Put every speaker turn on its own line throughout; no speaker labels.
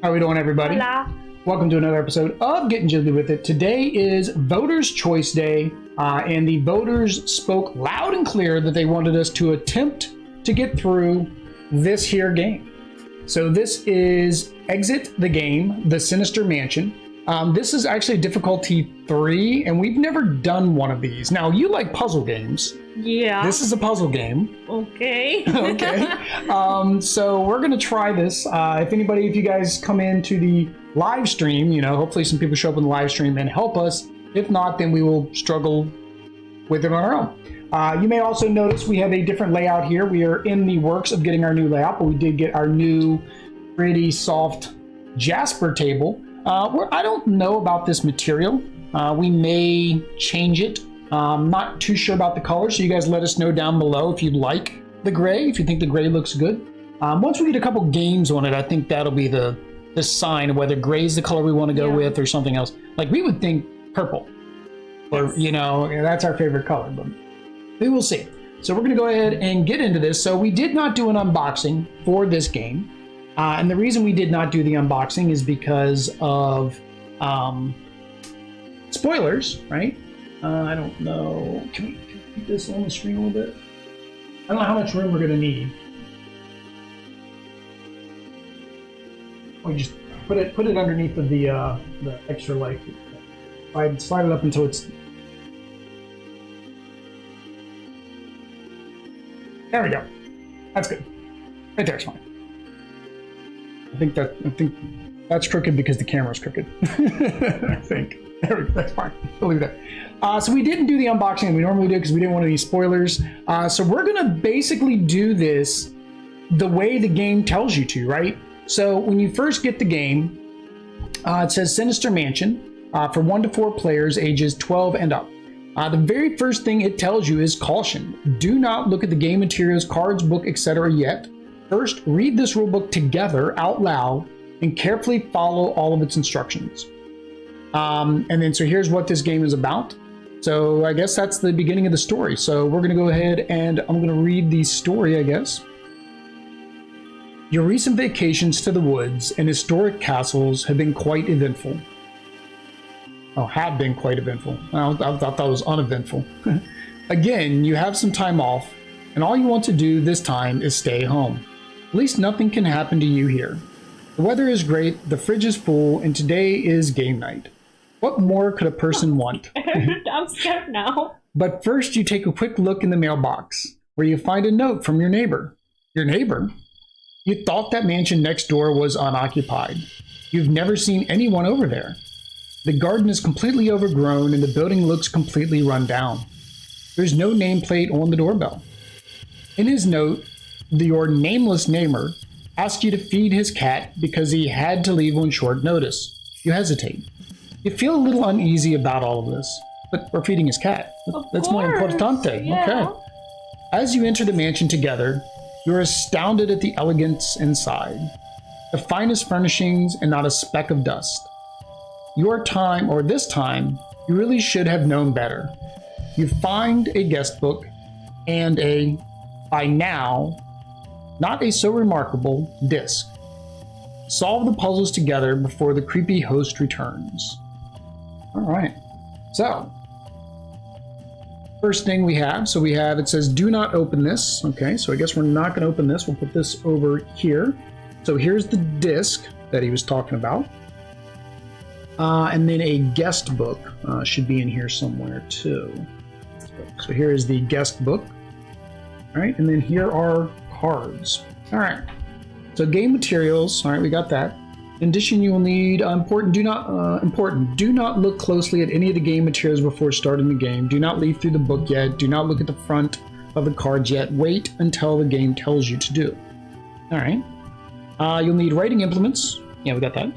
How are we doing, everybody?
Hola.
Welcome to another episode of Getting Jiggy With It. Today is Voters' Choice Day, and the voters spoke loud and clear that they wanted us to attempt to get through this here game. So this is Exit the Game, the Sinister Mansion. This is actually difficulty 3, and we've never done one of these. Now, you like puzzle games.
Yeah.
This is a puzzle game.
Okay.
Okay. So we're going to try this. If you guys come into the live stream, hopefully some people show up in the live stream and help us. If not, then we will struggle with it on our own. You may also notice we have a different layout here. We are in the works of getting our new layout, but we did get our new pretty soft Jasper table. I don't know about this material. We may change it. I'm not too sure about the color, so you guys let us know down below if you'd like the gray, if you think the gray looks good. Once we get a couple games on it, I think that'll be the sign of whether gray is the color we want to go with or something else. Like, we would think purple, or that's our favorite color, but we will see. So we're going to go ahead and get into this. So we did not do an unboxing for this game, and the reason we did not do the unboxing is because of spoilers, right? I don't know. Can we keep this on the screen a little bit? I don't know how much room we're going to need. We just put it underneath of the extra light. Slide it up until it's. There we go. That's good. Right there's fine. I think that's crooked because the camera's crooked. I think. There we go. That's fine. We'll leave that. So we didn't do the unboxing that we normally do because we didn't want any spoilers. So we're going to basically do this the way the game tells you to, right? So when you first get the game, it says Sinister Mansion for 1 to 4 players ages 12 and up. The very first thing it tells you is caution. Do not look at the game materials, cards, book, etc. yet. First, read this rulebook together out loud and carefully follow all of its instructions. And then so here's what this game is about. So I guess that's the beginning of the story. So we're going to go ahead and I'm going to read the story, I guess. Your recent vacations to the woods and historic castles have been quite eventful. Oh, have been quite eventful. I thought that was uneventful. Again, you have some time off, and all you want to do this time is stay home. At least nothing can happen to you here. The weather is great, the fridge is full, and today is game night. What more could a person want?
I'm scared now.
But first, you take a quick look in the mailbox, where you find a note from your neighbor. Your neighbor? You thought that mansion next door was unoccupied. You've never seen anyone over there. The garden is completely overgrown and the building looks completely run down. There's no nameplate on the doorbell. In his note, your nameless neighbor asked you to feed his cat because he had to leave on short notice. You hesitate. You feel a little uneasy about all of this, but we're feeding his cat. That's more importante.
Yeah.
Okay. As you enter the mansion together, you're astounded at the elegance inside. The finest furnishings and not a speck of dust. This time, you really should have known better. You find a guest book and a, by now, not a so remarkable, disc. Solve the puzzles together before the creepy host returns. All right. So, first thing we have, it says do not open this. Okay, so I guess we're not going to open this. We'll put this over here. So here's the disc that he was talking about. And then a guest book should be in here somewhere too. So here is the guest book. All right, and then here are cards. All right, so game materials. All right, we got that. In addition, you will need do not look closely at any of the game materials before starting the game. Do not leaf through the book yet. Do not look at the front of the cards yet. Wait until the game tells you to do. All right. You'll need writing implements. Yeah, we got that.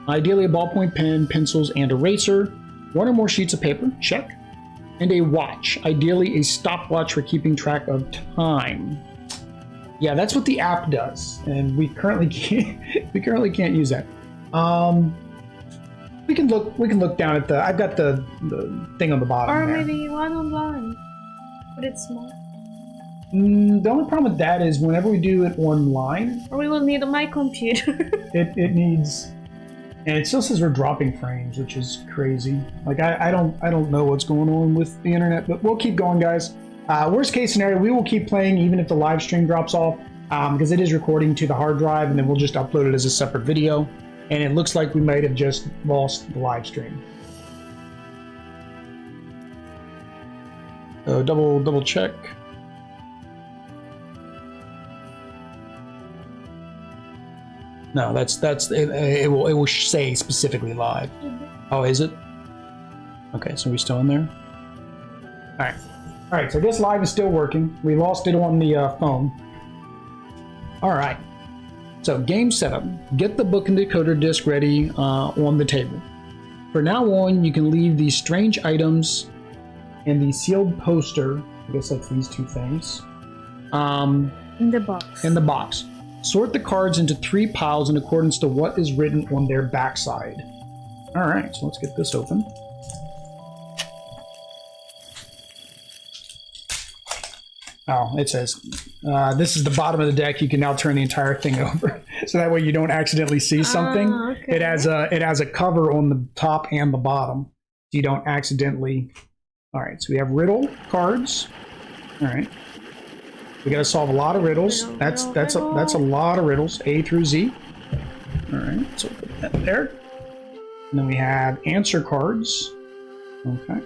Ideally, a ballpoint pen, pencils, and eraser. 1 or more sheets of paper. Check. And a watch. Ideally, a stopwatch for keeping track of time. Yeah, that's what the app does, and we currently can't use that. We can look down at I've got the thing on the bottom.
Or
there.
maybe one online. But it's small.
The only problem with that is whenever we do it online,
or we will need my computer.
it needs And it still says we're dropping frames, which is crazy. Like I don't know what's going on with the internet, but we'll keep going, guys. Worst case scenario, we will keep playing even if the live stream drops off, because it is recording to the hard drive, and then we'll just upload it as a separate video. And it looks like we might have just lost the live stream. So double check. No, it will say specifically live. Oh, is it? Okay, so we're still in there. All right. So this live is still working. We lost it on the phone. All right. So game setup. Get the book and decoder disc ready on the table. For now on, you can leave these strange items and the sealed poster. I guess that's these two things.
In the box.
In the box. Sort the cards into 3 piles in accordance to what is written on their backside. All right, so let's get this open. Oh, it says, this is the bottom of the deck. You can now turn the entire thing over. So that way you don't accidentally see something.
Okay.
It has a cover on the top and the bottom. So you don't accidentally. All right, so we have riddle cards. All right. We got to solve a lot of riddles. That's a lot of riddles, A through Z. All right, so put that there. And then we have answer cards. Okay.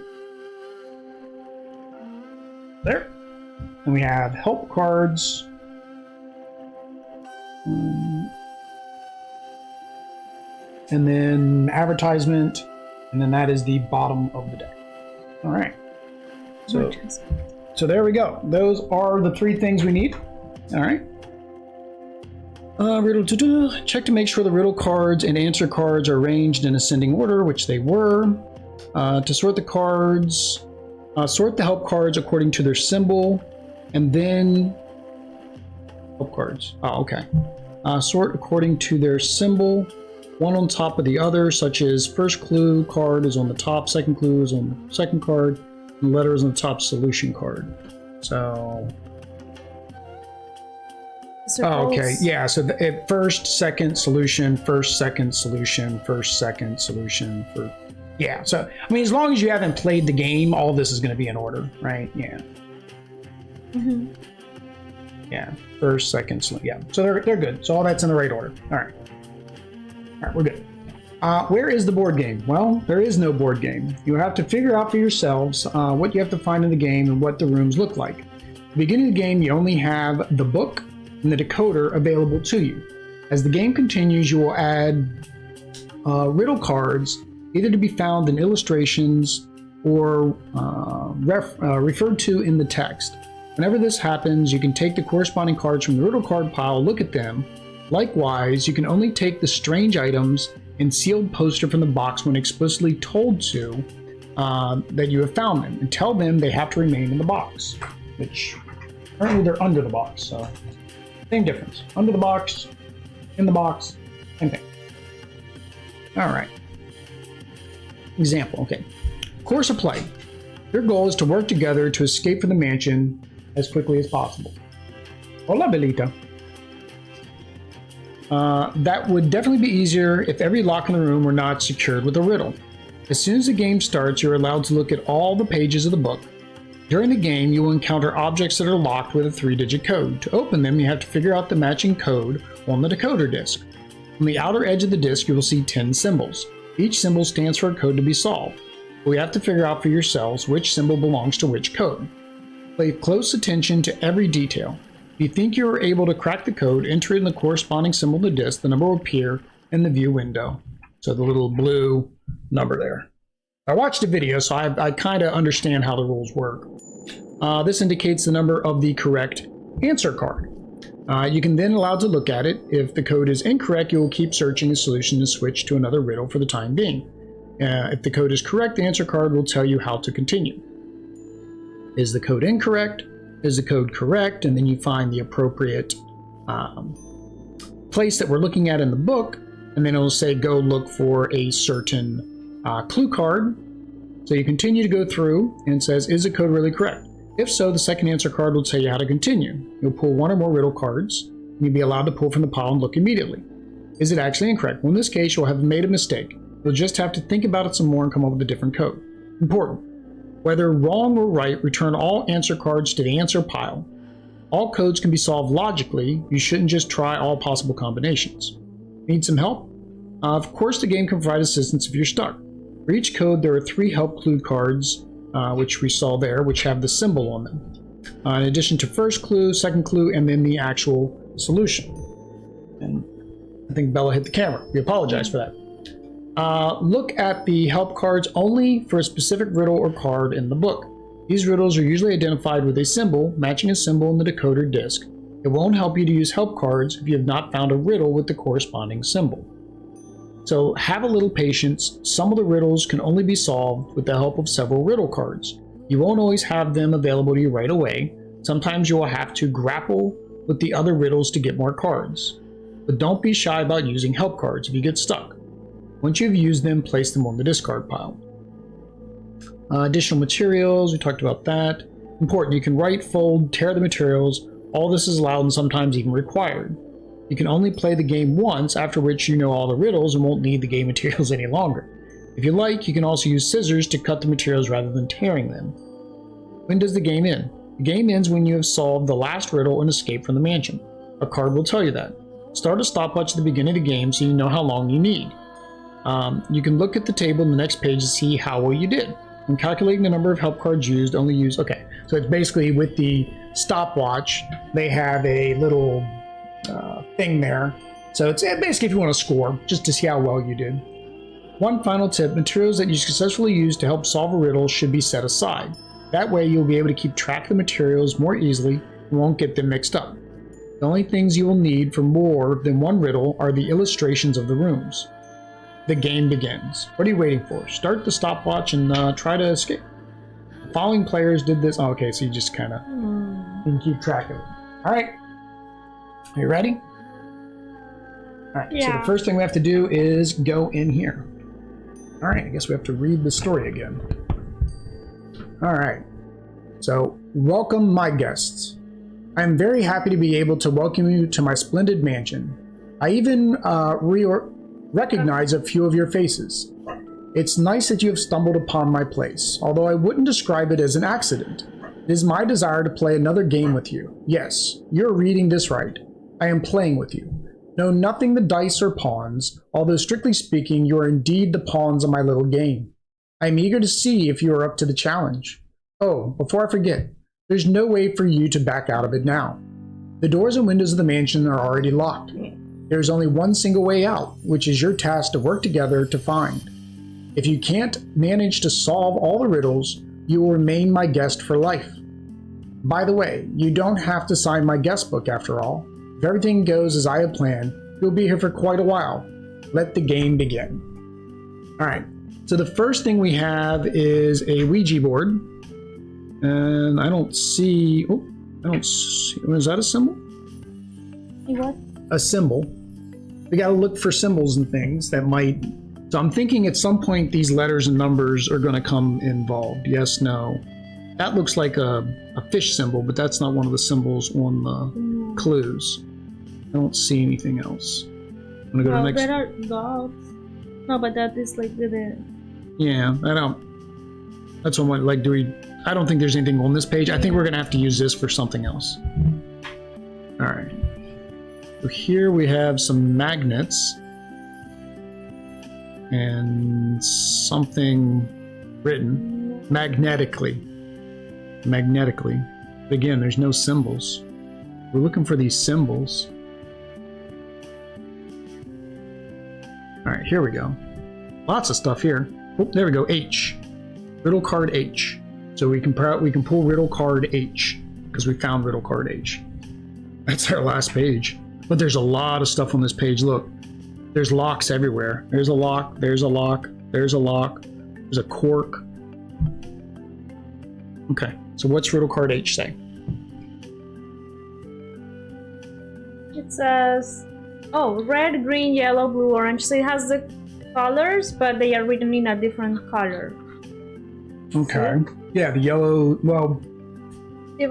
There. And we have help cards. And then advertisement. And then that is the bottom of the deck. All right. So there we go. Those are the 3 things we need. All right. Check to make sure the riddle cards and answer cards are arranged in ascending order, which they were. To sort the cards, sort the help cards according to their symbol, and then help cards. Oh, okay. Sort according to their symbol, one on top of the other, such as first clue card is on the top, second clue is on the second card, and letter is on the top solution card. So. Oh, okay, yeah, so first, second solution, first, second solution, first, second solution, for, yeah, so, I mean, as long as you haven't played the game, all this is going to be in order, right? Yeah.
Mm-hmm.
Yeah, first, second, yeah, so they're good, so all that's in the right order. All right, we're good. Where is the board game? Well, there is no board game. You have to figure out for yourselves what you have to find in the game and what the rooms look like. At the beginning of the game, you only have the book and the decoder available to you. As the game continues, you will add riddle cards, either to be found in illustrations or referred to in the text. Whenever this happens, you can take the corresponding cards from the riddle card pile, look at them. Likewise, you can only take the strange items and sealed poster from the box when explicitly told to that you have found them, and tell them they have to remain in the box, which currently they're under the box, so same difference. Under the box, in the box, same thing. All right. Example, okay. Course of play. Your goal is to work together to escape from the mansion as quickly as possible. Hola, Belita. That would definitely be easier if every lock in the room were not secured with a riddle. As soon as the game starts, you're allowed to look at all the pages of the book. During the game, you will encounter objects that are locked with a 3-digit code. To open them, you have to figure out the matching code on the decoder disc. On the outer edge of the disc, you will see 10 symbols. Each symbol stands for a code to be solved. We have to figure out for yourselves which symbol belongs to which code. Pay close attention to every detail. If you think you are able to crack the code, enter in the corresponding symbol of the disc. The number will appear in the view window. So the little blue number there. I watched a video, so I kind of understand how the rules work. This indicates the number of the correct answer card. You can then allow to look at it. If the code is incorrect, you will keep searching the solution and switch to another riddle for the time being. If the code is correct, the answer card will tell you how to continue. Is the code incorrect? Is the code correct? And then you find the appropriate place that we're looking at in the book, and then it will say go look for a certain clue card. So you continue to go through and it says, is the code really correct? If so, the second answer card will tell you how to continue. You'll pull one or more riddle cards, and you'll be allowed to pull from the pile and look immediately. Is it actually incorrect? Well, in this case, you'll have made a mistake. You'll just have to think about it some more and come up with a different code. Important. Whether wrong or right, return all answer cards to the answer pile. All codes can be solved logically. You shouldn't just try all possible combinations. Need some help? Of course, the game can provide assistance if you're stuck. For each code, there are 3 help clue cards, which we saw there, which have the symbol on them. In addition to first clue, second clue, and then the actual solution. And I think Bella hit the camera. We apologize for that. Look at the help cards only for a specific riddle or card in the book. These riddles are usually identified with a symbol, matching a symbol in the decoder disc. It won't help you to use help cards if you have not found a riddle with the corresponding symbol. So have a little patience. Some of the riddles can only be solved with the help of several riddle cards. You won't always have them available to you right away. Sometimes you will have to grapple with the other riddles to get more cards. But don't be shy about using help cards if you get stuck. Once you've used them, place them on the discard pile. Additional materials, we talked about that. Important, you can write, fold, tear the materials. All this is allowed and sometimes even required. You can only play the game once, after which you know all the riddles and won't need the game materials any longer. If you like, you can also use scissors to cut the materials rather than tearing them. When does the game end? The game ends when you have solved the last riddle and escaped from the mansion. A card will tell you that. Start a stopwatch at the beginning of the game so you know how long you need. You can look at the table in the next page to see how well you did. When calculating the number of help cards used, only use... Okay, so it's basically with the stopwatch, they have a little thing there. So it's basically if you want to score, just to see how well you did. One final tip, materials that you successfully use to help solve a riddle should be set aside. That way you'll be able to keep track of the materials more easily and won't get them mixed up. The only things you will need for more than one riddle are the illustrations of the rooms. The game begins. What are you waiting for? Start the stopwatch and try to escape. The following players did this. Oh, okay, so you just kind of can keep track of it. All right. Are you ready? All right, so the first thing we have to do is go in here. All right, I guess we have to read the story again. All right, so welcome my guests. I am very happy to be able to welcome you to my splendid mansion. I even recognize a few of your faces. It's nice that you have stumbled upon my place, although I wouldn't describe it as an accident. It is my desire to play another game with you. Yes, you're reading this right. I am playing with you. No, nothing the dice or pawns, although strictly speaking, you are indeed the pawns of my little game. I am eager to see if you are up to the challenge. Oh, before I forget, there's no way for you to back out of it now. The doors and windows of the mansion are already locked. There's only one single way out, which is your task to work together to find. If you can't manage to solve all the riddles, you will remain my guest for life. By the way, you don't have to sign my guest book after all. If everything goes as I have planned, you'll be here for quite a while. Let the game begin. All right, so the first thing we have is a Ouija board. And I don't see... Oh, I don't see... Is that a symbol?
What?
A symbol. We gotta look for symbols and things that might... So I'm thinking at some point these letters and numbers are gonna come involved. Yes, no. That looks like a fish symbol, but that's not one of the symbols on the clues. I don't see anything else. I'm gonna go to the next...
there are dogs. No, but that is like the...
Yeah, I don't... That's what I'm like, do we... I don't think there's anything on this page. I think we're gonna have to use this for something else. All right. So here we have some magnets. And something written magnetically. Magnetically. But again, there's no symbols. We're looking for these symbols. All right, here we go. Lots of stuff here. Oh, there we go. H. Riddle card H. So we can pull riddle card H because we found riddle card H. That's our last page. But there's a lot of stuff on this page. Look, there's locks everywhere. There's a lock. There's a lock. There's a lock. There's a cork. Okay. So what's riddle card H say?
It says, oh, red, green, yellow, blue, orange. So it has the colors, but they are written in a different color.
Okay. Yeah, the yellow, well,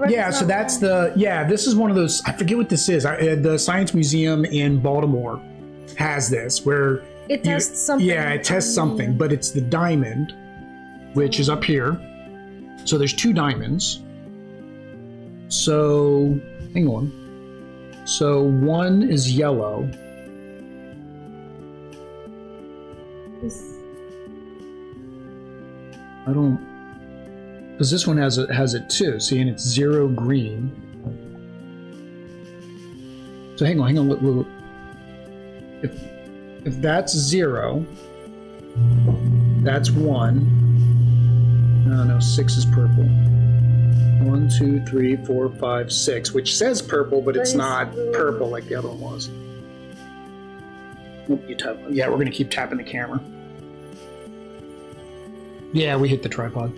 yeah, so that's the, yeah, this is one of those, I forget what this is. The Science Museum in Baltimore has this, where
It tests something.
Yeah, it tests something, but it's the diamond, which is up here. So there's 2 diamonds. So, hang on. So 1 is yellow. I don't, because this one has it too. See, and it's 0 green. So hang on, look. If that's 0, that's 1. No, 6 is purple. 1, 2, 3, 4, 5, 6, which says purple, but it's not purple like the other one was. Oh, you tap. Yeah, we're gonna keep tapping the camera. Yeah, we hit the tripod.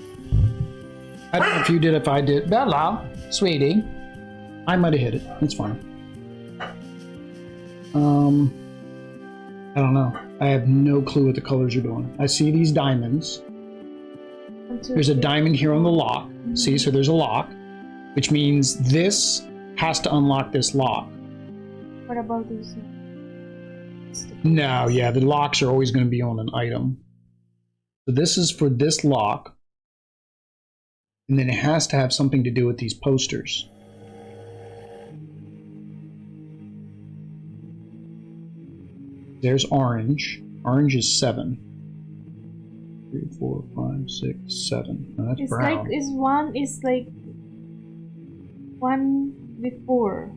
I don't know if you did, if I did. Bella, sweetie. I might have hit it. It's fine. I don't know. I have no clue what the colors are doing. I see these diamonds. There's a diamond here on the lock. See, so there's a lock, which means this has to unlock this lock.
What about these?
No, yeah, the locks are always going to be on an item. So this is for this lock. And then it has to have something to do with these posters. There's orange. Orange is 7. 3, 4, 5, 6, 7. No, that's
it's
brown.
Like is like 1 before.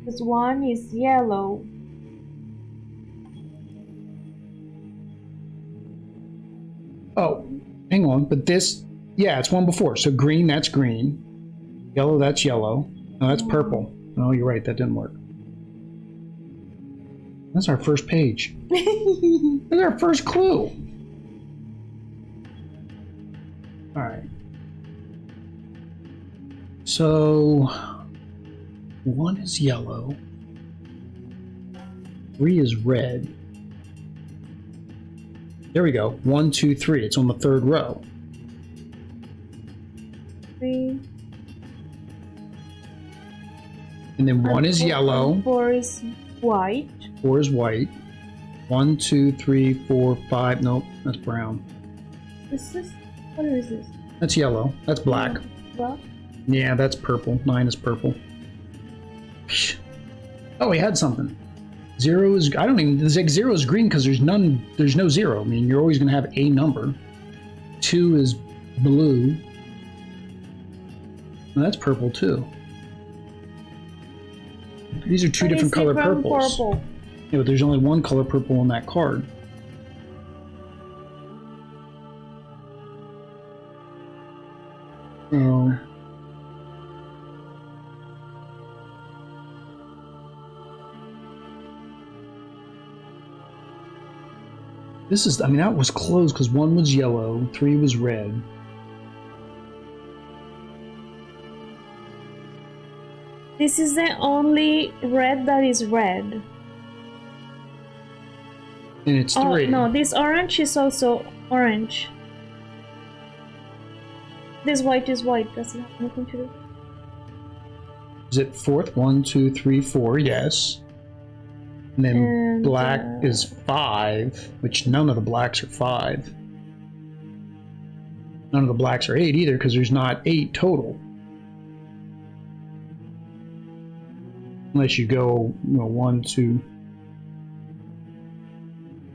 This 1 is yellow.
Oh, hang on. But this, yeah, it's 1 before. So green, that's green. Yellow, that's yellow. No, that's purple. No, you're right. That didn't work. That's our first page. That's our first clue. All right. So 1 is yellow. 3 is red. There we go. 1, 2, 3. It's on the 3rd row.
3.
And then 1 is yellow.
4 is white.
4 is white. 1, 2, 3, 4, 5. Nope, that's brown.
Is this? What is this?
That's yellow. That's black.
Black?
Yeah, that's purple. 9 is purple. Oh, we had something. 0 is, I don't even, it's like 0 is green because there's no 0. I mean, you're always going to have a number. 2 is blue. And that's purple too. These are 2 different color purples.
Purple.
Yeah, but there's only 1 color purple on that card. Oh. This is, I mean, that was close because 1 was yellow, 3 was red.
This is the only red that is red.
And it's 3.
Oh, no, this orange is also orange. This white is white. Does it have nothing to do?
Is it 4th? 1, 2, 3, 4, yes. And then black is 5, which none of the blacks are 5. None of the blacks are 8 either, because there's not 8 total. Unless you go, 1, 2.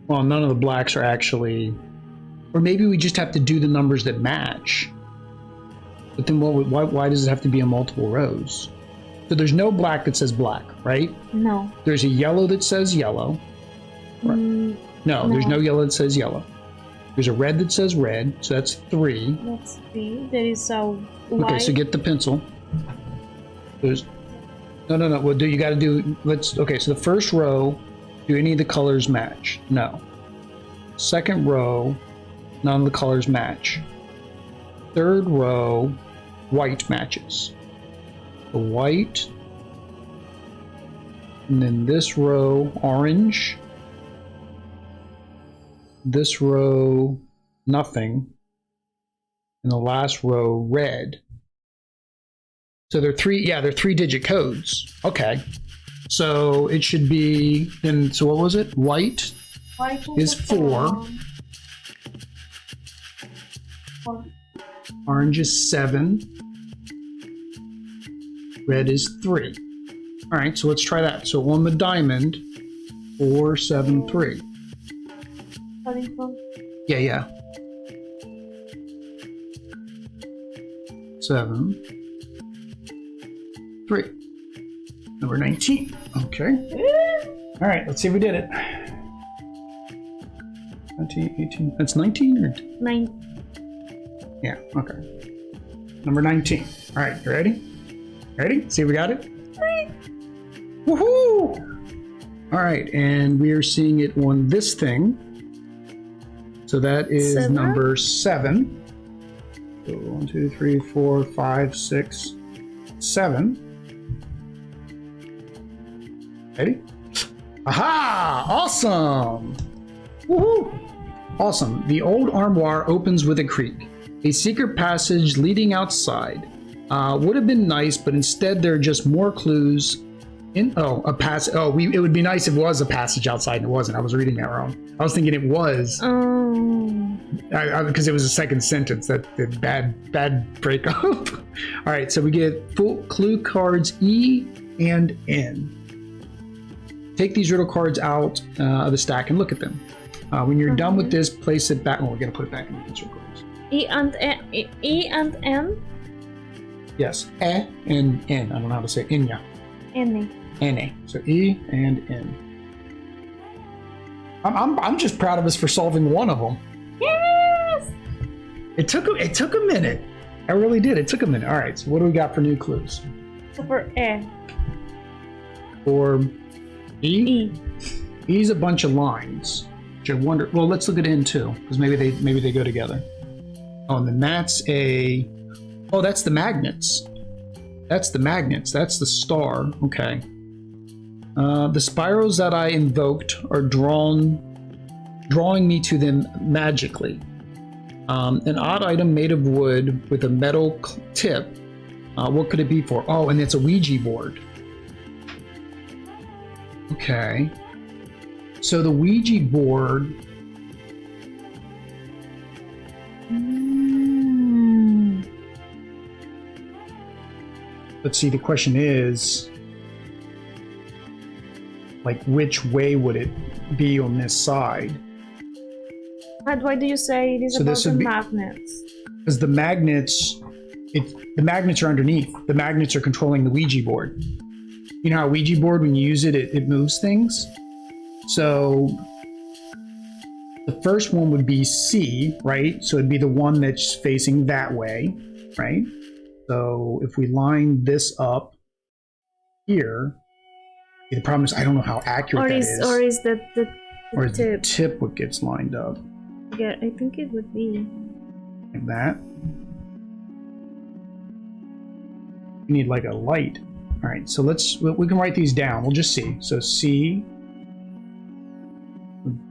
Well, none of the blacks are actually, or maybe we just have to do the numbers that match. But then why does it have to be in multiple rows? So there's no black that says black, right?
No.
There's a yellow that says yellow. Right. No, there's no yellow that says yellow. There's a red that says red, so that's 3.
That's 3. There is a white.
Okay, so get the pencil. There's no. Well, you got to do. Okay, so the first row, do any of the colors match? No. Second row, none of the colors match. Third row, white matches. The white, and then this row, orange. This row, nothing. And the last row, red. So they're 3, they're 3-digit codes. Okay. So it should be, then, so what was it? White is 4. Orange is 7. Red is 3. All right, so let's try that. So on the diamond, 4, 7, 3. Yeah. 7, 3. Number 19. Okay. All right, let's see if we did it. 20, 18. That's 19 or
9.
Yeah, okay. Number 19. All right, you ready? Ready? See if we got it? Woohoo! All right, and we are seeing it on this thing. So that is
7?
number 7. So 1, 2, 3, 4, 5, 6, 7. Ready? Aha! Awesome! Woohoo! Awesome. The old armoire opens with a creak. A secret passage leading outside. Would have been nice, but instead there are just more clues. It would be nice if it was a passage outside, and it wasn't. I was reading that wrong. I was thinking it was. Because it was a second sentence. That the bad breakup. All right, so we get full clue cards E and N. Take these riddle cards out of the stack and look at them. When you're done with this, place it back. Oh, we're gonna put it back in the riddle cards.
E and N.
Yes, E and N. I don't know how to say Enya.
N.
N. So E and N. I'm just proud of us for solving one of them.
Yes.
It took a minute. I really did. It took a minute. All right. So what do we got for new clues?
So for E.
For E.
E.
E's a bunch of lines. Which I wonder. Well, let's look at N too, because maybe they go together. Oh, and then that's a. Oh, that's the magnets. That's the magnets. That's the star. Okay. The spirals that I invoked are drawing me to them magically. An odd item made of wood with a metal tip. What could it be for? Oh, and it's a Ouija board. Okay. So the Ouija board. Let's see, the question is, like, which way would it be on this side?
But why do you say it is
So
about
this
the
would be-
magnets?
Because the magnets are underneath. The magnets are controlling the Ouija board. You know how Ouija board, when you use it, it moves things? So the first one would be C, right? So it'd be the one that's facing that way, right? So if we line this up here, the problem is I don't know how accurate that is.
Or is that the
Or is the
tip?
tip what gets lined up?
Yeah, I think it would be.
Like that. We need like a light. All right, so we can write these down. We'll just see. So C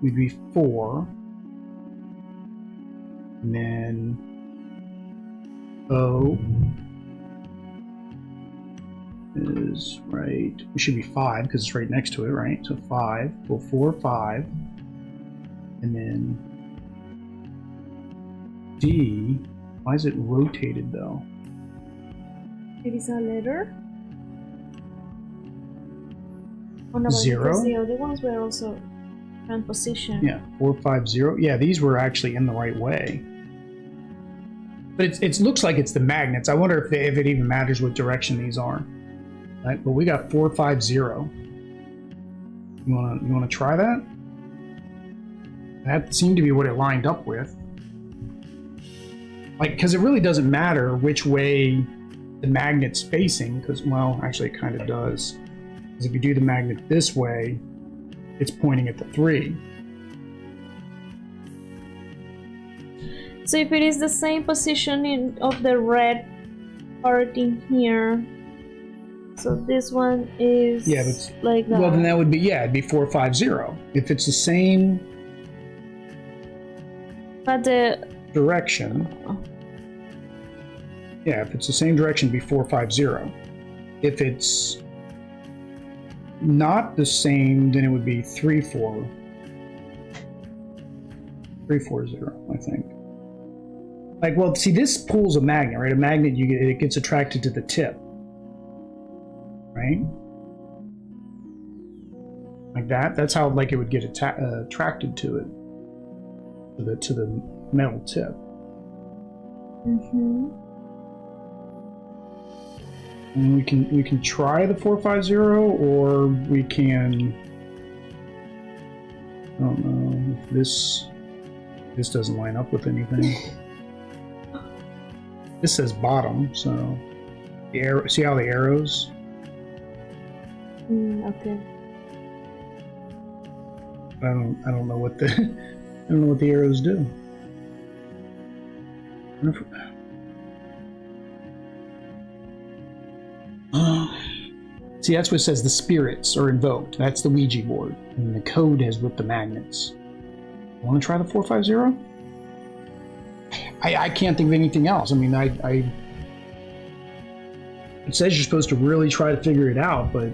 would be 4. And then O is right. It should be 5 because it's right next to it, right? So 5. Well, 4, 5. And then D. Why is it rotated though?
It is a letter? Oh, no,
0?
because the other ones were also transposition.
Yeah, 4, 5, 0. Yeah, these were actually in the right way. But it looks like it's the magnets. I wonder if it even matters what direction these are. Right, but we got 4, 5, 0. You wanna try that? That seemed to be what it lined up with. Like, because it really doesn't matter which way the magnet's facing, because, well, actually it kind of does. Because if you do the magnet this way, it's pointing at the 3.
So if it is the same position of the red part in here, so this one is like that.
Well, then that would be, it'd be 4, 5, 0. If it's the same
but the
direction, if it's the same direction, it'd be 4, 5, 0. If it's not the same, then it would be 3-4. 3-4-0, I think. Like, well, see, this pulls a magnet, right? A magnet, it gets attracted to the tip, right? Like that. That's how, like, it would get attracted to it, to the metal tip.
Mm-hmm.
And we can try the 4-5-0, or we can. I don't know if this doesn't line up with anything. This says bottom, so the arrow. See how the arrows?
Okay.
I don't know what the I don't know what the arrows do. See, that's what it says. The spirits are invoked. That's the Ouija board, and the code is with the magnets. Want to try the 4-5-0? I can't think of anything else. I mean, it says you're supposed to really try to figure it out, but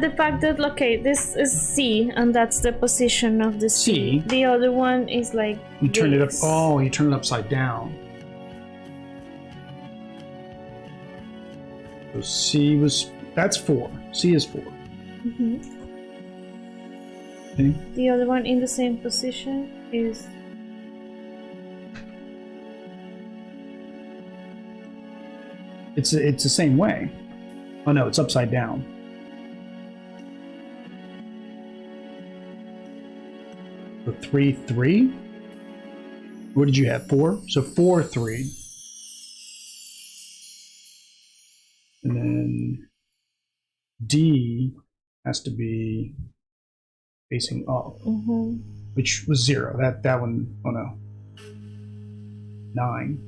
the fact that, okay, this is C, and that's the position of the C. The other one is like
you turn it up. Oh, you turn it upside down. So that's 4. C is 4.
Mm-hmm.
Okay.
The other one in the same position is.
It's the same way. Oh no, it's upside down. So 3-3. What did you have? 4. So 4-3. And then D has to be facing up, which was 0. That one. Oh no. 9.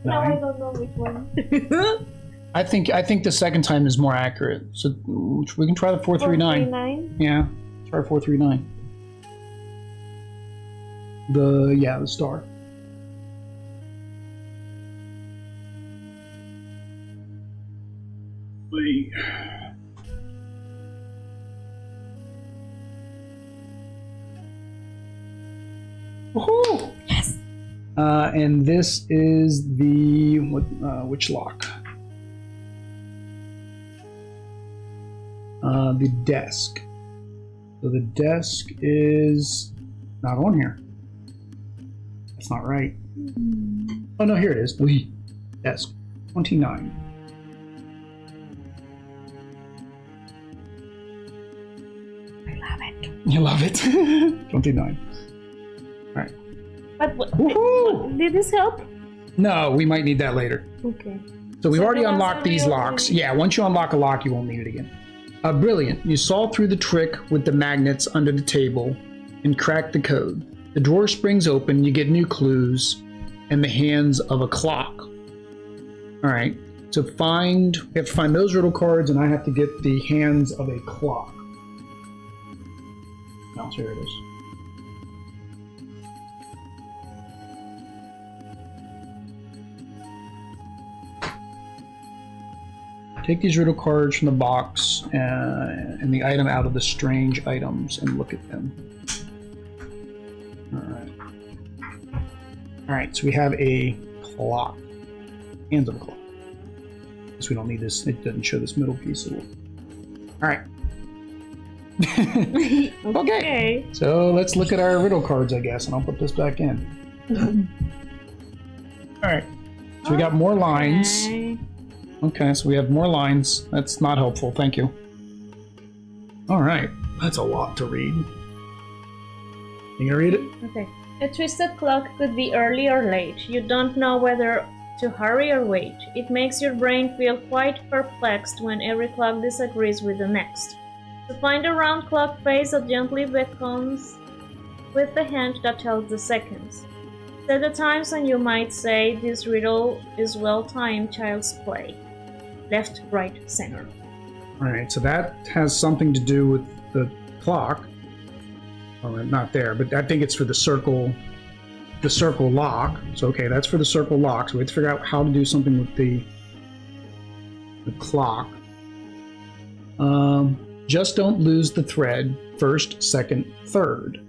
Now I don't know which one.
I think the second time is more accurate. So we can try the 4-3-9.
4-3-9?
Yeah, try 4-3-9. The star. Wait. Woohoo!
Yes.
And this is the which lock? The desk. So the desk is not on here. That's not right. Oh no, here it is. Desk 29.
I love it.
You love it. 29. All right.
But
Woohoo!
did this help?
No, we might need that later.
Okay.
So we've already unlocked these locks. Yeah, once you unlock a lock, you won't need it again. Brilliant. You saw through the trick with the magnets under the table and cracked the code. The drawer springs open, you get new clues, and the hands of a clock. All right. So we have to find those riddle cards, and I have to get the hands of a clock. Oh, so here it is. Take these riddle cards from the box and the item out of the strange items and look at them. All right, so we have a clock. Hands of a clock. Guess we don't need this. It doesn't show this middle piece. All right. Okay. So let's look at our riddle cards, I guess, and I'll put this back in. All right. So we got more lines. Okay, so we have more lines. That's not helpful. Thank you. All right. That's a lot to read. You gonna read it?
Okay. A twisted clock could be early or late. You don't know whether to hurry or wait. It makes your brain feel quite perplexed when every clock disagrees with the next. To find a round clock face that gently beckons with the hand that tells the seconds. Set the times and you might say this riddle is well-timed child's play. Left, right, center.
Alright, so that has something to do with the clock. Oh, not there, but I think it's for the circle lock. So okay, that's for the circle lock. So we have to figure out how to do something with the the clock. Just don't lose the thread. First, second, third.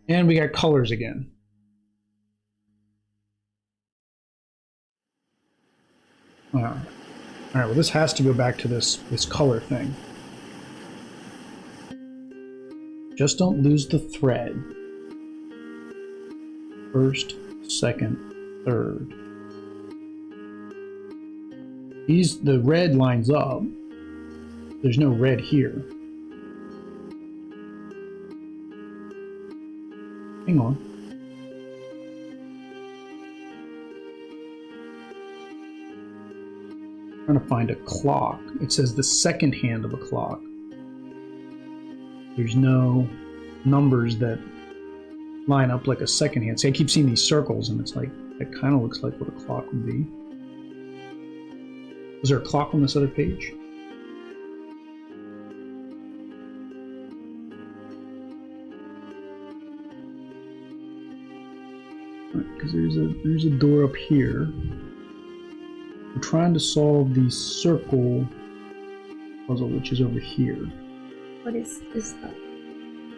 And we got colors again. All right, well, this has to go back to this color thing. Just don't lose the thread. First, second, third. The red lines up. There's no red here. Hang on. I'm trying to find a clock. It says the second hand of a clock. There's no numbers that line up like a second hand. See, I keep seeing these circles, and it's like, it kind of looks like what a clock would be. Is there a clock on this other page? Because there's a door up here. We're trying to solve the circle puzzle, which is over here.
What is that?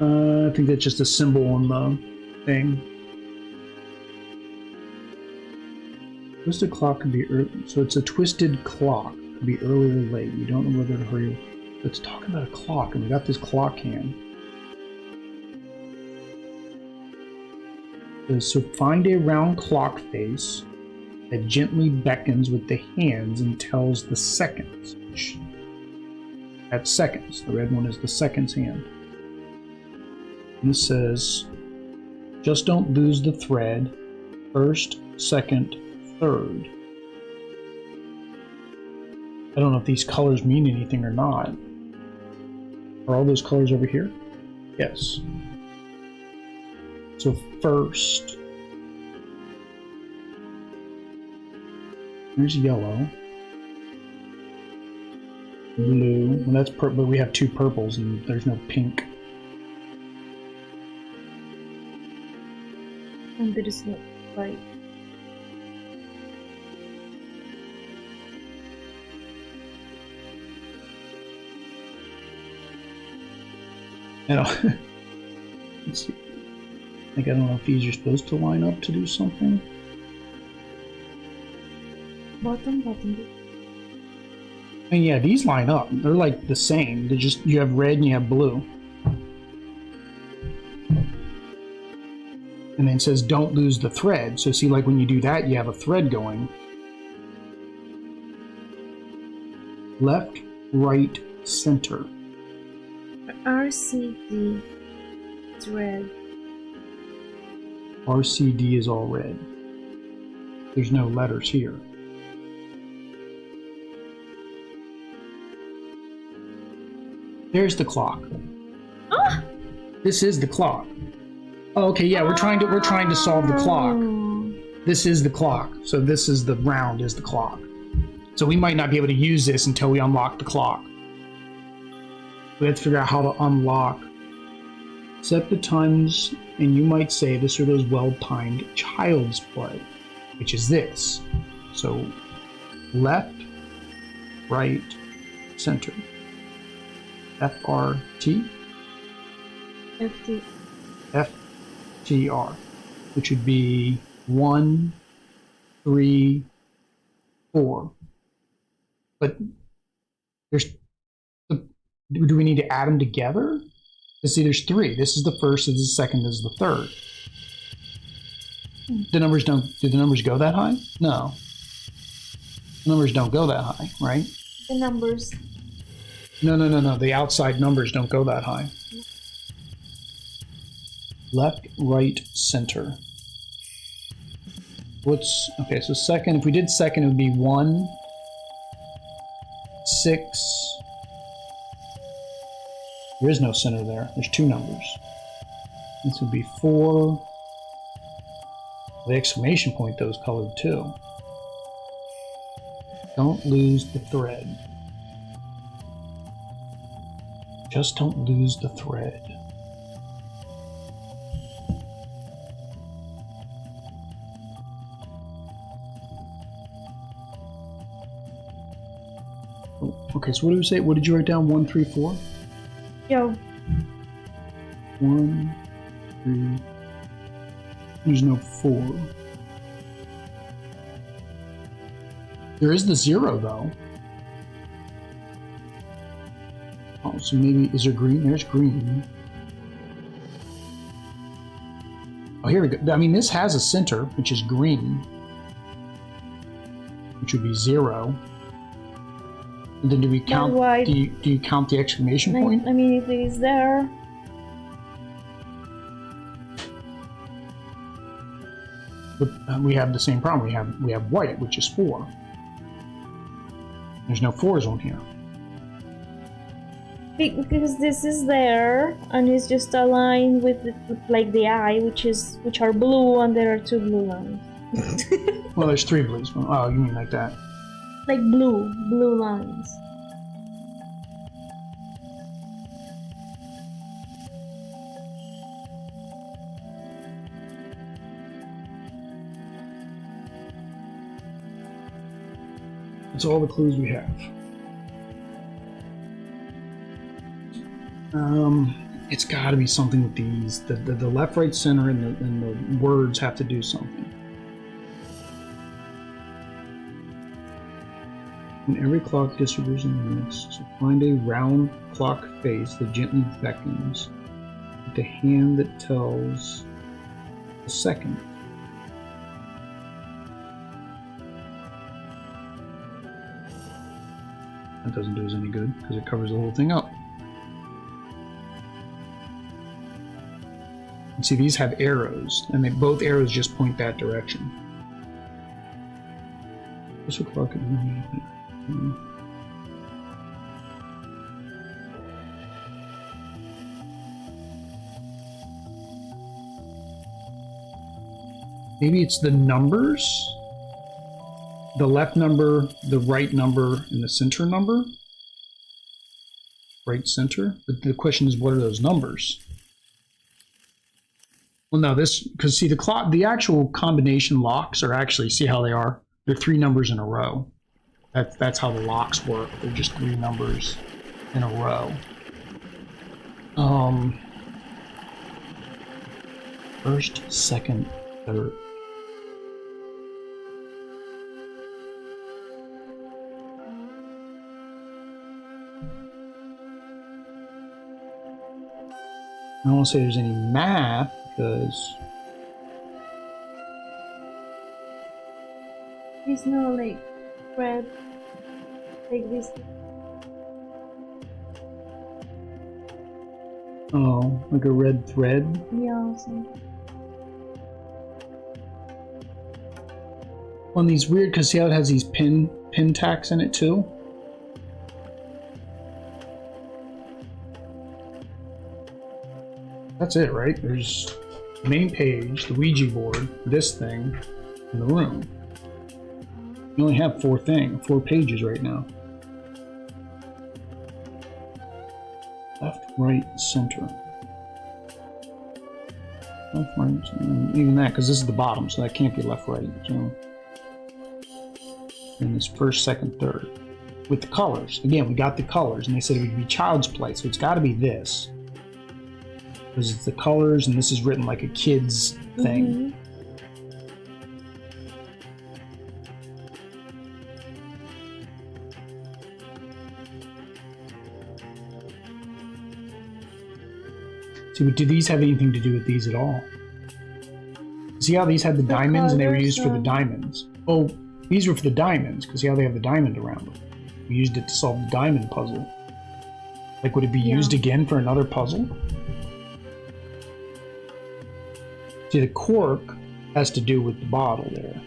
I think that's just a symbol on the thing. Twisted clock could be early, so it's a twisted clock. Could be early or late. You don't know whether to hurry. Let's talk about a clock, and we got this clock hand. So find a round clock face that gently beckons with the hands and tells the seconds. That's seconds. The red one is the seconds hand. And this says, just don't lose the thread. First, second, third. I don't know if these colors mean anything or not. Are all those colors over here? Yes. So first, there's yellow, blue, well that's purple, but we have two purples and there's no pink.
And there is no white.
I don't, let's see. Like, I don't know if these are supposed to line up to do something.
Bottom.
And yeah, these line up. They're like the same. They're just, you have red and you have blue. And then it says don't lose the thread. So see, like when you do that, you have a thread going. Left, right, center.
RCD is red.
RCD is all red. There's no letters here. There's the clock.
Oh!
This is the clock. Oh, okay, yeah, we're trying to solve the clock. This is the clock. So this is the round is the clock. So we might not be able to use this until we unlock the clock. We have to figure out how to unlock. Set the times, and you might say this are those well-timed child's play, which is this. So left, right, center. FRT?
FT.
FTR, which would be 1, 3, 4. But there's, do we need to add them together? See, there's 3. This is the first, this is the second, this is the third. The numbers don't, do the numbers go that high? No. The numbers don't go that high, right?
The numbers.
No. The outside numbers don't go that high. Left, right, center. Okay, so second, if we did second, it would be 1, 6. There is no center there. There's 2 numbers. This would be 4. The exclamation point, though, is colored too. Don't lose the thread. Just don't lose the thread. Okay, so what did we say? What did you write down? 1, 3, 4?
Yeah.
1, 3. There's no 4. There is the 0 though. Oh, so maybe is there green? There's green. Oh, here we go. I mean, this has a center, which is green, which would be 0. And then do we count? Do you count the exclamation point?
I mean, if it is there.
But we have the same problem. We have white, which is 4. There's no 4s on here.
Because this is there, and it's just aligned with like the eye, which are blue, and there are 2 blue lines.
Well, there's 3 blues. Oh, you mean like that?
Like blue lines.
That's all the clues we have. It's got to be something with these. The left, right, center, and the words have to do something. When every clock disappears in minutes, so find a round clock face that gently beckons with the hand that tells a second. That doesn't do us any good because it covers the whole thing up. And see, these have arrows, and both arrows just point that direction. What's the clock? Maybe it's the numbers? The left number, the right number, and the center number? Right, center? But the question is, what are those numbers? Well, no, because see, the actual combination locks are actually, see how they are? They're 3 numbers in a row. That's how the locks work. They're just 3 numbers in a row. First, second, third. I don't want to say there's any math because
there's no like red like this.
Oh, like a red thread?
Yeah, something.
On these weird, because see how it has these pin tacks in it too? That's it, right? There's the main page, the Ouija board, this thing, and the room. You only have 4 pages right now. Left, right, center. Left, right, even that, because this is the bottom, so that can't be left, right. So, and this first, second, third. With the colors. Again, we got the colors, and they said it would be child's play, so it's got to be this. Because it's the colors, and this is written like a kid's thing. See, but do these have anything to do with these at all? See how these had the diamonds, and they were used for the diamonds? Oh, these were for the diamonds, because see how they have the diamond around them? We used it to solve the diamond puzzle. Like, would it be used again for another puzzle? See, the cork has to do with the bottle there.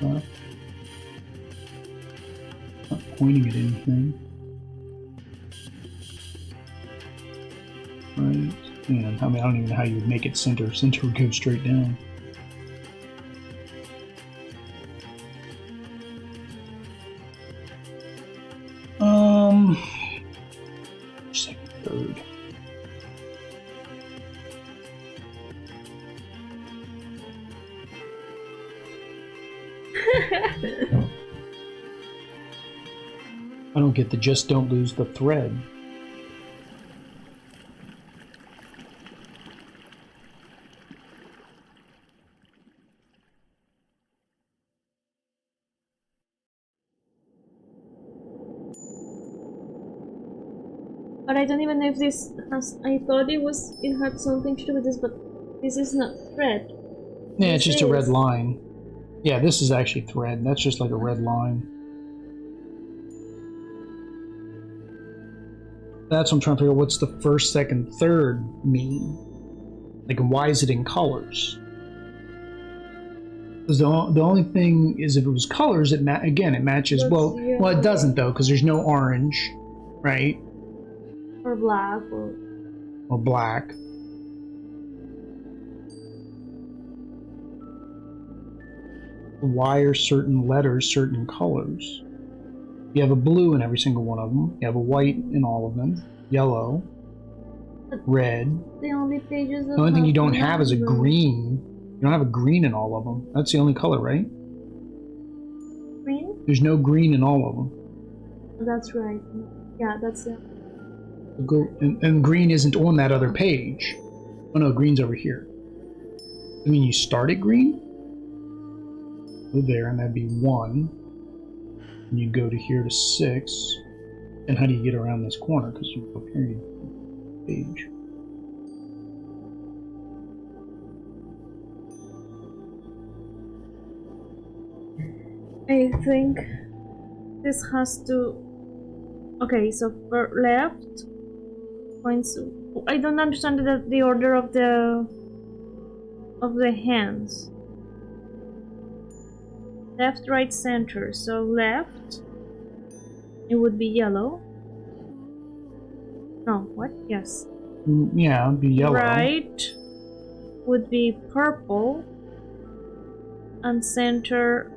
Not pointing at anything. Right. And I mean, I don't even know how you would make it center. Center would go straight down. I don't get the just don't lose the thread.
But I don't even know if this has. I thought it had something to do with this, but this is not thread.
Yeah, it's just a red line. Yeah, this is actually thread. That's just like a red line. That's what I'm trying to figure out. What's the first, second, third mean? Like, why is it in colors? Because the only thing is, if it was colors, it matches. Well, it doesn't though, because there's no orange, right?
Or black,
or black. Why are certain letters certain colors? You have a blue in every single one of them. You have a white in all of them. Yellow. Red.
The only pages.
The only thing you don't have is a green. You don't have a green in all of them. That's the only color, right?
Green?
There's no green in all of them.
That's right. Yeah, that's it.
And green isn't on that other page. Oh no, green's over here. I mean, you start at green? Go there, and that'd be 1. And you go to here to 6. And how do you get around this corner? Because you go up here, you page.
I think this has to. Okay, so for left points. I don't understand the order of the hands. Left, right, center. So left, it would be yellow. No, what? Yes.
Yeah, it'd be yellow.
Right would be purple, and center.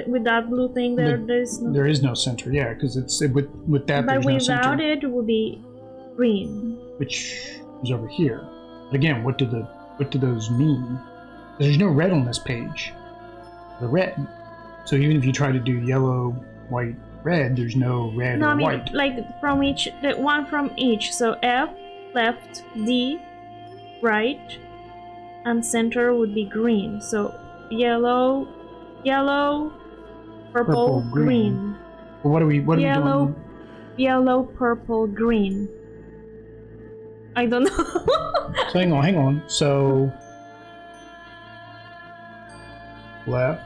With that blue thing there,
there is no center. Yeah, because it's with that.
But
there's no
without
center,
it would be green,
which is over here. But again, what do those mean? There's no red on this page. The red. So even if you try to do yellow, white, red, there's no red or white.
Like from each, one from each. So F, left, D, right, and center would be green. So yellow, purple, green.
Well, what are we doing?
Yellow, purple, green. I don't know.
So hang on. So left.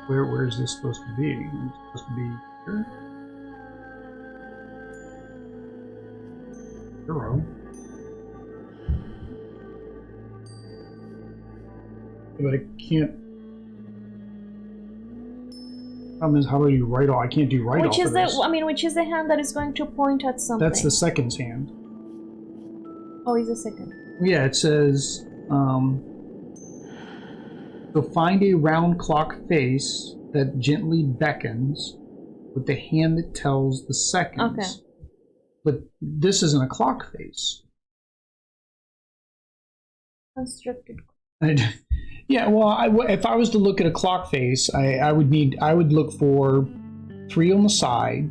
Where is this supposed to be? It's supposed to be here. 0. But I can't. Problem is, how do you write off? I can't do write off.
Which is which is the hand that is going to point at something?
That's the second's hand.
Oh, it's the second.
Yeah, it says. So find a round clock face that gently beckons with the hand that tells the seconds.
Okay.
But this isn't a clock face.
Constructed.
Yeah, well, if I was to look at a clock face, I would look for 3 on the side,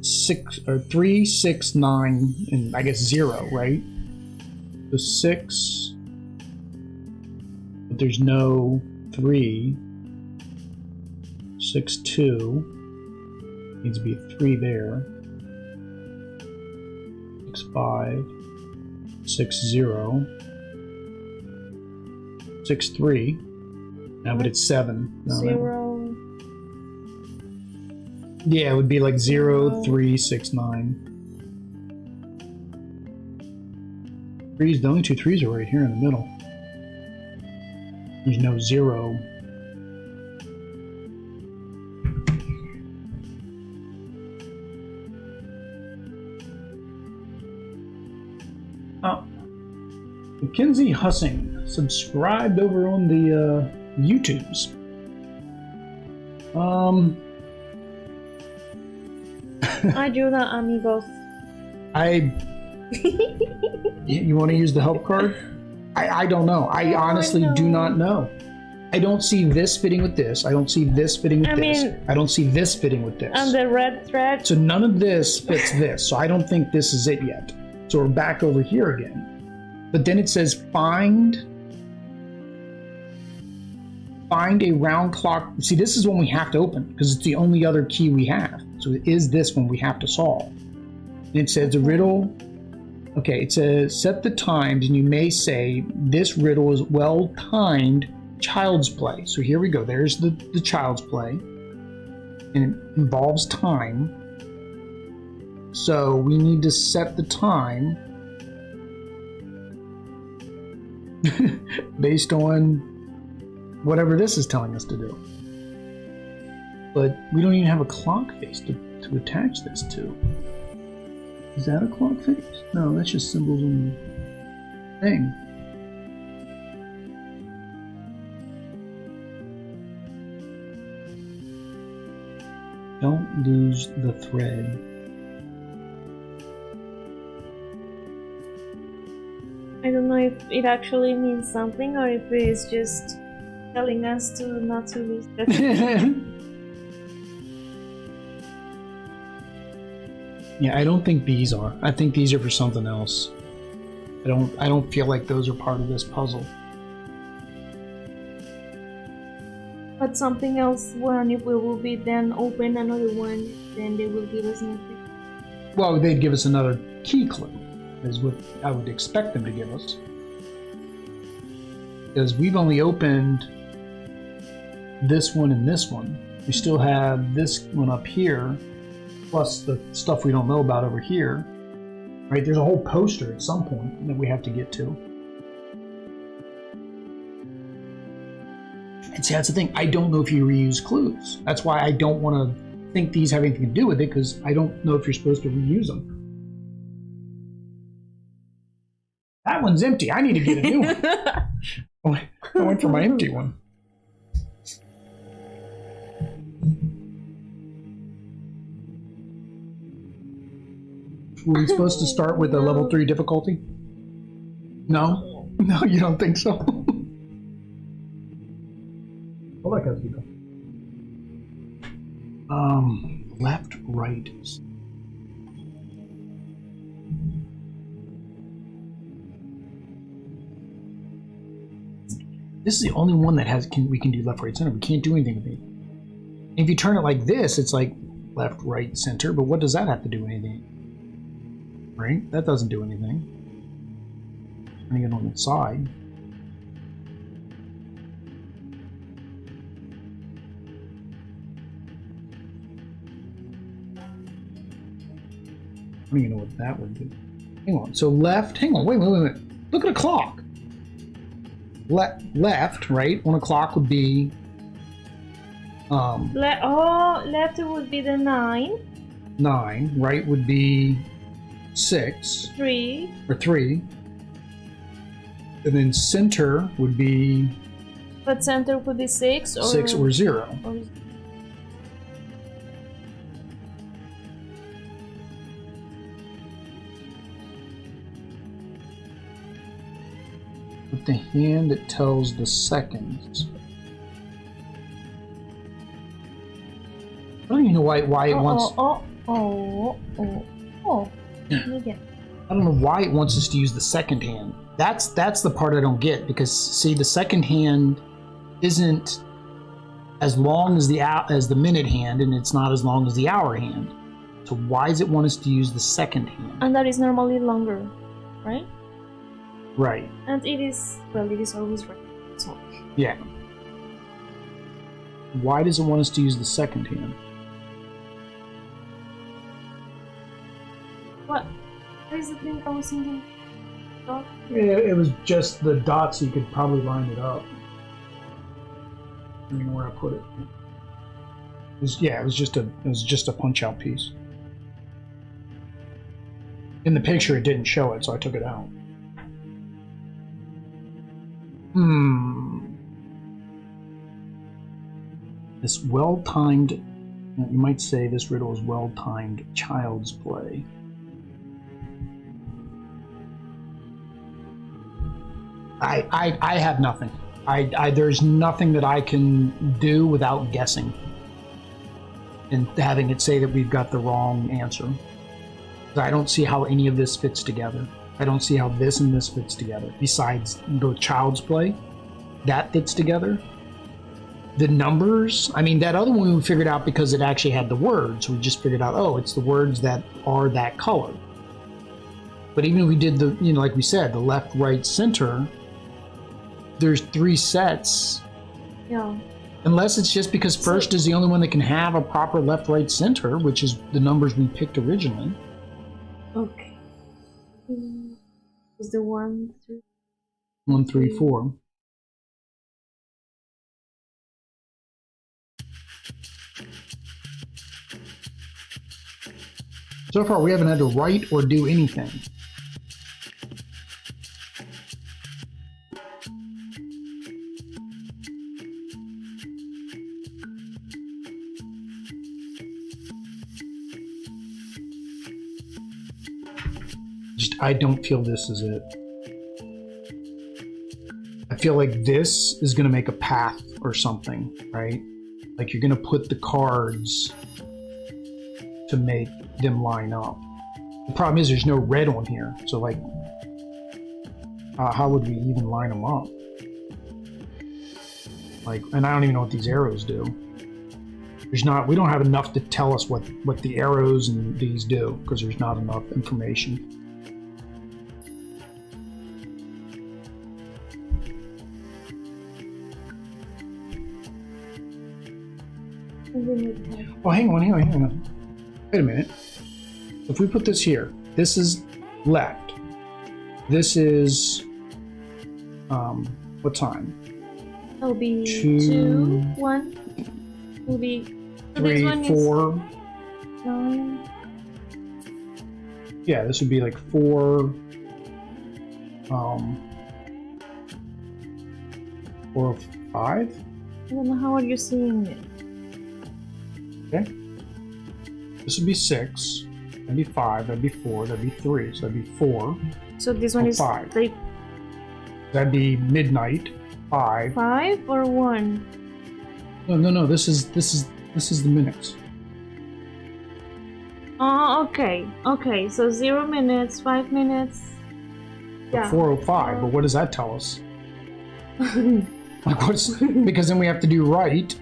6 or 3, 6, 9, and I guess 0, right? The 6, but there's no 3. 6, 2 needs to be a 3 there. 6, 5, 6, 0. 6, 3. No, but it's 7. No,
0.
Yeah, it would be like 0, 3, 6, 9. 3s, the only 2 3s are right here in the middle. There's no 0. Mackenzie Hussing subscribed over on the YouTubes.
Ayuda, amigos.
You want to use the help card? I don't know. I honestly do not know. I don't see this fitting with this. I don't see this fitting with this. I don't see this fitting with this.
And the red thread.
So none of this fits this. So I don't think this is it yet. So we're back over here again. But then it says find a round clock. See, this is one we have to open because it's the only other key we have. So it is this one we have to solve. And it says a riddle. Okay, it says set the times, and you may say this riddle is well-timed child's play. So here we go. There's the child's play, and it involves time. So we need to set the time based on whatever this is telling us to do. But we don't even have a clock face to attach this to. Is that a clock face? No, that's just symbols on the thing. Don't lose the thread.
I don't know if it actually means something or if it is just telling us to not to lose the thread.
Yeah, I don't think these are. I think these are for something else. I don't feel like those are part of this puzzle.
But something else, when if we will be then open another one, then they will give us nothing.
Well, they'd give us another key clue, is what I would expect them to give us. Because we've only opened this one and this one. We still have this one up here, plus the stuff we don't know about over here. Right? There's a whole poster at some point that we have to get to. And see, that's the thing. I don't know if you reuse clues. That's why I don't want to think these have anything to do with it, because I don't know if you're supposed to reuse them. That one's empty. I need to get a new one. I went for my empty one. Were we supposed to start with a level 3 difficulty? No? No, you don't think so? Well, that has to go. Left, right. This is the only one that we can do left, right, center. We can't do anything with it. If you turn it like this, it's like left, right, center. But what does that have to do with anything? Right? That doesn't do anything. Turning it on its side. I don't even know what that would do. Hang on. So left. Hang on. Wait. Look at a clock. Left, right? On a clock would be.
Left would be the 9.
9. Right would be 6.
3.
Or 3. And then center would be.
But center would be 6 or
6 or 0. With the hand, it tells the seconds. I don't even know why it wants.
Again.
I don't know why it wants us to use the second hand. That's the part I don't get, because see, the second hand isn't as long as the minute hand, and it's not as long as the hour hand. So why does it want us to use the second hand?
And that is normally longer, right?
Right.
And it is always right. So.
Yeah. Why does it want us to use the second hand?
What is the thing I was thinking? Oh.
Yeah, it was just the dots, so you could probably line it up. I don't know where I put it. It was just a punch out piece. In the picture it didn't show it, so I took it out. This well-timed, you might say this riddle is well-timed child's play. I have nothing. There's nothing that I can do without guessing and having it say that we've got the wrong answer. I don't see how any of this fits together. I don't see how this and this fits together. Besides the Child's Play, that fits together. The numbers, I mean, that other one we figured out because it actually had the words. We just figured out, oh, it's the words that are that color. But even if we did the, you know, like we said, the left, right, center, there's 3 sets.
Yeah.
Unless it's just because first is the only one that can have a proper left, right, center, which is the numbers we picked originally.
Okay. Was the 1, 3?
1, 3, 4. So far, we haven't had to write or do anything. I don't feel this is it. I feel like this is going to make a path or something, right? Like you're going to put the cards to make them line up. The problem is there's no red on here, so like, how would we even line them up? Like, and I don't even know what these arrows do. We don't have enough to tell us what the arrows and these do, because there's not enough information. Oh, hang on. Wait a minute. If we put this here, this is left. This is, what time?
It'll be 2, 1. It'll be
3, 4.
9.
Yeah, this would be like 4. 4, 5.
I don't know how are you seeing it.
Okay. This would be 6. That'd be 5. That'd be 4. That'd be 3. So that'd be 4.
So this one is
5.
3.
That'd be midnight. 5.
5 or 1?
No. This is the minutes.
Oh, okay. Okay. So 0 minutes, 5 minutes.
Yeah. 4:05. But what does that tell us? Like what's because then we have to do right.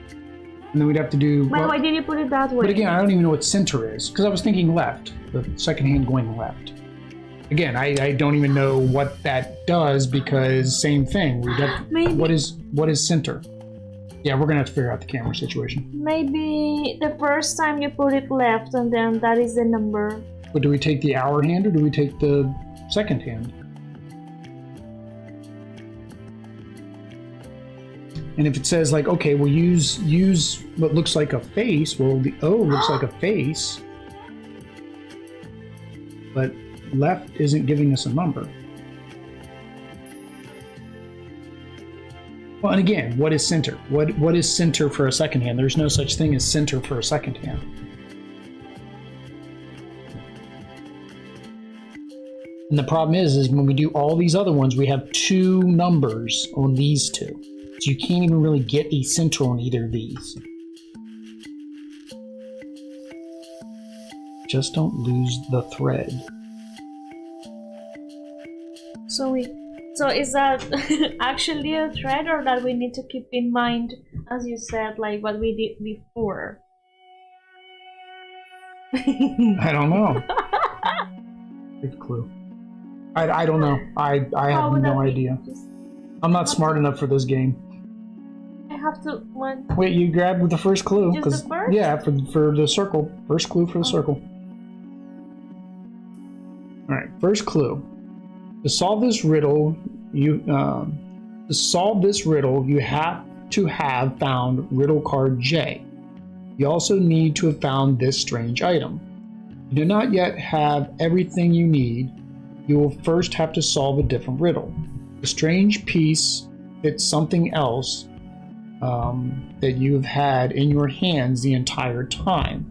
And then we'd have to do...
But why did you put it that way?
But again, I don't even know what center is. Because I was thinking left. The second hand going left. Again, I don't even know what that does because same thing. We got what is center? Yeah, we're going to have to figure out the camera situation.
Maybe the first time you put it left and then that is the number.
But do we take the hour hand or do we take the second hand? And if it says like, okay, we'll use what looks like a face, well, the O looks like a face, but left isn't giving us a number. Well, and again, what is center? What is center for a second hand? There's no such thing as center for a second hand. And the problem is when we do all these other ones, we have 2 numbers on these 2. So you can't even really get a center on either of these. Just don't lose the thread.
So is that actually a thread or that we need to keep in mind, as you said, like what we did before?
I don't know. Good clue. I don't know. I have no idea. I'm not smart enough for this game.
I have to one.
Wait, you grabbed the first clue.
Just the first?
Yeah, for the circle. First clue for the circle. Alright, first clue. To solve this riddle, you have to have found riddle card J. You also need to have found this strange item. You do not yet have everything you need. You will first have to solve a different riddle. The strange piece fits something else that you have had in your hands the entire time.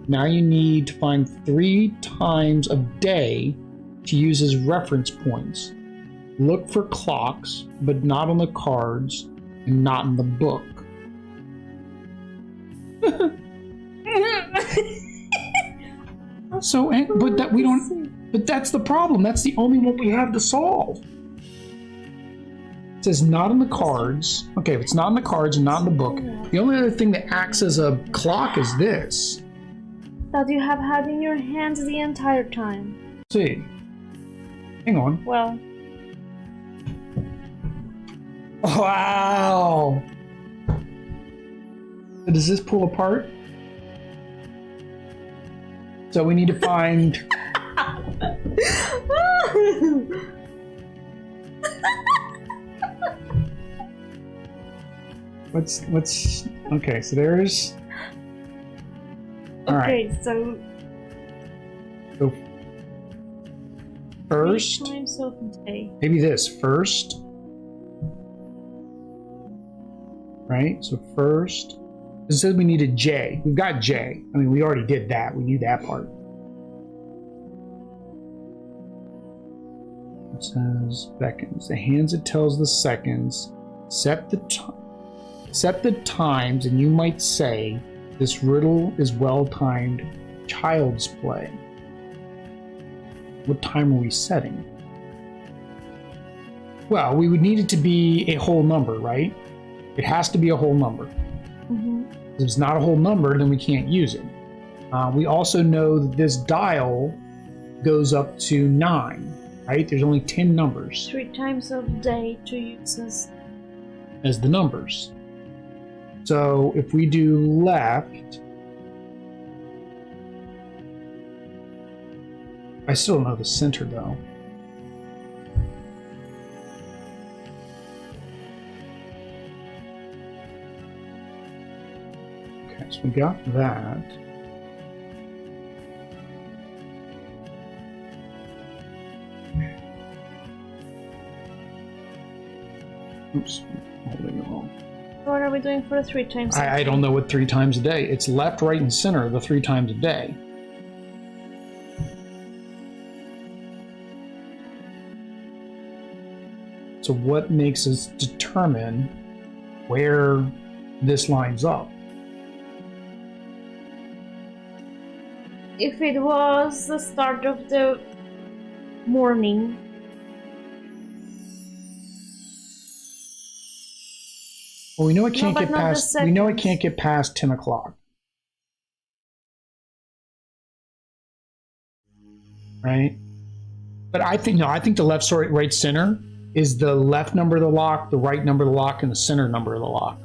Now you need to find 3 times a day to use as reference points. look for clocks, but not on the cards and not in the book. So, but that we don't. But that's the problem. That's the only one we have to solve. It says not on the cards. Okay, if it's not on the cards and not in the book, the only other thing that acts as a clock is this.
That you have had in your hands the entire time.
Let's see. Hang on.
Well.
Wow. So does this pull apart? So we need to find. Let's okay, so there's all
okay,
right.
So
first
times of day.
Maybe this first. Right? So first it says we need a J. We've got J. I mean we already did that. We knew that part. It says beckons. The hands it tells the seconds. Set the times, and you might say this riddle is well-timed child's play. What time are we setting? Well, we would need it to be a whole number, right? It has to be a whole number.
Mm-hmm.
If it's not a whole number, then we can't use it. We also know that this dial goes up to 9, right? There's only 10 numbers.
3 times of day to use
as the numbers. So if we do left, I still don't know the center though. Okay, so we got that. Oops, I'm holding it wrong.
What are we doing for the 3 times?
I don't know what 3 times a day. It's left, right, and center, the 3 times a day. So what makes us determine where this lines up?
If it was the start of the morning.
Well, we know it can't
No,
get
but not the
past. We know it
seconds.
can't get past 10 o'clock, right? But I think I think the left, right, center is the left number of the lock, the right number of the lock, and the center number of the lock.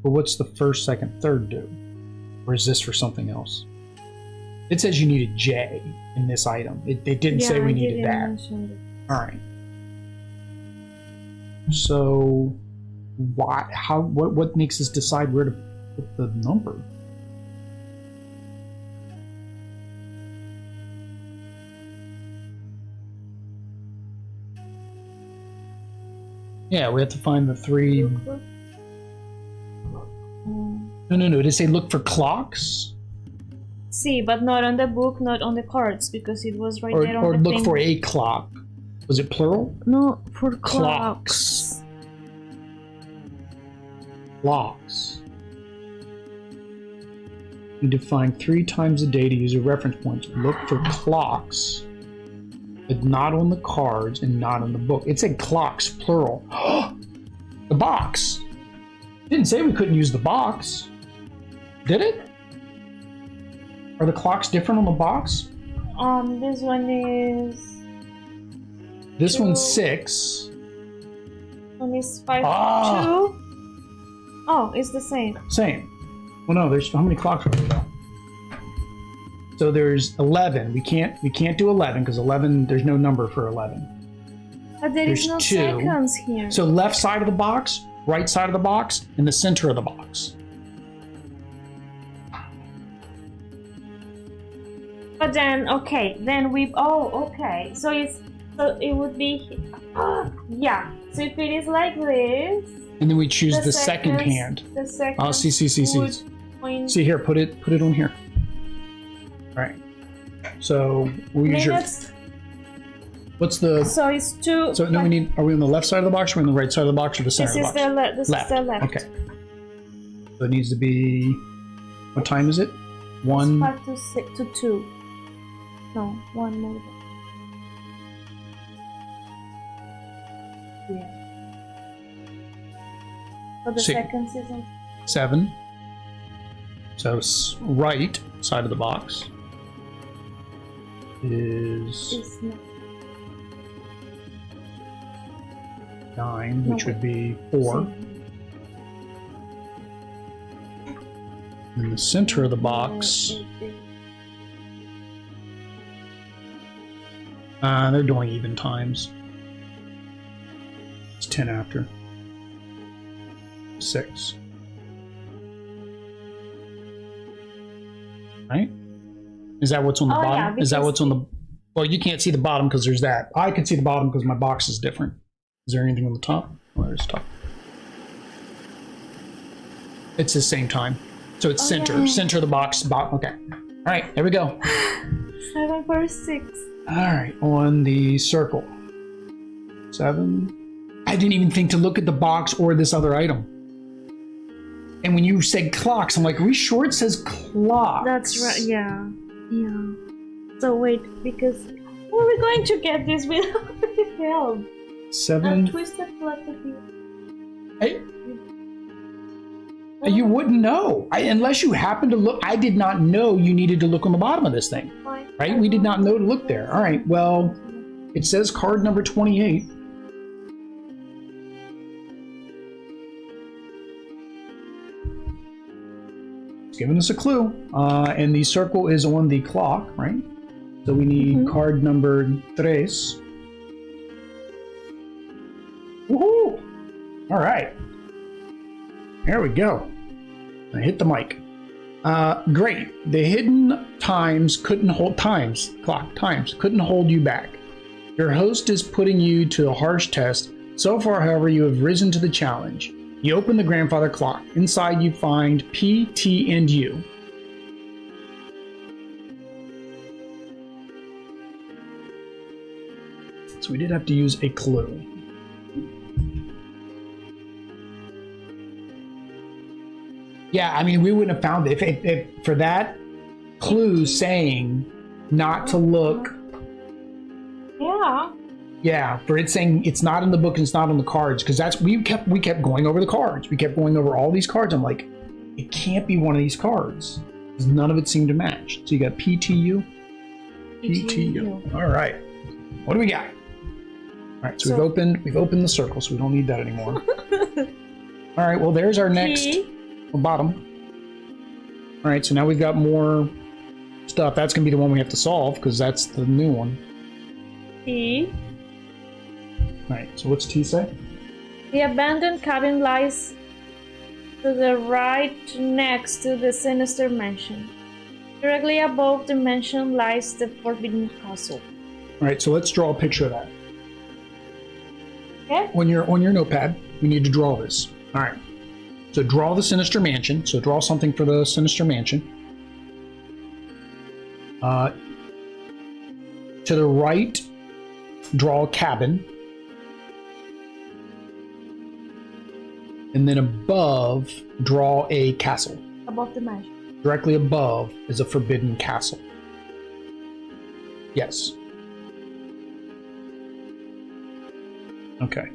But what's the first, second, third do? Or is this for something else? It says you need a J in this item. It didn't say we needed that. All right. So, why? How? What makes us decide where to put the number? Yeah, we have to find the 3. No. Did it say look for clocks?
See, but not on the book, not on the cards, because it was right there on
or
the
look
thing.
for a clock. Was it plural?
No, for
Clocks. Clocks. You define 3 times a day to use a reference point. Look for clocks, but not on the cards and not on the book. It said clocks, plural. The box. It didn't say we couldn't use the box. Did it? Are the clocks different on the box?
This one is.
This one's 6.
One is 5.
Ah.
2. Oh, it's the same.
Same. Well, no. There's how many clocks are there? So there's 11. We can't do 11 because 11. There's no number for 11.
But there is
There's
no
2.
seconds here.
So left side of the box, right side of the box, and the center of the box.
But then, okay, then we. Oh, okay. So it would be. Yeah. So if it is like this.
And then we choose the second
seconds-
hand.
The second.
Oh, see.
would point.
See here, put it on here. All right. So we'll use your. What's the?
So it's two.
So no, we need. Are we on the left side of the box? Or are we on the right side of the box, or the center of the box?
This is the left.
Okay. So it needs to be. What time is it? 1.
5 to 6 to 2. No, 1 more. Yeah. For the second season.
7. So right side of the box is 9, which would be 4. In the center of the box, they're doing even times. It's 10 after 6. Right? Is that what's on the bottom?
Yeah,
is that what's on the? Well, you can't see the bottom because there's that. I can see the bottom because my box is different. Is there anything on the top? Oh, there's top. It's the same time. So it's center of the box, bottom. Okay. All right, there we go.
7 for 6.
All right, on the circle. 7. I didn't even think to look at the box or this other item. And when you said clocks, I'm like, are we sure it says clocks?
That's right, yeah. Yeah. So wait, because how are we going to get this without help?
7.
Twisted clock would be...
Hey. You wouldn't know. Unless you happen to look. I did not know you needed to look on the bottom of this thing. Right? We did not know to look there. All right, well, it says card number 28. It's giving us a clue. And the circle is on the clock, right? So we need card number 3. Woohoo! All right. There we go. I hit the mic. Great. The hidden times couldn't hold couldn't hold you back. Your host is putting you to a harsh test. So far, however, you have risen to the challenge. You open the grandfather clock. Inside, you find P, T, and U. So we did have to use a clue. Yeah, I mean, we wouldn't have found it if for that clue saying not to look.
Yeah.
Yeah, for it saying it's not in the book and it's not on the cards, because that's we kept going over the cards. We kept going over all these cards. I'm like, it can't be one of these cards because none of it seemed to match. So you got PTU, PTU. All right, what do we got? All right, so we've opened the circle, so we don't need that anymore. All right, well, there's our next. Bottom. All right, so now we've got more stuff. That's going to be the one we have to solve because that's the new one.
T.
All right, so what's T say?
The abandoned cabin lies to the right next to the Sinister mansion. Directly above the mansion lies the Forbidden Castle.
All right, so let's draw a picture of that.
Okay.
On your notepad, we need to draw this. All right. So draw the Sinister Mansion. So draw something for the Sinister Mansion. To the right, draw a cabin. And then above, draw a castle.
Above the mansion.
Directly above is a forbidden castle. Yes. Okay.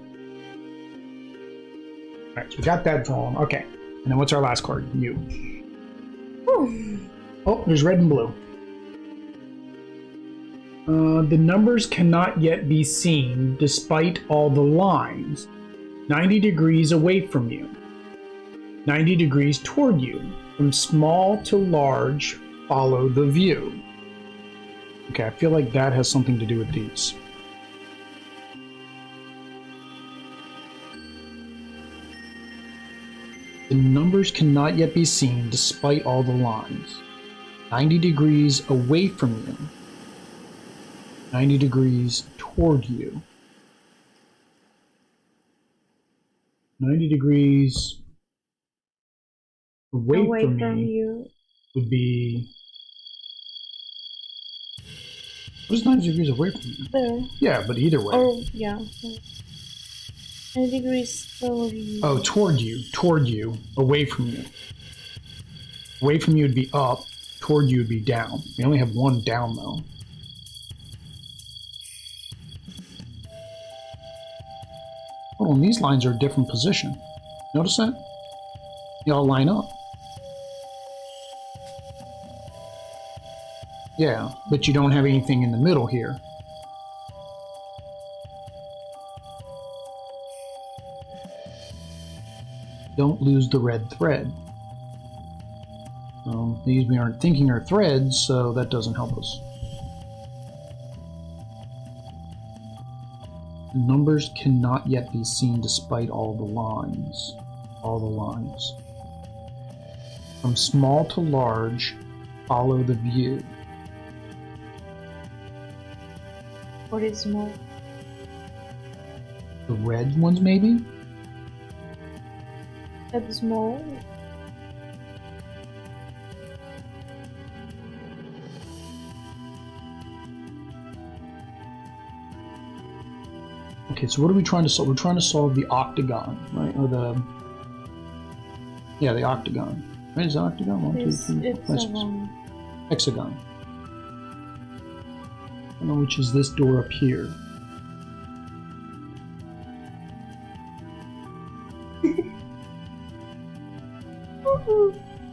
All right, so we got that drawn. Okay. And then what's our last card? U. Oh, there's red and blue. The numbers cannot yet be seen despite all the lines. 90 degrees away from you. 90 degrees toward you. From small to large, follow the view. Okay, I feel like that has something to do with these. The numbers cannot yet be seen despite all the lines. 90 degrees away from you. 90 degrees toward you. 90 degrees away from you would be What is 90 degrees away from you?
There.
Yeah, but either way.
Oh, yeah. 90 degrees toward you.
Oh, toward you, away from you. Away from you would be up, toward you would be down. We only have one down, though. Oh, and these lines are a different position. Notice that? They all line up. Yeah, but you don't have anything in the middle here. Don't lose the red thread. These we aren't thinking are threads, so that doesn't help us. The numbers cannot yet be seen despite all the lines. All the lines. From small to large, follow the view.
What is small?
The red ones, maybe?
At small?
Okay, so what are we trying to solve? We're trying to solve the octagon, right? Or the... Yeah, the octagon. Right, is the octagon? One, two, three, four, five, hexagon. I don't know which is this door up here.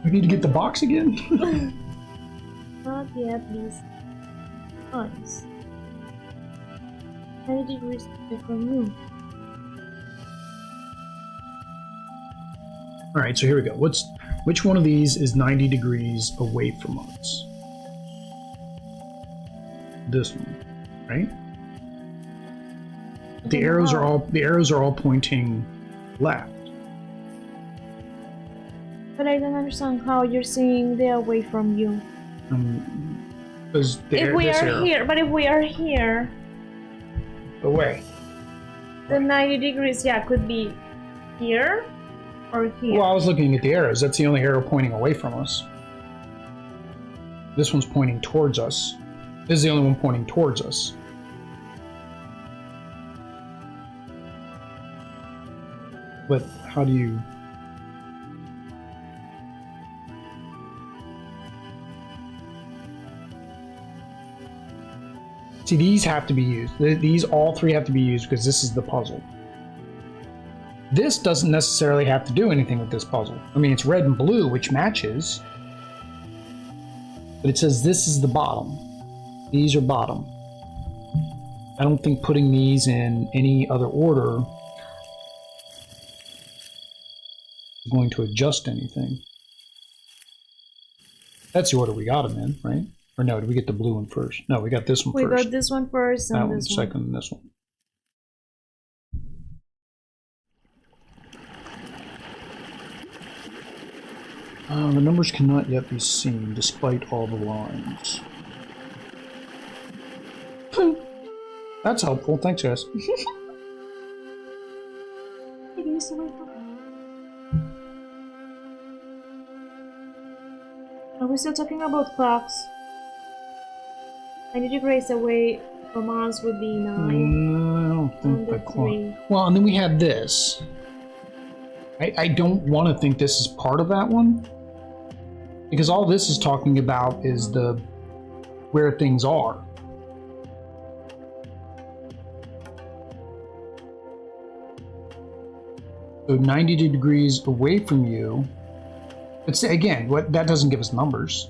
We need to get the box again?
Not yet, please. Nice. 90 degrees away from you.
Alright, so here we go. Which one of these is 90 degrees away from us? This one, right? The arrows are all pointing left.
But I don't understand how you're seeing they're away from you.
Because
if we are here,
away.
The 90 degrees, yeah, could be here or here.
Well, I was looking at the arrows. That's the only arrow pointing away from us. This one's pointing towards us. This is the only one pointing towards us. But how do you... See, these have to be used. These all three have to be used because this is the puzzle. This doesn't necessarily have to do anything with this puzzle. I mean, it's red and blue, which matches. But it says this is the bottom. These are bottom. I don't think putting these in any other order is going to adjust anything. That's the order we got them in, right? Or no, did we get the blue one first? No, we got this one first.
We got this one first and
that
this
one second, and this one. The numbers cannot yet be seen despite all the lines. That's helpful. Thanks, guys.
Are we still talking about clocks? 90 degrees away from us would be 9.
I don't think the clock. Well, and then we had this. I don't want to think this is part of that one. Because all this is talking about is where things are. So 90 degrees away from you. But again, that doesn't give us numbers.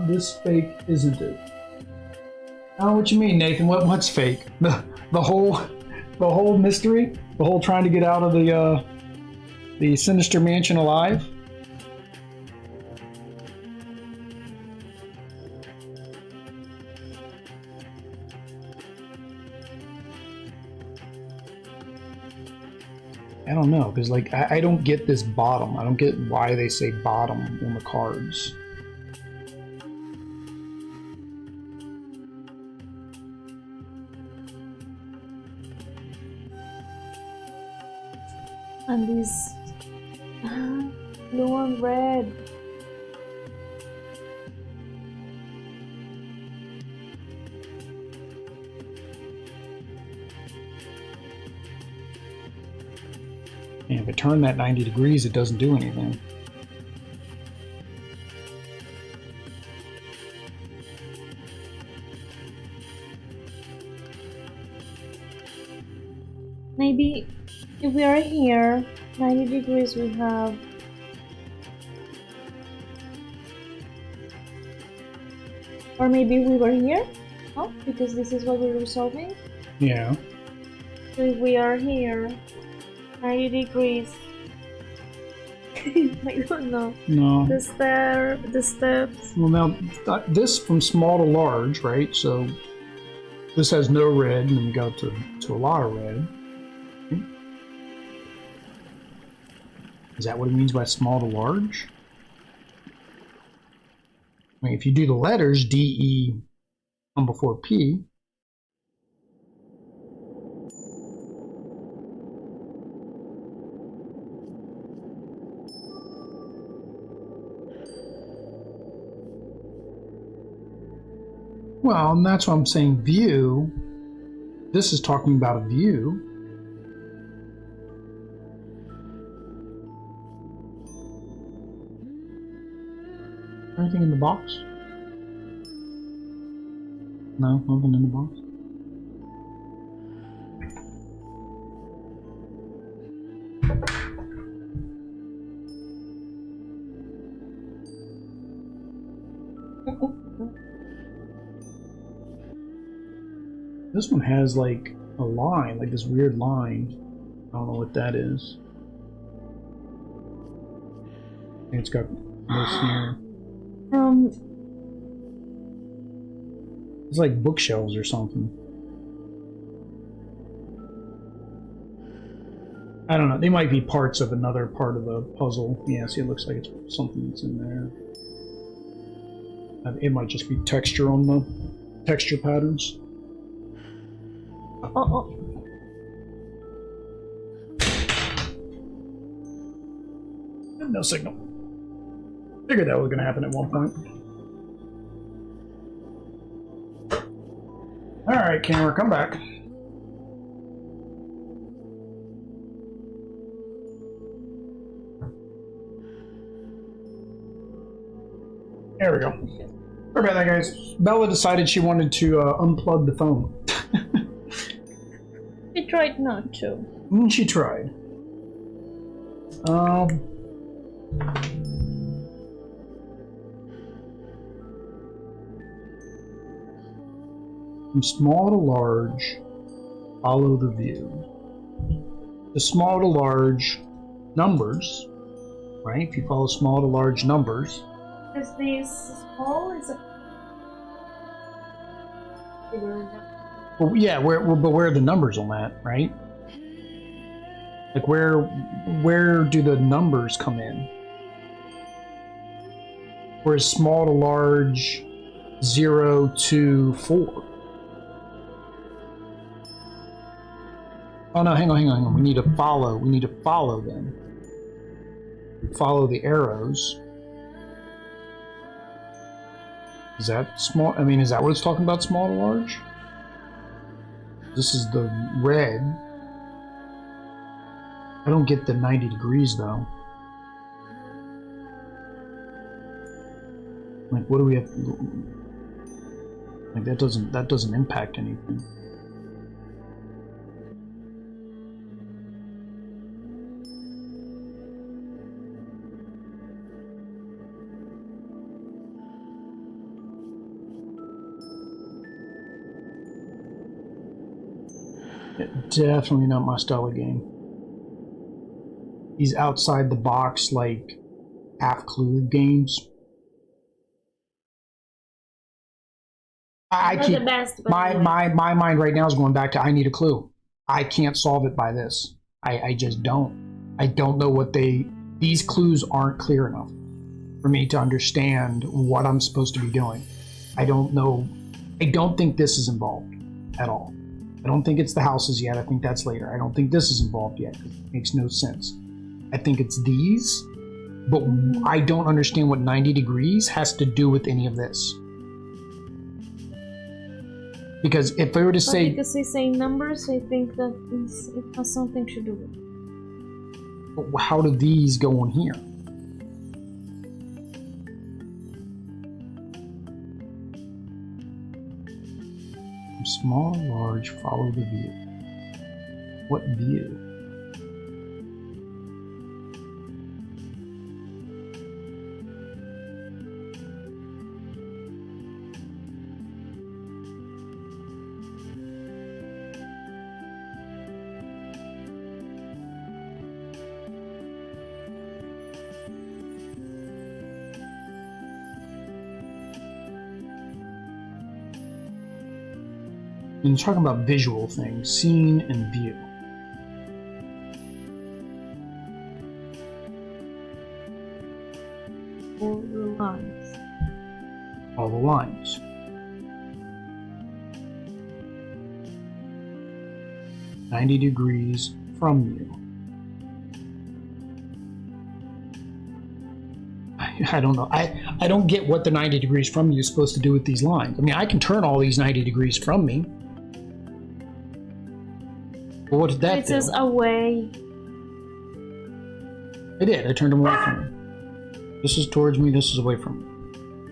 This fake, isn't it? Oh, what you mean, Nathan? What's fake? The whole mystery? The whole trying to get out of the Sinister mansion alive? I don't know, because like I don't get this bottom. I don't get why they say bottom on the cards.
And these blue and red.
And if I turn that 90 degrees, it doesn't do anything.
Maybe if we are here, 90 degrees we have... Or maybe we were here? Oh, because this is what we were solving?
Yeah.
So if we are here, 90 degrees... I don't know.
No.
The steps...
Well, now, this from small to large, right? So this has no red, and then we go to a lot of red. Is that what it means by small to large? I mean, if you do the letters, D, E come before P. Well, and that's why I'm saying view. This is talking about a view. Anything in the box? No, nothing in the box. This one has like a line, like this weird line. I don't know what that is. I think it's got this here. It's like bookshelves or something. I don't know. They might be parts of another part of the puzzle. Yeah, see, it looks like it's something that's in there. It might just be texture on the texture patterns.
Oh.
No signal. Figured that was going to happen at one point. Alright, camera, come back. There we go. Sorry about that, guys. Bella decided she wanted to unplug the phone.
She tried not to.
She tried. From small to large, follow the view. The small to large numbers, right? If you follow small to large numbers.
Is this small? Is it?
Well, yeah, where are the numbers on that, right? Like where do the numbers come in? Where's small to large 0 to 4? Oh no, hang on. We need to follow them. Follow the arrows. Is that small? I mean, is that what it's talking about, small to large? This is the red. I don't get the 90 degrees though. Like, what do we have? Like, that doesn't impact anything. Definitely not my style of game. These outside the box, like half clue games. I keep my mind right now is going back to I need a clue. I can't solve it by this. I just don't. I don't know what these clues aren't clear enough for me to understand what I'm supposed to be doing. I don't know. I don't think this is involved at all. I don't think it's the houses yet. I think that's later. I don't think this is involved yet. It makes no sense. I think it's these, but I don't understand what 90 degrees has to do with any of this. Because if I were to say...
Because he's saying numbers, I think that it has something to do with it.
But how do these go in here? Small, large, follow the view. What view? When you're talking about visual things, scene and view.
All the lines.
All the lines. "90 degrees from you." I don't know. I don't get what the 90 degrees from you is supposed to do with these lines. I mean, I can turn all these 90 degrees from me. But what did that do?
It says away.
I did. I turned them away from me. This is towards me. This is away from me.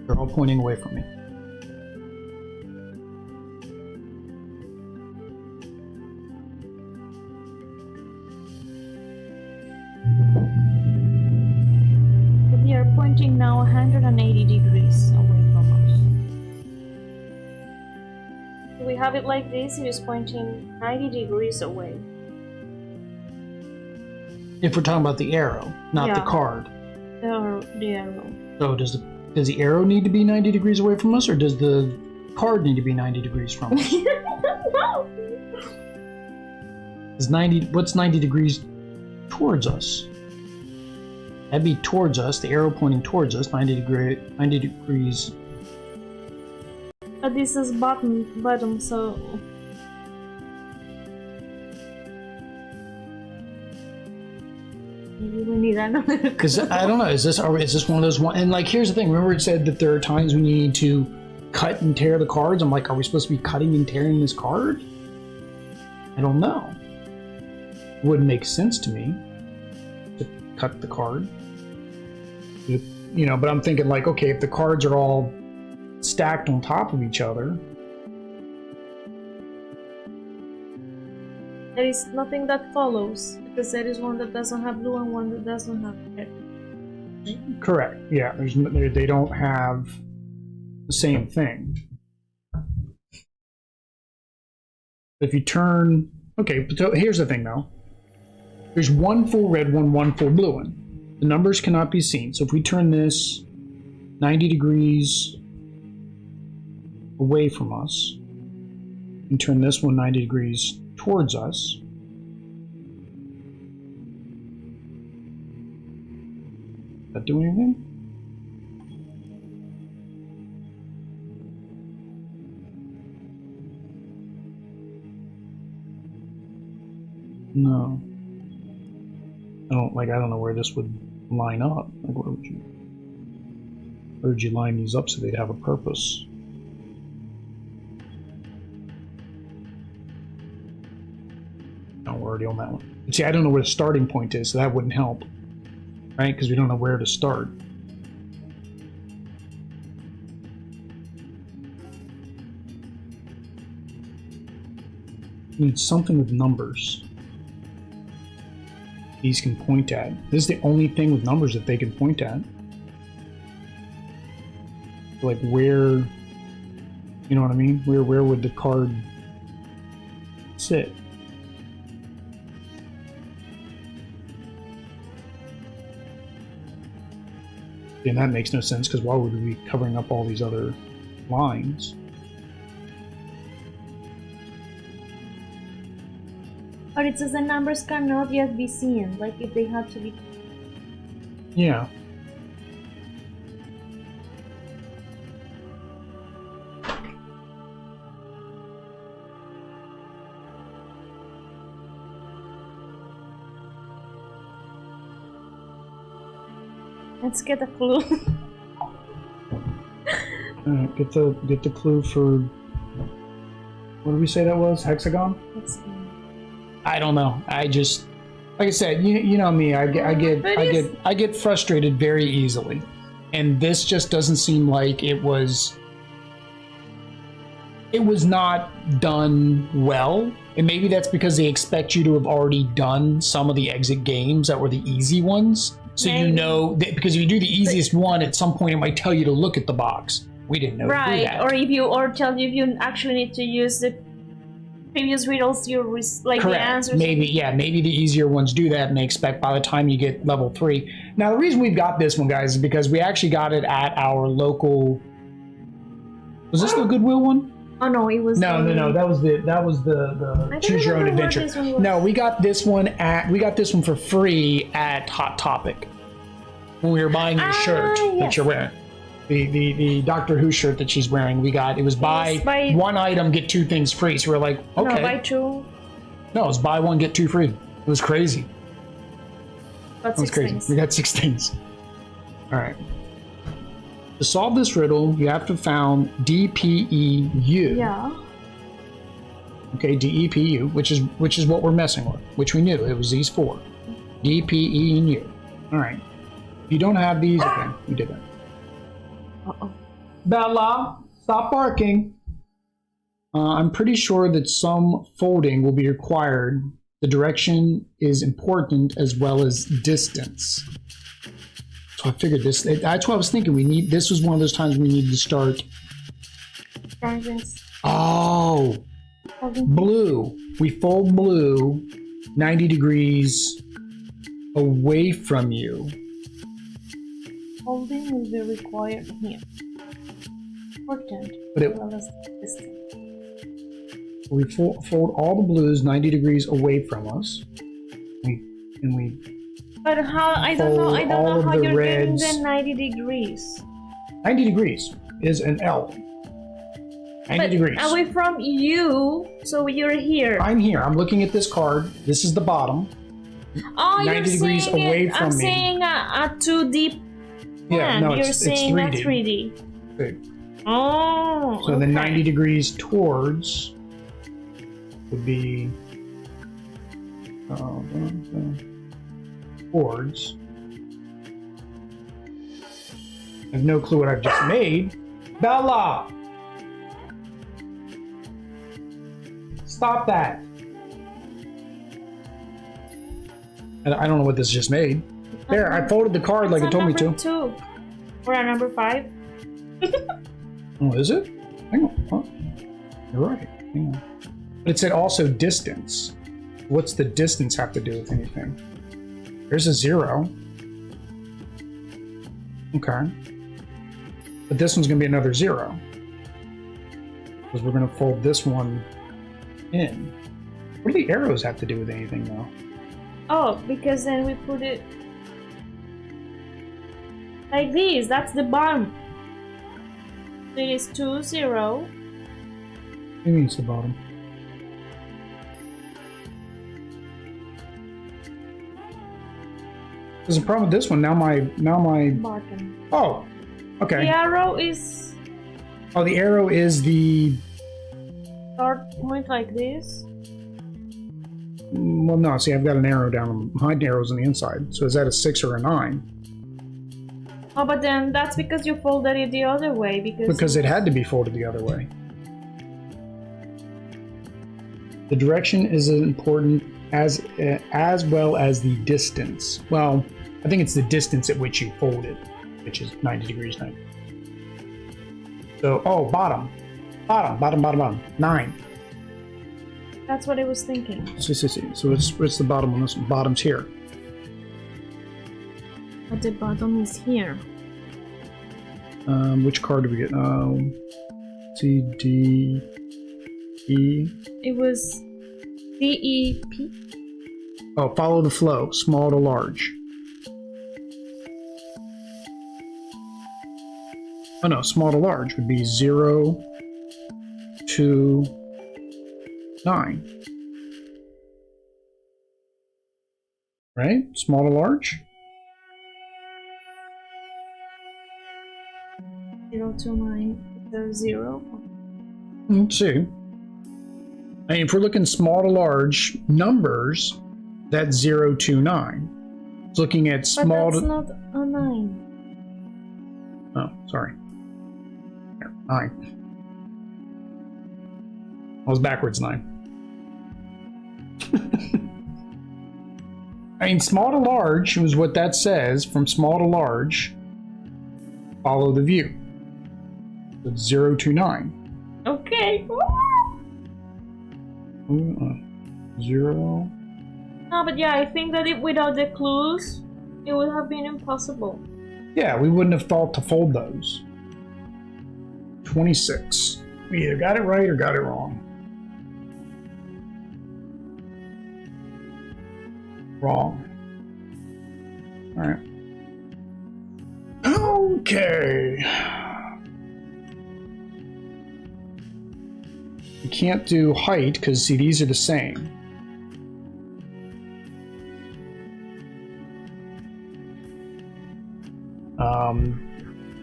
They're all pointing away from me.
They are pointing now 180 degrees away from us. We have it like this. It is pointing 90 degrees away.
If we're talking about the arrow, not the card.
The arrow.
So does the arrow need to be 90 degrees away from us, or does the card need to be 90 degrees from us?
No.
What's 90 degrees towards us? That'd be towards us, the arrow pointing towards us, 90 degrees.
But this is bottom, so... Maybe we need another...
Because, I don't know, is this one of those one? And like, here's the thing, remember it said that there are times when you need to cut and tear the cards? I'm like, are we supposed to be cutting and tearing this card? I don't know. It wouldn't make sense to me to cut the card. You know, but I'm thinking like, okay, if the cards are all stacked on top of each other.
There is nothing that follows, because there is one that doesn't have blue and one that doesn't have red.
Correct. Yeah, they don't have the same thing. If you turn... Okay, so here's the thing though. There's one full red one full blue one. The numbers cannot be seen. So if we turn this 90 degrees away from us and turn this one 90 degrees towards us, does that do anything? No. I don't know where this would line up. Like, where would you line these up so they'd have a purpose? No, we're already on that one. But see, I don't know where the starting point is, so that wouldn't help, right? Because we don't know where to start. We need something with numbers these can point at. This is the only thing with numbers that they can point at. Like where, you know what I mean? Where would the card sit? And that makes no sense, because why would we be covering up all these other lines?
Or it says the numbers cannot yet be seen, like if they have to be...
Yeah.
Let's get a clue.
Get the clue for. What did we say that was? Hexagon? I don't know. I just, like I said, you know me. I get frustrated very easily, and this just doesn't seem like it was. It was not done well, and maybe that's because they expect you to have already done some of the exit games that were the easy ones. So you know that because if you do the easiest one, at some point it might tell you to look at the box. We didn't know to do that.
Or tell you if you actually need to use the previous riddles, like
Correct.
the answers.
Maybe the easier ones do that, and they expect by the time you get level 3. Now the reason we've got this one, guys, is because we actually got it at our local. Was this the Goodwill one?
Oh no, it was
no. That was the Choose Your Own Adventure. No, we got this one for free at Hot Topic when we were buying your shirt that you're wearing. The Doctor Who shirt that she's wearing, it was buy one item, get 2 things free. So we're like, okay.
No, buy 2.
No, it was buy 1, get 2 free. It was crazy.
Got 6 things.
We got 6 things. All right. To solve this riddle, you have to found DPEU.
Yeah.
Okay, DEPU, which is what we're messing with, which we knew. It was these 4. D, P, E, and U. All right. If you don't have these, okay, we did that.
Uh-oh.
Bella, stop barking. I'm pretty sure that some folding will be required. The direction is important as well as distance. So I figured this. That's what I was thinking. This was one of those times we needed to start. Oh, blue. We fold blue 90 degrees away from you.
Folding will be required here. Important.
But
as well as distance.
We fold all the blues 90 degrees away from us.
But how? I don't know how you're getting the 90 degrees.
90 degrees is an L. 90 degrees.
Away from you, so you're here.
I'm here. I'm looking at this card. This is the bottom.
Oh,
90 degrees away from me.
I'm saying a 2D.
Yeah, no,
you're saying
3D.
That's 3D.
Okay.
Oh.
So the 90 degrees towards would be. Towards. I have no clue what I've just made. Bella! Stop that! I don't know what this just made. There, I folded the card like it told me to.
2. We're at number 5.
Oh, is it? Hang on. Oh, you're right. Hang on. But it said also distance. What's the distance have to do with anything? There's a 0. Okay. But this one's going to be another 0. Because we're going to fold this one in. What do the arrows have to do with anything, though?
Oh, because then we put it like this. That's the bottom. So it is 2, 0.
What do you mean it's the bottom? There's a problem with this one. Now my
bottom.
Oh, okay.
The arrow is.
Oh, the arrow is the
start point like this.
Well, no. See, I've got an arrow down behind the arrows on the inside. So is that a 6 or a 9?
Oh, but then that's because you folded it the other way. Because
it had to be folded the other way. The direction is important as well as the distance. Well, I think it's the distance at which you fold it, which is 90 degrees 90. So, bottom. 9.
That's what I was thinking.
See. So it's the bottom one. This bottom's here.
But the bottom is here.
Which card did we get? C, D, E.
It was D, E, P.
Oh, follow the flow. Small to large. Oh no, small to large would be 0 to 9. Right? Small to large?
029. Is there 0?
Let's see. I mean, if we're looking small to large numbers, that's 029. It's looking at small
but that's
to...
not a 9.
Oh, sorry. Here, 9. I was backwards 9. I mean, small to large was what that says. From small to large, follow the view. It's 029.
Okay.
0.
No, but yeah, I think that without the clues, it would have been impossible.
Yeah, we wouldn't have thought to fold those. 26. We either got it right or got it wrong. Wrong. Alright. Okay. We can't do height because, see, these are the same.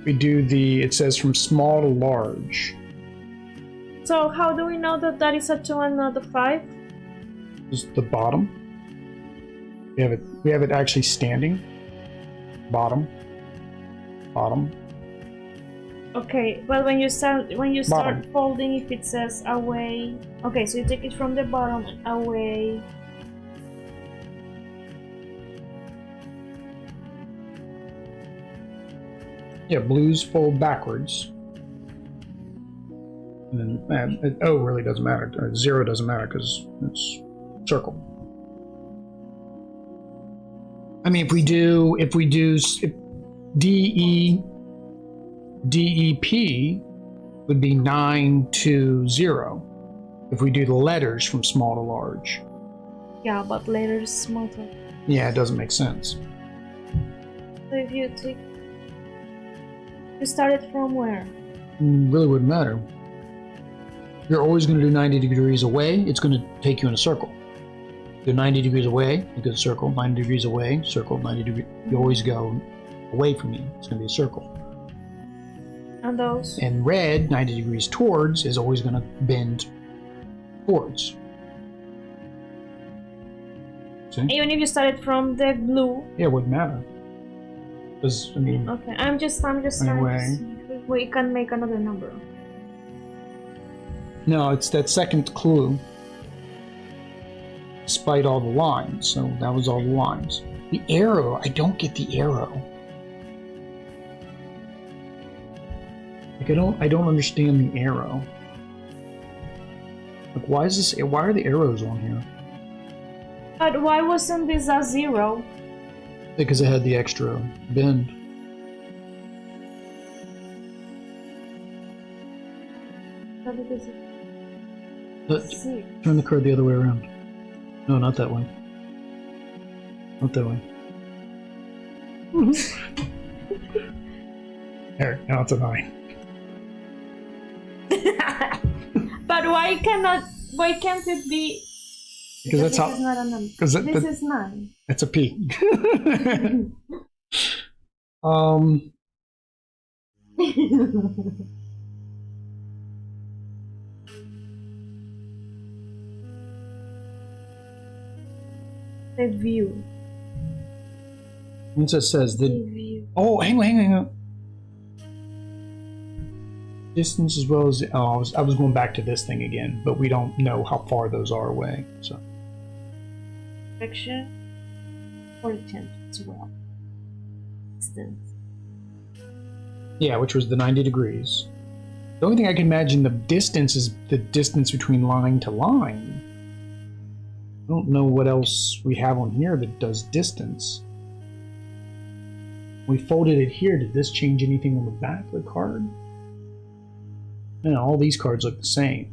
We do it says from small to large.
So how do we know that that is a 2 and not a 5?
Just the bottom. We have it actually standing. Bottom. Bottom.
Okay, but when you start folding, if it says away, okay, so you take it from the bottom away.
Yeah, blues fold backwards. And then O really doesn't matter. 0 doesn't matter because it's circle. I mean, if we do DEP would be 9 to 0. If we do the letters from small to large.
Yeah, but letters smaller.
Yeah, it doesn't make sense.
So if you take, you started from where?
Really wouldn't matter. You're always going to do 90 degrees away. It's going to take you in a circle. Go 90 degrees away, you go to circle. 90 degrees away, circle. 90 degrees. You always go away from me. It's going to be a circle.
And those?
And red, 90 degrees towards, is always going to bend towards. See?
Even if you started from the blue?
Yeah, it wouldn't matter. Because, I mean...
Okay, I'm just trying to see if we can make another number.
No, it's that second clue. Despite all the lines, so that was all the lines. The arrow, I don't get the arrow. Like I don't understand the arrow. Like why are the arrows on here?
But why wasn't this a 0?
Because it had the extra bend. Turn the card the other way around. No, not that way. Not that way. There, now it's a 9.
But why can't it be?
Because that's how.
This is not a number.
This
is 9.
It's a P.
The view.
Once it says the
view.
Oh, hang on. Distance as well as I was going back to this thing again, but we don't know how far those are away. So
Direction or intent as well. Distance.
Yeah, which was the 90 degrees. The only thing I can imagine the distance is the distance between line to line. I don't know what else we have on here that does distance. We folded it here. Did this change anything on the back of the card? No, all these cards look the same.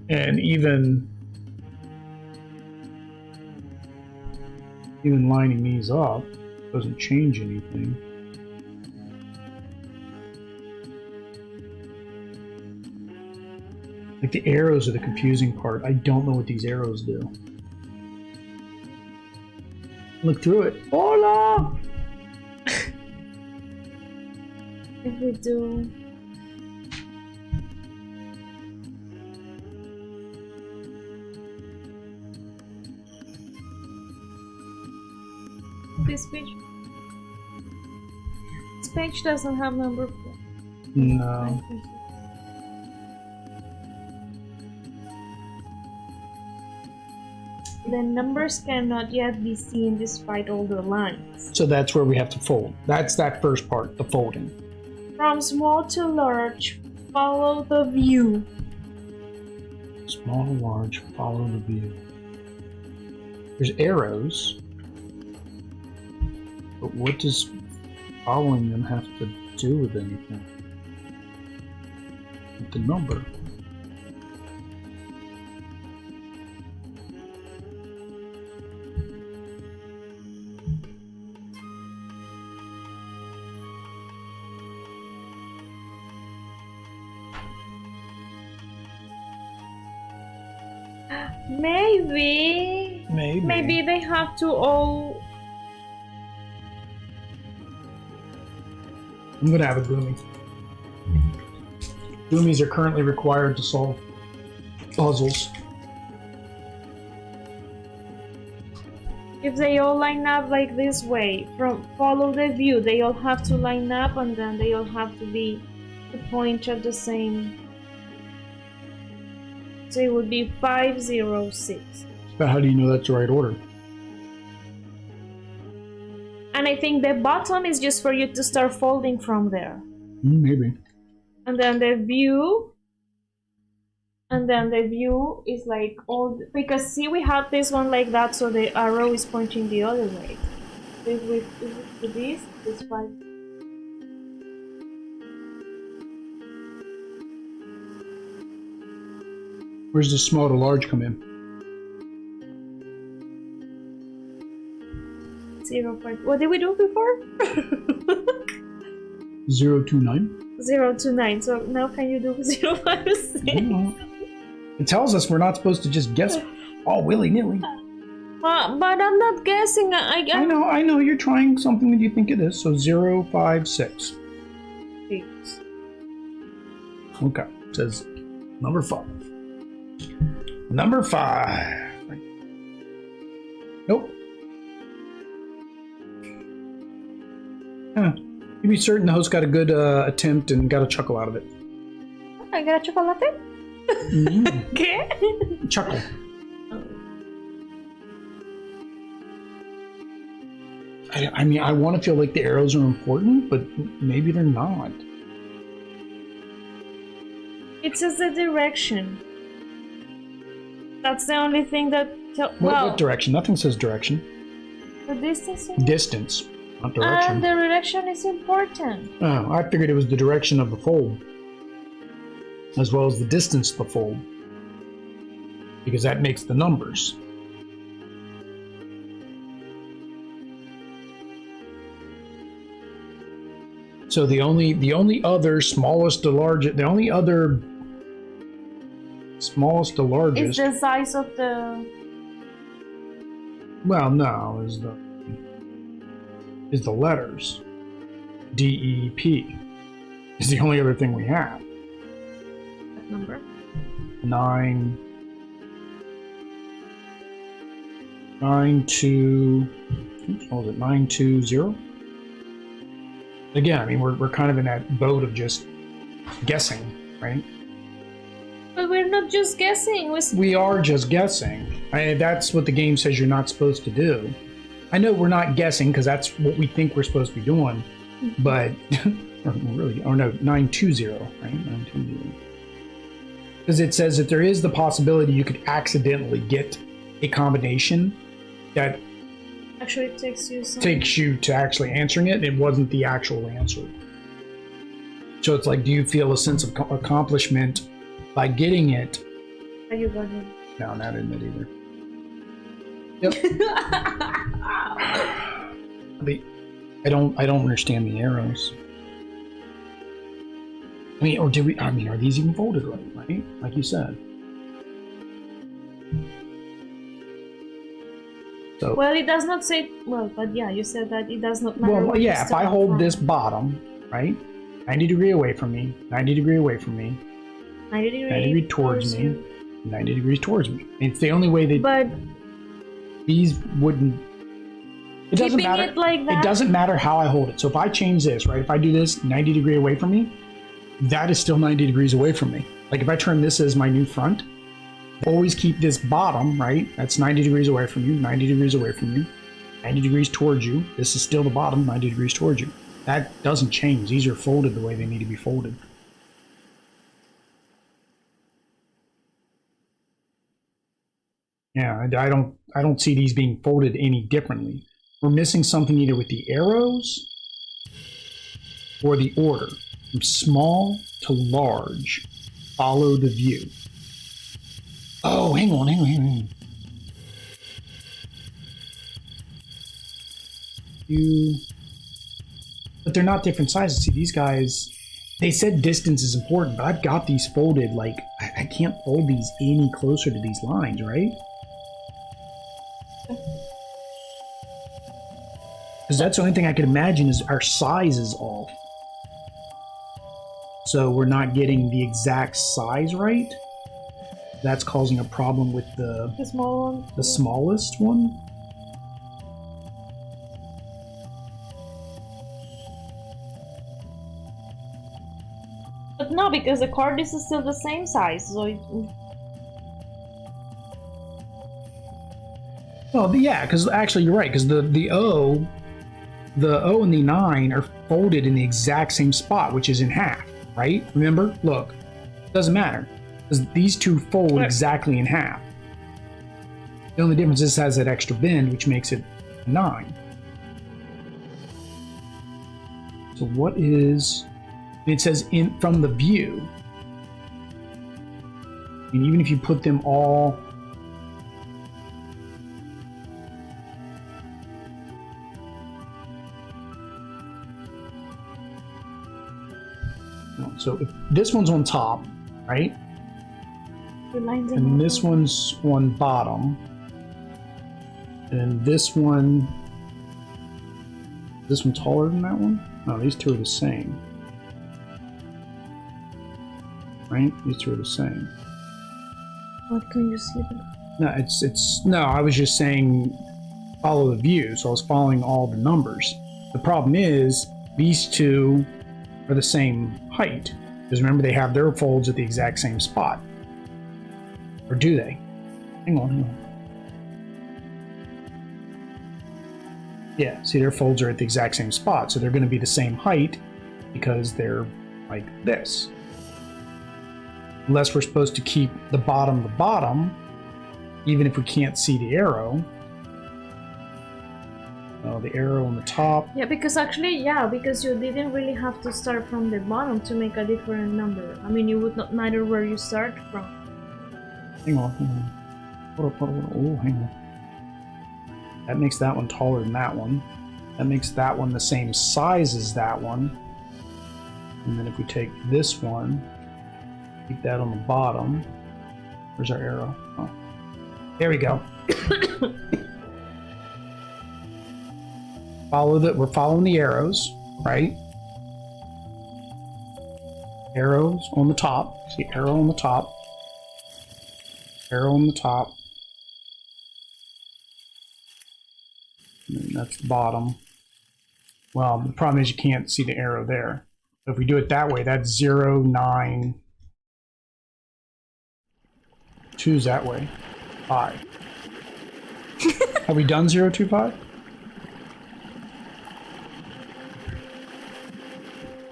And even lining these up doesn't change anything. Like the arrows are the confusing part. I don't know what these arrows do. Look through it. Hola!
If we do... This page doesn't have number 4.
No.
The numbers cannot yet be seen despite all the lines.
So that's where we have to fold. That's that first part, the folding.
From small to large, follow the view.
Small to large, follow the view. There's arrows. But what does following them have to do with anything? With the number.
Maybe they have to all...
I'm gonna have a Goomy. Goomies are currently required to solve puzzles.
If they all line up like this way, from follow the view, they all have to line up and then they all have to be to point at the same. So it would be 506.
But how do you know that's the right order?
And I think the bottom is just for you to start folding from there.
Maybe.
And then the view. And then the view is like all... Because see, we have this one like that, so the arrow is pointing the other way. If we do this, it's 5.
Where's the small to large come in?
0, 5. What did we do before?
0 to 9.
0 to 9. So now can you do 0, 5, 6?
It tells us we're not supposed to just guess all willy-nilly.
But I'm not guessing.
I know. You're trying something that you think it is. So 0, 5, 6.
6.
Okay. It says number 5. Number 5. Nope. Huh. You be certain the host got a good attempt and got a chuckle out of it.
I got a chocolate?
Mm-hmm.
Okay.
Chuckle. I mean, I want to feel like the arrows are important, but maybe they're not.
It says the direction. That's the only thing that...
What direction? Nothing says direction.
The distance?
Distance, not direction.
And the direction is important.
Oh, I figured it was the direction of the fold, as well as the distance of the fold, because that makes the numbers. So the only other smallest to largest, the only other smallest to largest
is the size of the...
Well, no, is the letters. D-E-P is the only other thing we have.
What number?
9 2. Oops, what was it? 920. Again, I mean, we're kind of in that boat of just guessing, right?
But we're not just guessing.
We are just guessing. That's what the game says you're not supposed to do. I know we're not guessing because that's what we think we're supposed to be doing, but really, oh no, 920, right? 920. Because it says that there is the possibility you could accidentally get a combination that
actually takes you to
actually answering it. It wasn't the actual answer. So it's like, do you feel a sense of accomplishment by getting it?
Are you got it?
No, not in it either. Yep. I don't understand the arrows. I mean, are these even folded right? Like you said. So,
well, it does not say, well, but yeah, you said that it does not matter.
Well, yeah, if I hold this bottom, right, 90-degree away from me, 90-degree away from me,
90-degree
towards me, 90 degrees towards me. It's the only way that
but
these wouldn't. It doesn't
keeping
matter.
it like that.
It doesn't matter how I hold it. So if I change this, right? If I do this 90-degree away from me, that is still 90 degrees away from me. Like if I turn this as my new front, always keep this bottom, right? That's 90 degrees away from you, 90 degrees away from you, 90 degrees towards you. This is still the bottom, 90 degrees towards you. That doesn't change. These are folded the way they need to be folded. Yeah, I don't see these being folded any differently. We're missing something either with the arrows or the order. From small to large, follow the view. Oh, hang on. But they're not different sizes. See, these guys, they said distance is important, but I've got these folded, like, I can't fold these any closer to these lines, right? Because that's the only thing I could imagine is our size is off. So we're not getting the exact size right. That's causing a problem with the
small one.
The smallest one.
But no, because the card is still the same size, so it...
Well, yeah, because actually you're right, because the O and the 9 are folded in the exact same spot, which is in half, right? Remember? Look, doesn't matter, because these two fold exactly in half. The only difference is this has that extra bend, which makes it a 9. So what is... It says in from the view. And even if you put them all... So if this one's on top, right? And this one's on bottom. And this one taller than that one? No, these two are the same. Right? These two are the same.
What can you see?
No, I was just saying follow the view, so I was following all the numbers. The problem is these two are the same height. Because remember, they have their folds at the exact same spot. Or do they? Hang on. Yeah, see, their folds are at the exact same spot, so they're going to be the same height because they're like this. Unless we're supposed to keep the bottom, even if we can't see the arrow. Oh, the arrow on the top.
Yeah, because actually, because you didn't really have to start from the bottom to make a different number. I mean, it would not matter where you start from.
Hang on. Hold on. Oh, hang on. That makes that one taller than that one. That makes that one the same size as that one. And then if we take this one, keep that on the bottom. Where's our arrow? Oh, there we go. We're following the arrows, right? Arrows on the top. See, arrow on the top. Arrow on the top. And then that's the bottom. Well, the problem is you can't see the arrow there. So if we do it that way, that's 0, 9. 2's that way. 5. Have we done 0, 2, 5?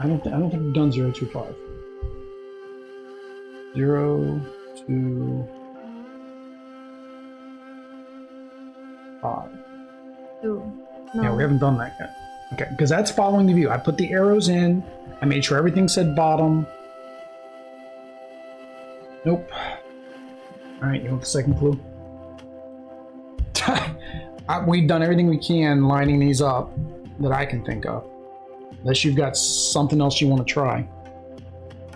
I don't think we've done 0, 2, 5. 0, 2, 5.
2. No.
Yeah, we haven't done that yet. Okay, because that's following the view. I put the arrows in. I made sure everything said bottom. Nope. Alright, you want the second clue? We've done everything we can lining these up that I can think of. Unless you've got something else you want to try.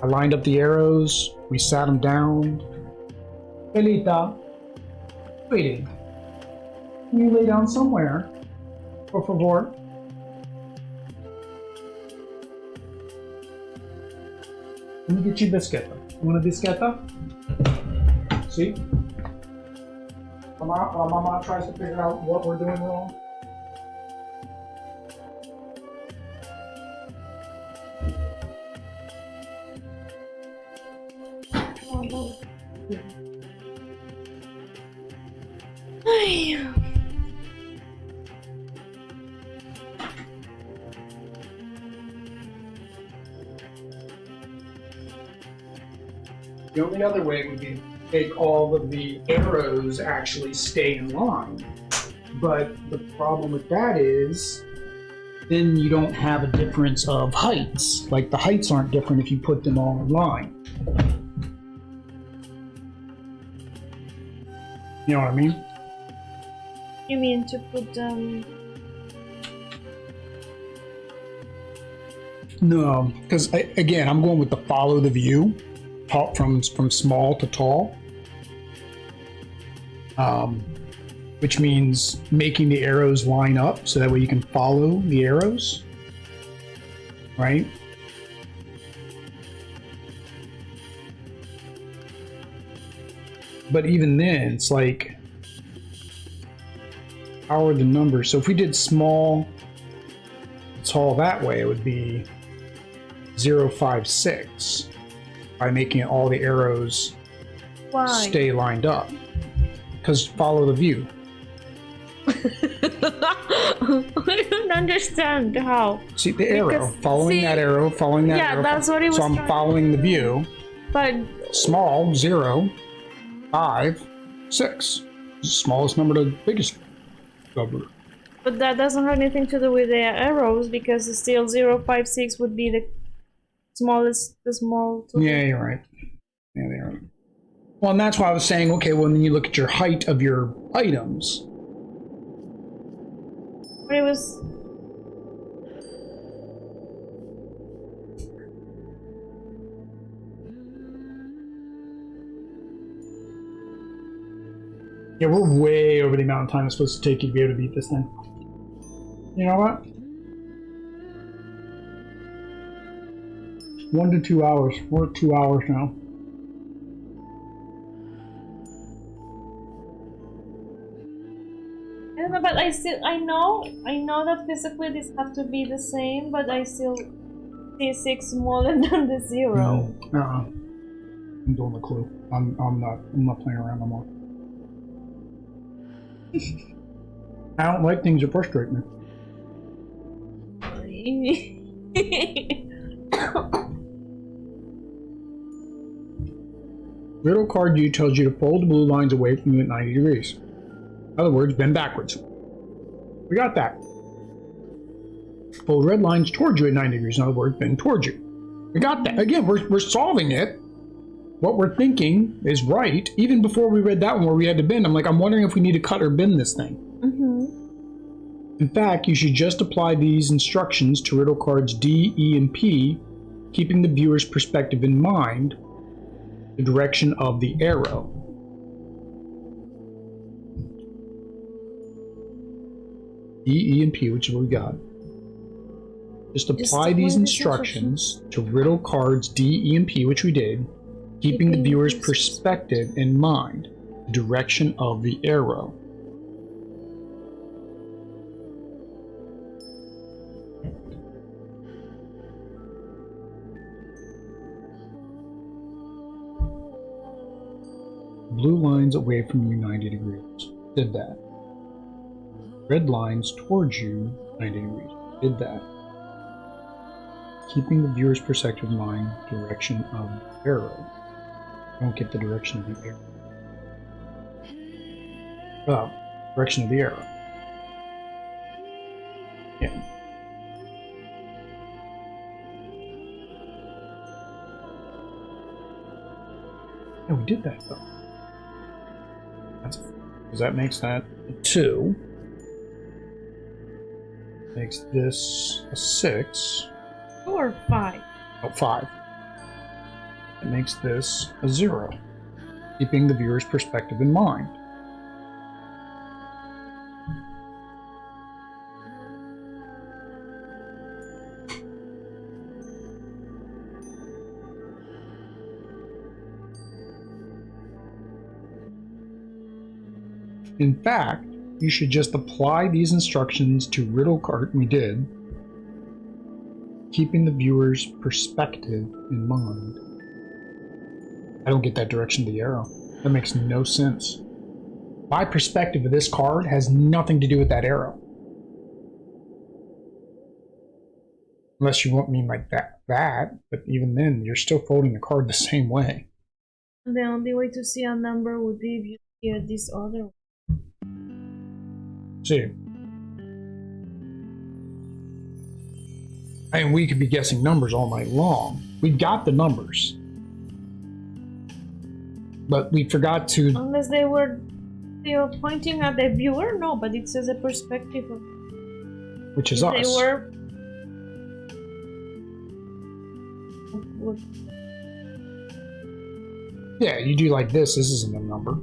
I lined up the arrows. We sat them down. Elita, waiting. Can you lay down somewhere? Por favor. Let me get you biscuita. You want a biscuita? See? While Mama tries to figure out what we're doing wrong. The only other way would be to make all of the arrows actually stay in line. But the problem with that is then you don't have a difference of heights. Like the heights aren't different if you put them all in line. You know what I mean?
You mean to put them...
No, because again, I'm going with the follow the view, from small to tall, which means making the arrows line up so that way you can follow the arrows, right? But even then, it's like, how are the numbers? So if we did small, tall that way, it would be 0, 5, 6 by making all the arrows stay lined up. Because follow the view.
I don't understand how.
See the arrow, following that arrow, following that arrow.
Yeah, that's what it was.
So I'm following the view.
But
small, 0, 5, 6. Smallest number to biggest number.
But that doesn't have anything to do with the arrows, because it's still 0, 5, 6 would be the smallest, the small.
Yeah, you're right. Yeah, they're right. Well, and that's why I was saying, okay, well, then you look at your height of your items.
But it was...
Yeah, we're way over the amount of time it's supposed to take you to be able to beat this thing. You know what? 1 to 2 hours. We're at 2 hours now.
I don't know, but I know that physically these have to be the same, but I still see 6 smaller than the 0.
No, I'm doing the clue. I'm not playing around no more. I don't like things that frustrate me. Riddle card U tells you to fold the blue lines away from you at 90 degrees. In other words, bend backwards. We got that. Fold red lines towards you at 90 degrees. In other words, bend towards you. We got that. Again, we're solving it. What we're thinking is right. Even before we read that one where we had to bend, I'm like, I'm wondering if we need to cut or bend this thing. In fact, you should just apply these instructions to riddle cards D, E, and P, keeping the viewer's perspective in mind, the direction of the arrow. D, E, and P, which is what we got. Just apply these instructions to riddle cards D, E, and P, which we did, keeping the viewer's perspective in mind, the direction of the arrow. Blue lines away from you 90 degrees. Did that. Red lines towards you 90 degrees. Did that. Keeping the viewer's perspective in mind, direction of the arrow. Don't get the direction of the arrow. Oh, direction of the arrow. Yeah. Yeah, we did that though. Because that makes that a 2. Makes this a 6.
2 or 5?
Oh, 5. It makes this a 0, keeping the viewer's perspective in mind. In fact, you should just apply these instructions to riddle card. We did, keeping the viewer's perspective in mind. I don't get that direction of the arrow. That makes no sense. My perspective of this card has nothing to do with that arrow. Unless you want me like that, but even then, you're still folding the card the same way.
The only way to see a number would be if you hear this other one.
See. I mean, we could be guessing numbers all night long. We've got the numbers. But we forgot to...
Unless they were pointing at the viewer? No, but it says a perspective of...
Which is us.
They were...
Yeah, you do like this. This isn't a number.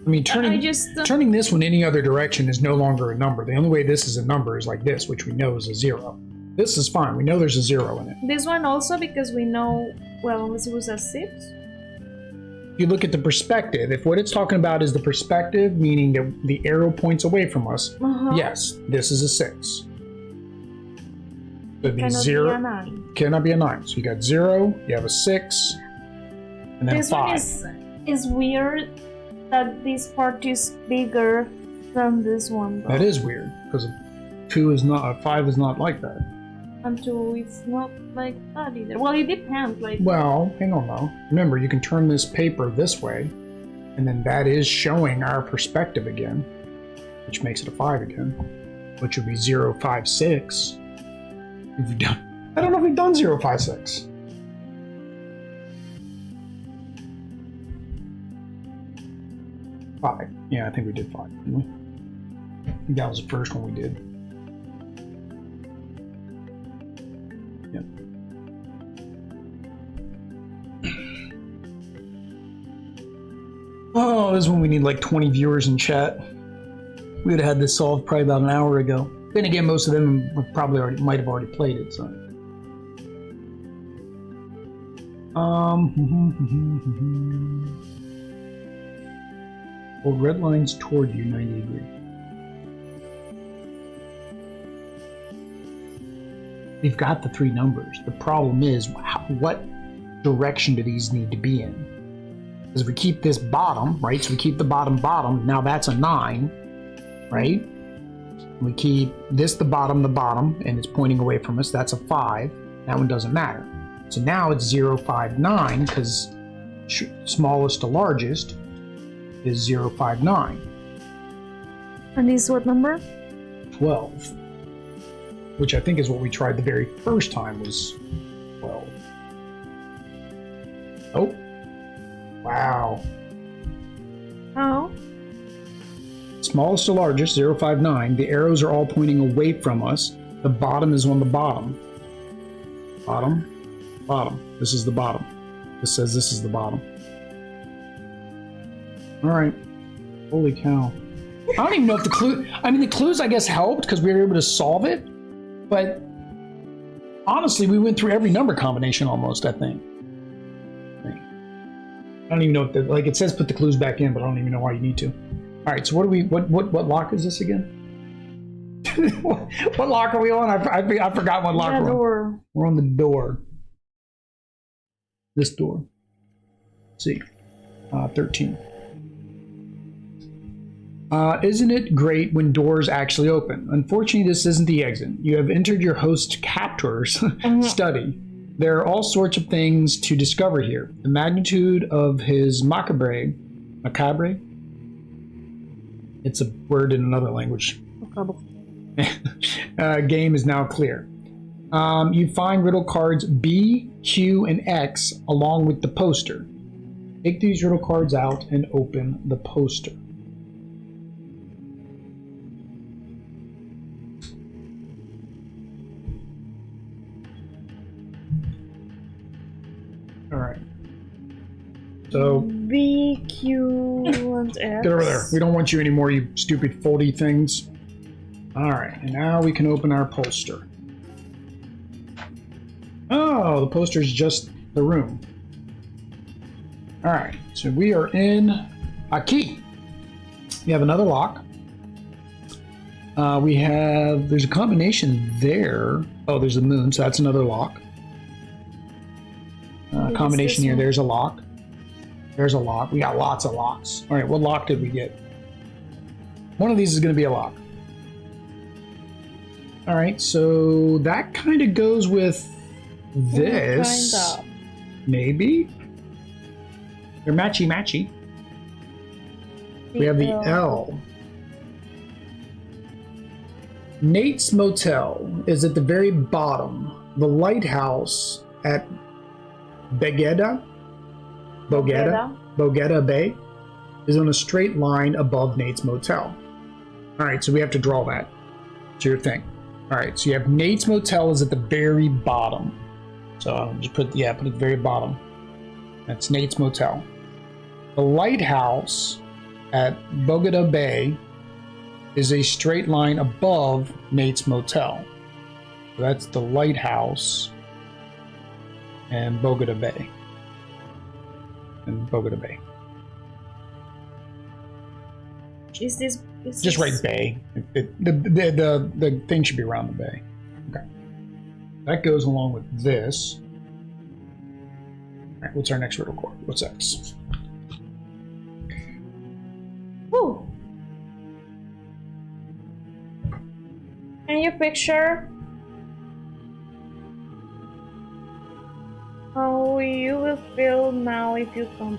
I mean, turning this one any other direction is no longer a number. The only way this is a number is like this, which we know is a 0. This is fine. We know there's a 0 in it.
This one also, because we know, well, unless it was a 6.
If you look at the perspective, if what it's talking about is the perspective, meaning that the arrow points away from us, yes, this is a 6. It'd be
Cannot
0.
be a 9.
Cannot be a 9. So you got 0, you have a 6, and then
this
a 5.
One is weird that this part is bigger than this one. Though.
That is weird, because 2 is not, 5 is not like that.
And 2 is not like that either. Well, it depends. Like.
Well, hang on though. Remember, you can turn this paper this way, and then that is showing our perspective again, which makes it a 5 again, which would be 0, 5, 6. Have we done? I don't know if we've done 0, 5, 6. Five. Yeah, I think we did 5, didn't we? I think that was the first one we did. Yep. Oh, this is when we need like 20 viewers in chat. We would have had this solved probably about an hour ago. Then again, most of them probably might have already played it, so. Hold red lines toward you 90 degrees. We've got the 3 numbers. The problem is, what direction do these need to be in? Because if we keep this bottom, right? So we keep the bottom, now that's a 9, right? We keep this the bottom, and it's pointing away from us. That's a 5. That one doesn't matter. So now it's 0, 5, 9, because smallest to largest is 0, 5, 9.
And this what number?
12. Which I think is what we tried the very first time was 12. Oh. Wow.
Oh.
Smallest to largest, 0, 5, 9. The arrows are all pointing away from us. The bottom is on the bottom. Bottom. Bottom. This is the bottom. This says this is the bottom. Alright. Holy cow. I don't even know if the clue... I mean, the clues, I guess, helped because we were able to solve it. But honestly, we went through every number combination almost, I think. I don't even know if like it says put the clues back in, but I don't even know why you need to. All right, so what lock is this again? what lock are we on? I forgot what lock we're on. We're on the door. This door. Let's see. 13. Isn't it great when doors actually open? Unfortunately, this isn't the exit. You have entered your host captor's study. There are all sorts of things to discover here. The magnitude of his macabre? It's a word in another language. Game is now clear. You find riddle cards B, Q, and X along with the poster. Take these riddle cards out and open the poster. All right. So
B, Q, and X.
Get over there. We don't want you anymore, you stupid foldy things. All right, and now we can open our poster. Oh, the poster's just the room. All right, so we are in a key. We have another lock. There's a combination there. Oh, there's the moon, so that's another lock. Combination here, there's a lock. There's a lock. We got lots of locks. All right, what lock did we get? One of these is going to be a lock. All right, so that kind of goes with this.
Kind of.
Maybe? They're matchy-matchy. We have the L. Nate's Motel is at the very bottom. The lighthouse at Bogetta Bay is on a straight line above Nate's Motel. All right, so we have to draw that. It's your thing. All right, so you have Nate's Motel is at the very bottom. So I'll just put at the very bottom. That's Nate's Motel. The lighthouse at Bogota Bay is a straight line above Nate's Motel. So that's the lighthouse and Bogota Bay.
Is this
just write Bay? The thing should be around the bay. Okay. That goes along with this. All right, what's our next riddle card? What's X?
Woo. Can you picture how you will feel now if you come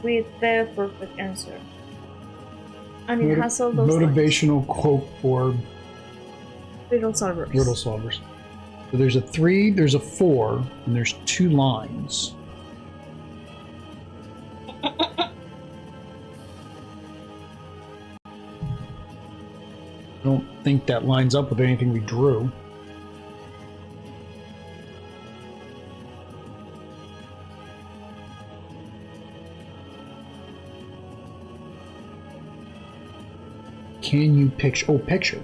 with the perfect answer? And it has all those
motivational quote for
riddle solvers.
So there's a 3, there's a 4, and there's 2 lines. I don't think that lines up with anything we drew. Can you picture? Oh, picture.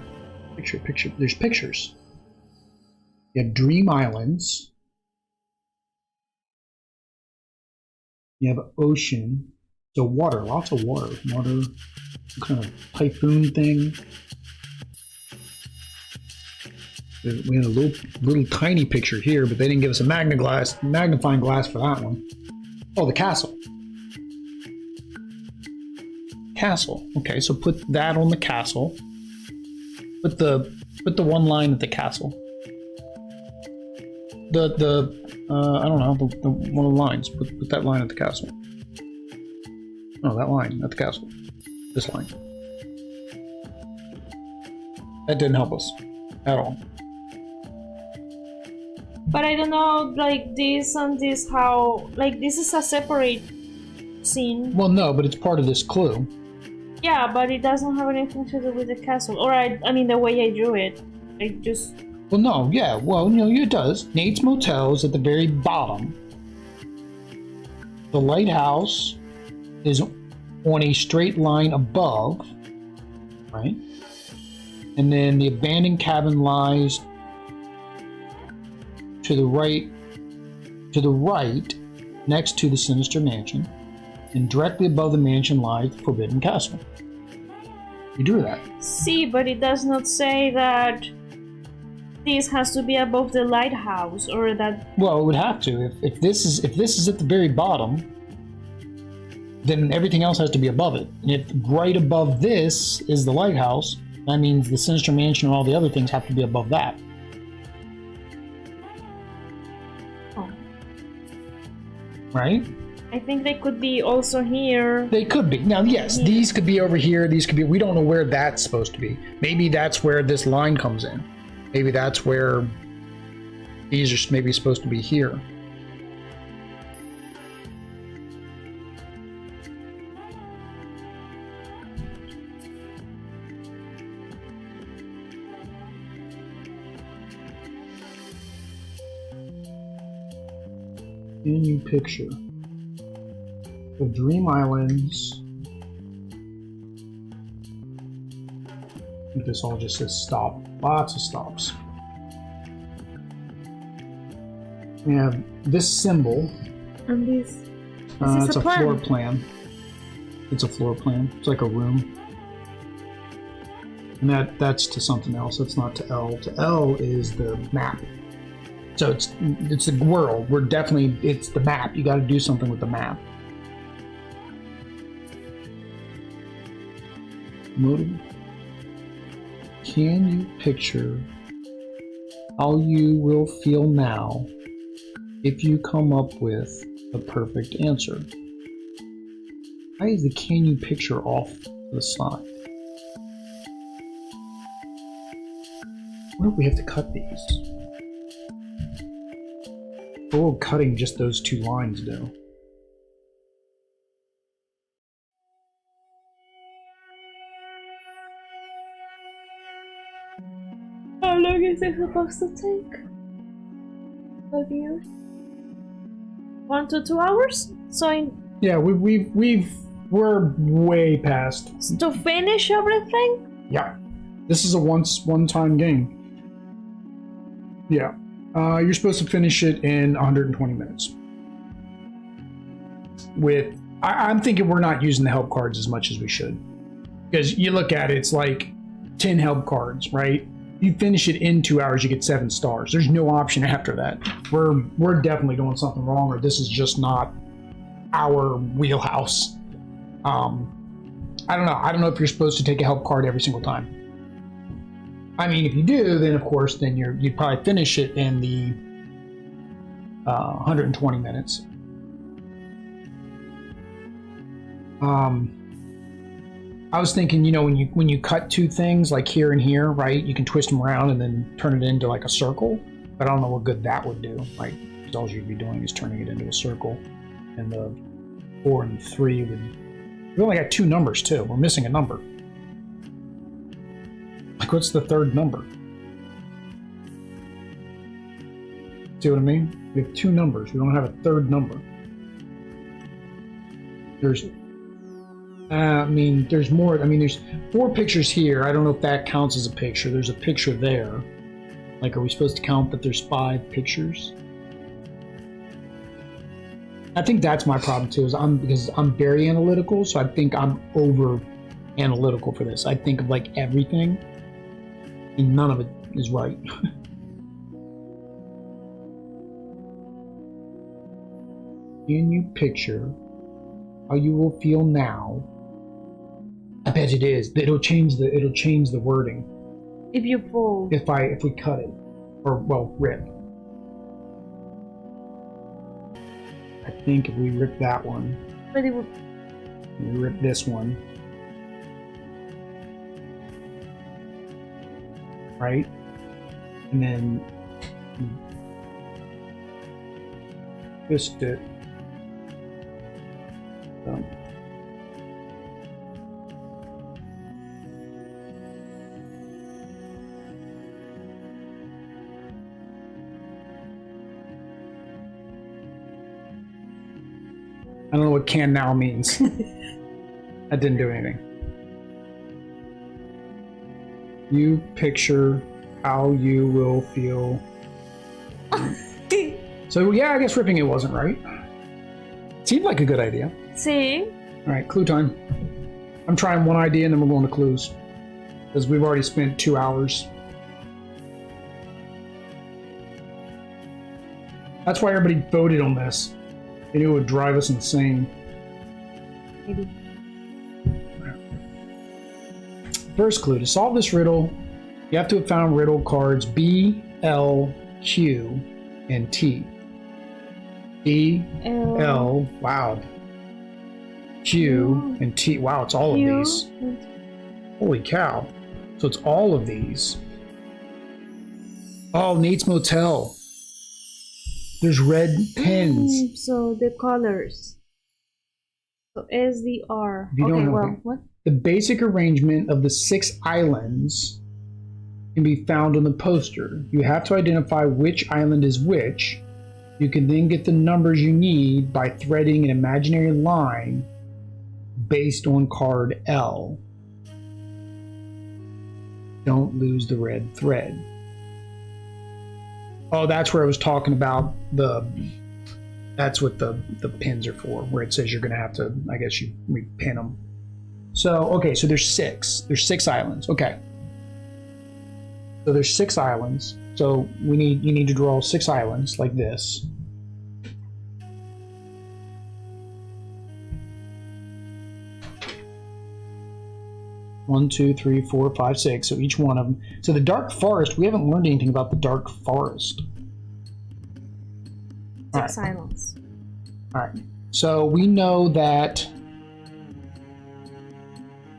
There's pictures. You have Dream Islands. You have ocean. So water, lots of water. Water, some kind of typhoon thing. We had a little tiny picture here, but they didn't give us a magnifying glass for that one. Oh, the castle. Castle. Okay, so put that on the castle. Put the one line at the castle. I don't know, the one of the lines. Put that line at the castle. No, that line at the castle. This line. That didn't help us at all.
But I don't know, like this and this, how, like this is a separate scene.
Well, no, but it's part of this clue.
Yeah, but it doesn't have anything to do with the castle. Or I mean, the way I drew it, I just.
Well, no, yeah, well, it does. Nate's Motel is at the very bottom. The lighthouse is on a straight line above, right? And then the abandoned cabin lies to the right, next to the Sinister mansion, and directly above the mansion lies the Forbidden Castle. You drew that.
See, but it does not say that this has to be above the lighthouse, or that.
Well, it would have to. If this is at the very bottom, then everything else has to be above it. And if right above this is the lighthouse, that means the Sinister mansion and all the other things have to be above that.
Oh.
Right?
I think they could be also here.
They could be. Now, yes, these could be over here. These could be. We don't know where that's supposed to be. Maybe that's where this line comes in. Maybe that's where these are maybe supposed to be here. Can you picture the Dream Islands? I think this all just says stop. Lots of stops. We have this symbol.
And this.
It's a floor plan. It's a floor plan. It's like a room. And that's to something else. That's not to L. To L is the map. So it's the world. It's the map. You got to do something with the map. Motive. Can you picture how you will feel now if you come up with a perfect answer? Why is the can you picture off to the side? What if we have to cut these? What will cutting just those 2 lines do?
How long is it supposed to take? 5 years? 1 to 2 hours? So
yeah, we're way past.
to finish everything?
Yeah, this is a one-time game. Yeah, you're supposed to finish it in 120 minutes. I'm thinking we're not using the help cards as much as we should, because you look at it, it's like 10 help cards, right? You finish it in 2 hours, you get 7 stars. There's no option after that. We're definitely doing something wrong, or this is just not our wheelhouse. I don't know if you're supposed to take a help card every single time. I mean, if you do, then of course, then you'd probably finish it in the 120 minutes. I was thinking, when you cut 2 things like here and here, right? You can twist them around and then turn it into like a circle. But I don't know what good that would do. Like, all you'd be doing is turning it into a circle, and the 4 and 3 would. We only got 2 numbers too. We're missing a number. Like, what's the 3rd number? See what I mean? We have 2 numbers. We don't have a 3rd number. There's more. There's 4 pictures here. I don't know if that counts as a picture. There's a picture there. Like, are we supposed to count that there's 5 pictures? I think that's my problem too, because I'm very analytical, so I think I'm over analytical for this. I think of like everything, and none of it is right. Can you picture how you will feel now? I bet it is. It'll change the wording.
If you fold.
If we cut it, or rip. I think if we rip that one,
But it would.
we rip this one, right? And then twist it. I don't know what can now means. That didn't do anything. You picture how you will feel. So yeah, I guess ripping it wasn't right. Seemed like a good idea.
See?
All right, clue time. I'm trying one idea and then we're going to clues, because we've already spent 2 hours. That's why everybody voted on this. They knew it would drive us insane.
Maybe.
First clue: to solve this riddle, you have to have found riddle cards B, L, Q, and T. B, L, wow. Q, and T. Wow, it's all of these. Holy cow. So it's all of these. Oh, Nate's Motel. There's red pens.
So the colors. So SDR.
You don't
Okay,
know
well,
that.
what?
The basic arrangement of the 6 islands can be found on the poster. You have to identify which island is which. You can then get the numbers you need by threading an imaginary line based on card L. Don't lose the red thread. Oh, that's where I was talking about the That's what the pins are for, where it says you're going to have to, I guess we pin them. So, okay, so there's 6. There's 6 islands. Okay. So there's 6 islands. So you need to draw 6 islands like this. One, 2, 3, 4, 5, 6. So each one of them. So the dark forest, we haven't learned anything about the dark forest.
6 islands.
All right. So we know that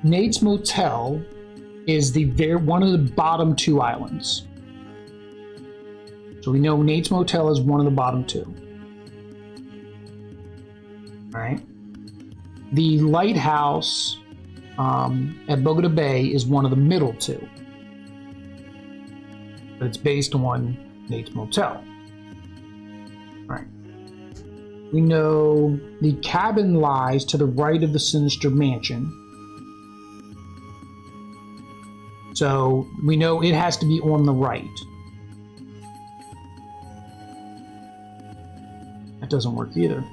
Nate's Motel is one of the bottom 2 islands. So we know Nate's Motel is one of the bottom 2. All right. The lighthouse at Bogota Bay is one of the middle 2. But it's based on Nate's Motel. Right. We know the cabin lies to the right of the Sinister mansion. So we know it has to be on the right. That doesn't work either.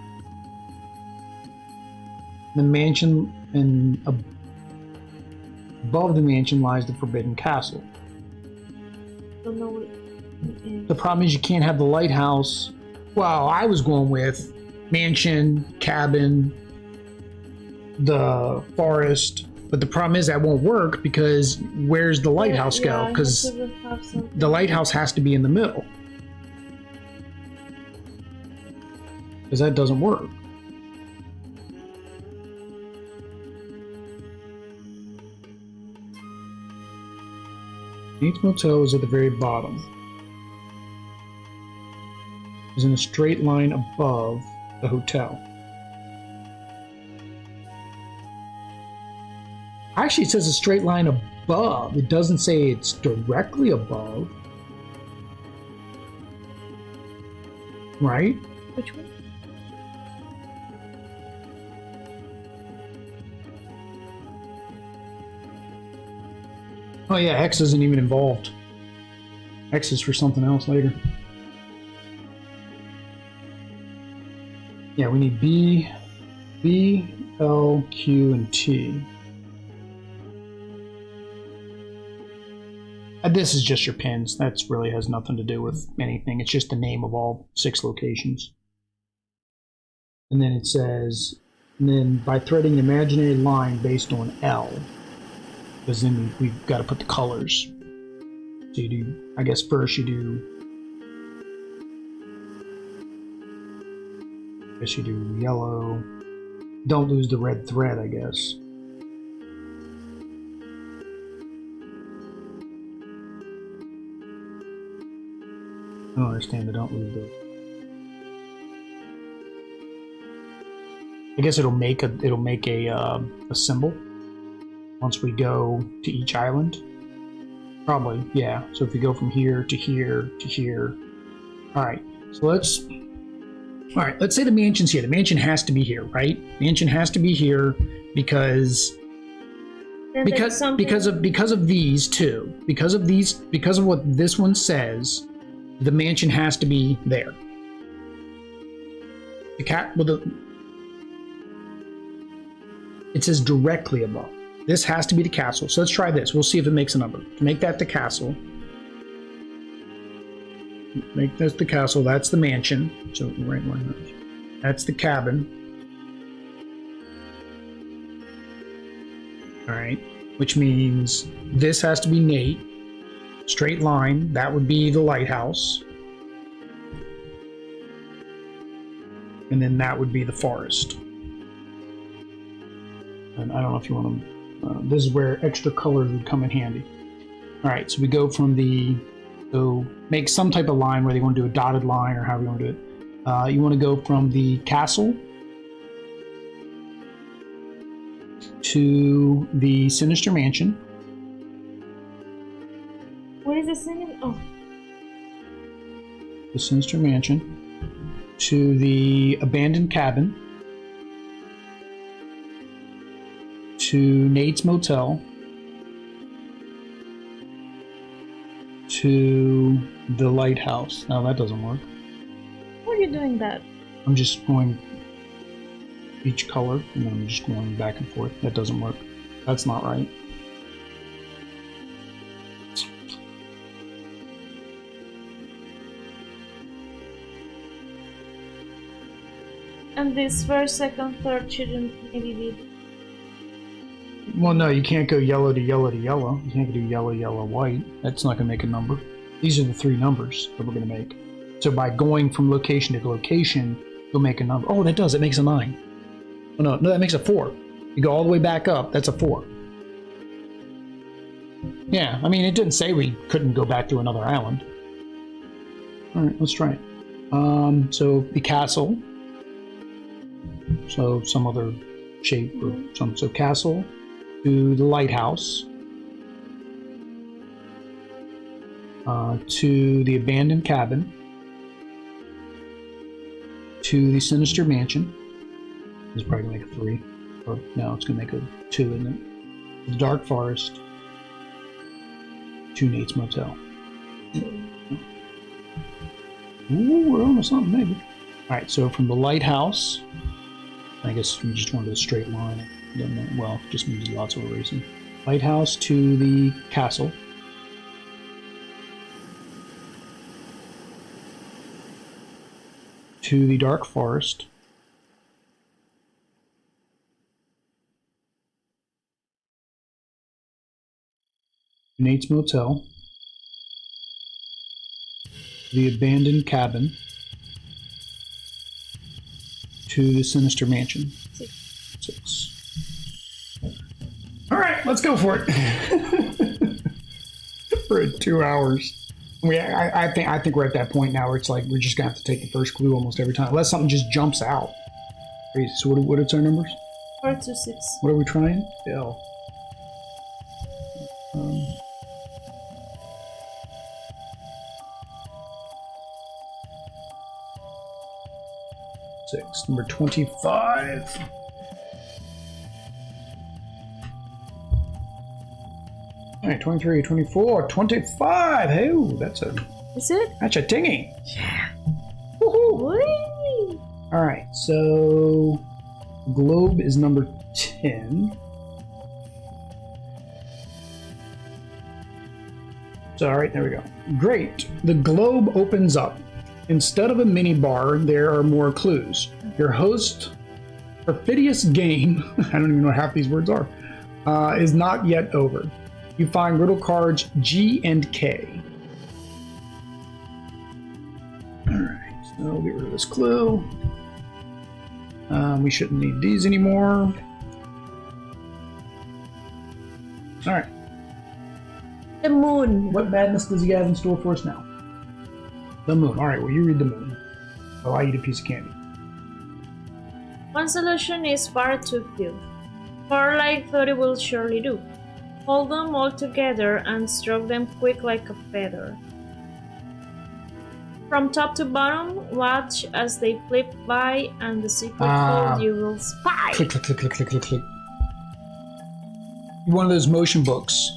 The mansion, and above the mansion lies the Forbidden Castle.
Don't know what it is.
The problem is you can't have the lighthouse. Well, I was going with mansion, cabin, the forest, but the problem is that won't work because where's the lighthouse go? Because the lighthouse has to be in the middle. Because that doesn't work. Nate's Motel is at the very bottom. It's in a straight line above the hotel. Actually, it says a straight line above. It doesn't say it's directly above. Right?
Which one?
Oh yeah, X isn't even involved. X is for something else later. Yeah, we need B, L, Q, and T. This is just your pins. That really has nothing to do with anything. It's just the name of all 6 locations. And then it says, and then by threading an imaginary line based on L, because then we've got to put the colors. So you do, I guess first you do, yellow. Don't lose the red thread, I guess. I don't understand the don't lose the. I guess it'll make a symbol once we go to each island. Probably, yeah. So if we go from here to here to here. Alright, so let's say the mansion's here. The mansion has to be here, right? Mansion has to be here because of these two. Because of what this one says, the mansion has to be there. It says directly above. This has to be the castle. So let's try this. We'll see if it makes a number. To make that the castle. Make this the castle. That's the mansion. So right one. That's the cabin. Alright. Which means this has to be Nate. Straight line. That would be the lighthouse. And then that would be the forest. And I don't know if you want to. This is where extra colors would come in handy. All right, so we go from make some type of line, whether you want to do a dotted line or however you want to do it. You want to go from the castle to the Sinister Mansion.
What is the Sinister? Oh.
The Sinister Mansion to the abandoned cabin. To Nate's Motel, to the lighthouse. Now that doesn't work.
Why are you doing that?
I'm just going each color, and then I'm just going back and forth. That doesn't work. That's not right.
And this first, second, third shouldn't maybe be.
Well, no, you can't go yellow to yellow to yellow. You can't do yellow, yellow, white. That's not going to make a number. These are the 3 numbers that we're going to make. So by going from location to location, you'll make a number. Oh, that does. It makes a 9. Oh, no, that makes a 4. You go all the way back up. That's a 4. Yeah, I mean, it didn't say we couldn't go back to another island. All right, let's try it. So the castle. So some other shape or some. So castle to the lighthouse. To the abandoned cabin. To the Sinister mansion. It's probably gonna make a 3. Or no, it's gonna make a 2, isn't it? The dark forest. To Nate's motel. Ooh, we're on to something, maybe. Alright, so from the lighthouse, I guess we just wanted a straight line. Well, just means lots of erasing. Lighthouse to the castle. To the dark forest. Nate's motel. The abandoned cabin. To the Sinister mansion. 6. All right, let's go for it. For 2 hours. I think we're at that point now where it's like we're just gonna have to take the first clue almost every time, unless something just jumps out. Crazy. So what are our numbers?
4 to 6.
What are we trying? L. 6. Number 25. All right, 23, 24, 25. Hey, that's a tingy.
Yeah.
Woohoo!
Whee!
All right, so globe is number 10. So, all right, there we go. Great. The globe opens up. Instead of a mini bar, there are more clues. Your host, perfidious game, I don't even know what half these words are, is not yet over. You find riddle cards G and K. Alright, so we'll get rid of this clue. We shouldn't need these anymore. Alright.
The moon.
What madness does he have in store for us now? The moon. Alright, well, you read the moon. I'll eat a piece of candy.
One solution is far too few. Farlight thought it will surely do. Hold them all together and stroke them quick like a feather. From top to bottom, watch as they flip by and the secret code you will spy.
Click, click, click, click, click, click, click. One of those motion books.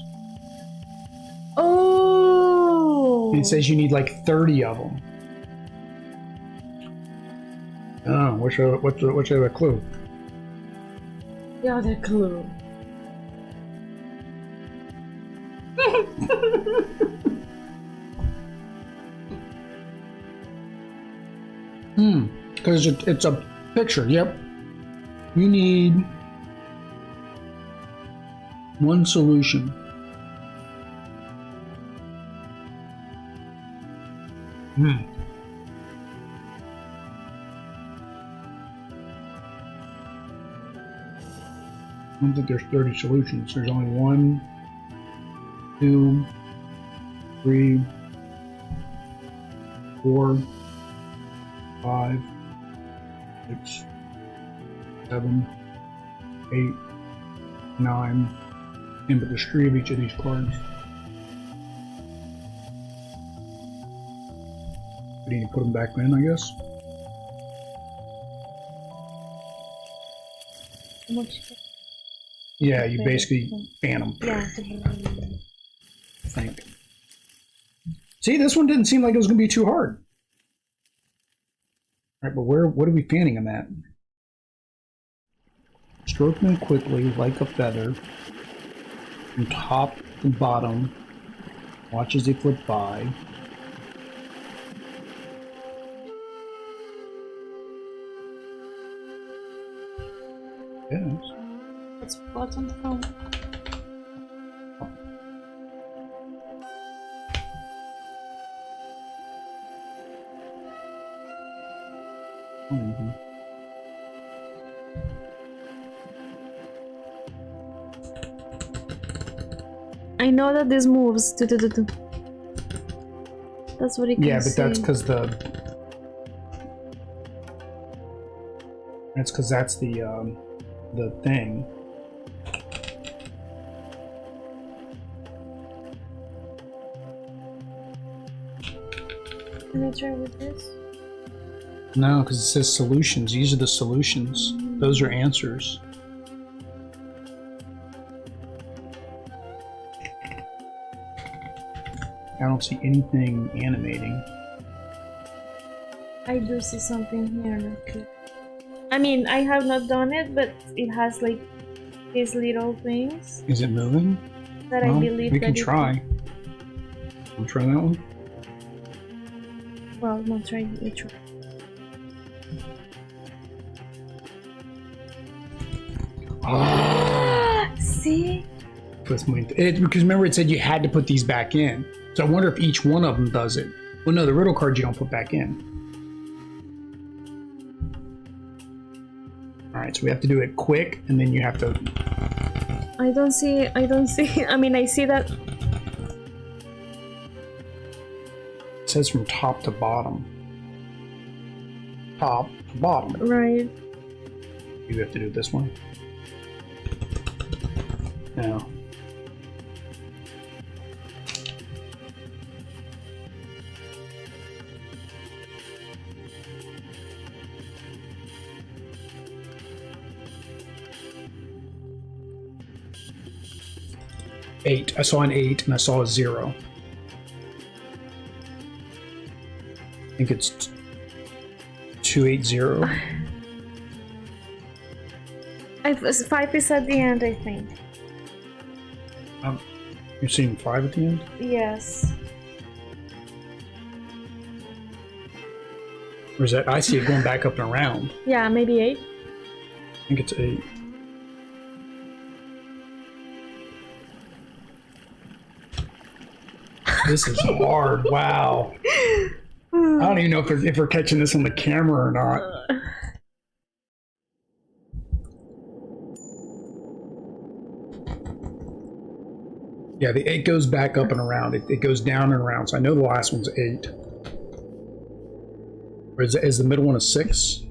Oh!
And it says you need like 30 of them. Oh, what's the other clue?
The other clue.
Because it's a picture, yep. You need one solution. I don't think there's 30 solutions. There's only 1, 2, 3, 4, 5, 6, 7, 8, 9, and but there's 3 of each of these cards. We need to put them back in, I guess. Yeah, you basically ban them.
Yeah.
I think. See, this one didn't seem like it was going to be too hard. Right, but what are we fanning them at? Stroke them quickly, like a feather, from top to bottom. Watch as they flip by. Yes.
What's bottom from?
Mm-hmm.
I know that this moves. That's what it can
Yeah, but
say.
that's because the. That's because that's the thing.
Can I try with this?
No, because it says solutions. These are the solutions. Those are answers. I don't see anything animating.
I do see something here. Okay. I mean, I have not done it, but it has like these little things
Is it moving?
that
Well,
I believe
we
that
can
it-
try. We'll try that one.
Well, not try. You try.
Ah,
See?
because remember it said you had to put these back in. So I wonder if each one of them does it. Well, no, the riddle cards you don't put back in. All right, so we have to do it quick, and then you have to.
I don't see. I mean, I see that.
It says from top to bottom. Top to bottom.
Right.
You have to do it this way. No. Eight. I saw an 8 and I saw a 0. I think it's 280.
5 is at the end, I think.
You're seeing 5 at the end?
Yes.
Or is that? I see it going back up and around.
Yeah, maybe 8.
I think it's 8. This is hard. Wow. I don't even know if we're catching this on the camera or not. Yeah, the 8 goes back up and around. It goes down and around. So I know the last one's 8. Or is the middle one a 6?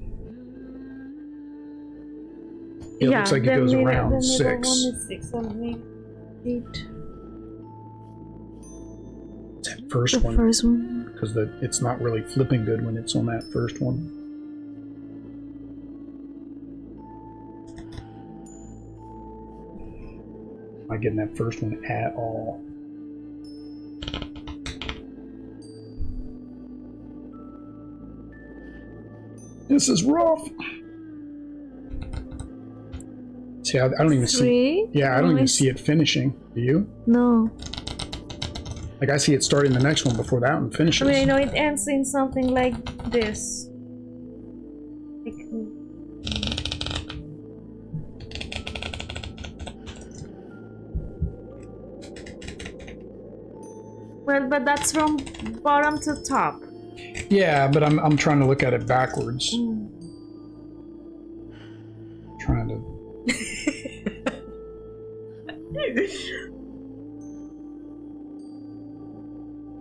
It looks like it goes around
the
6.
One is 6 and maybe 8.
That first
The
one.
first one.
Because it's not really flipping good when it's on that first one. Not getting that first one at all. This is rough. See, I don't even see.
3?
Yeah, I don't even see it finishing. Do you?
No.
Like I see it starting the next one before that one finishes.
I mean, I know it ends in something like this. Like, well, but that's from bottom to top.
Yeah, but I'm trying to look at it backwards. Trying to.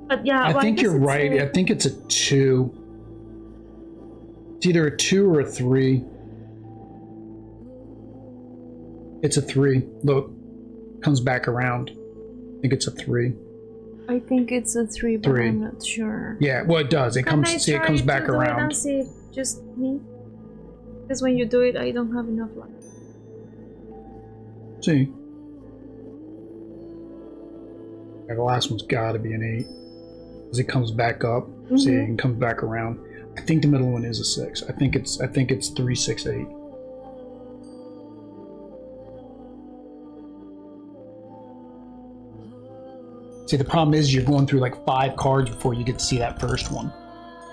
But yeah,
I
why
think
does
you're
it
right.
say-
I think it's a 2. It's either a 2 or a 3. It's a 3. Look, comes back around. I think it's a 3.
I think it's a 3, but
3.
I'm not sure.
Yeah, well, it does. It
Can
comes.
I
See, it
try
comes
to
back
do it
around.
and see if just me? Because when you do it, I don't have enough light.
See, yeah, the last one's got to be an 8 because it comes back up. See, and comes back around. I think the middle one is a 6. I think it's 3, 6, 8. See, the problem is you're going through like 5 cards before you get to see that first one.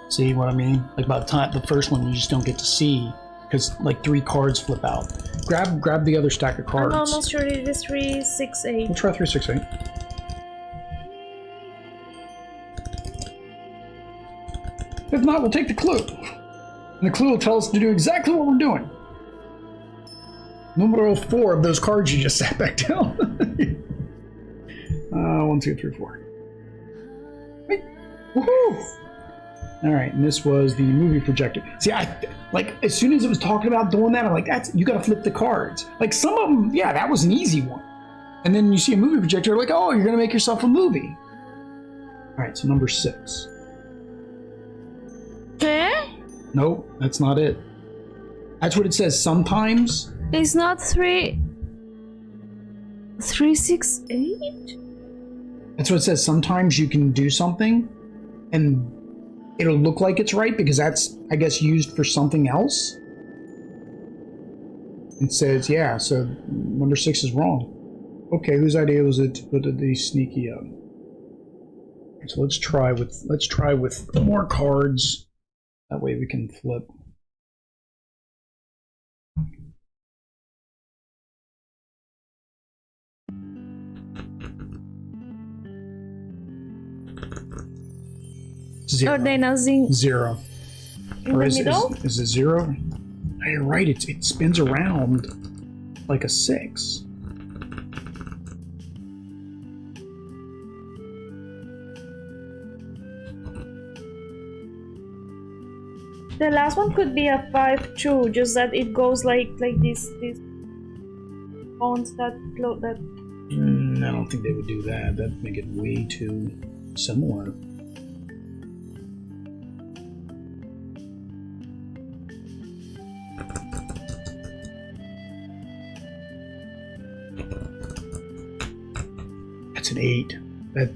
See what I mean? Like by the time the first one you just don't get to see because like 3 cards flip out. Grab the other stack of cards.
I'm almost sure it is 3, 6, 8.
We'll try 3, 6, 8. If not, we'll take the clue. And the clue will tell us to do exactly what we're doing. Numero 4 of those cards you just sat back down. 1, 2, 3, 4. Wait. Woohoo! Alright, and this was the movie projector. See, like, as soon as it was talking about doing that, I'm like, you gotta flip the cards. Like, some of them, yeah, that was an easy one. And then you see a movie projector, you're like, oh, you're gonna make yourself a movie. Alright, so number 6. Nope, that's not it. That's what it says. Sometimes.
It's not 3, 6, 8?
That's what it says. Sometimes you can do something and it'll look like it's right because that's, I guess, used for something else. It says, yeah, so number 6 is wrong. Okay, whose idea was it to put the sneaky up? So let's try with more cards. That way we can flip. Zero. Zero.
In the middle?
Is it 0? Oh, you're right, it spins around like a 6.
The last one could be a 5 too, just that it goes like this bones that float that.
I don't think they would do that. That'd make it way too similar. That's an 8.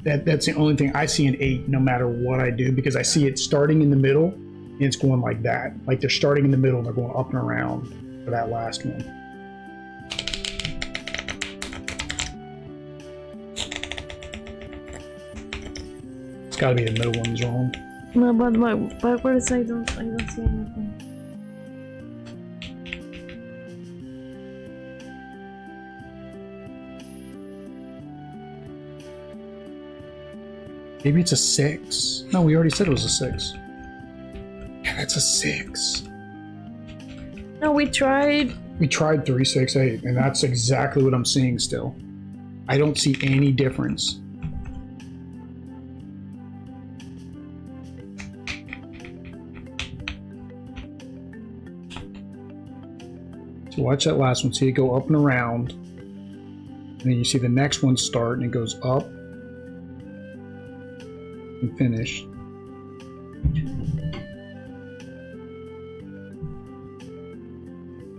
That's the only thing I see an 8 no matter what I do because I see it starting in the middle. And it's going like that. Like they're starting in the middle and they're going up and around for that last one. It's gotta be the middle one's wrong.
No, but my backwards I don't see anything.
Maybe it's a 6. No, we already said it was a 6. That's a 6.
No, we tried.
We tried 3, 6, 8, and that's exactly what I'm seeing still. I don't see any difference. So watch that last one. See it go up and around. And then you see the next one start and it goes up and finish.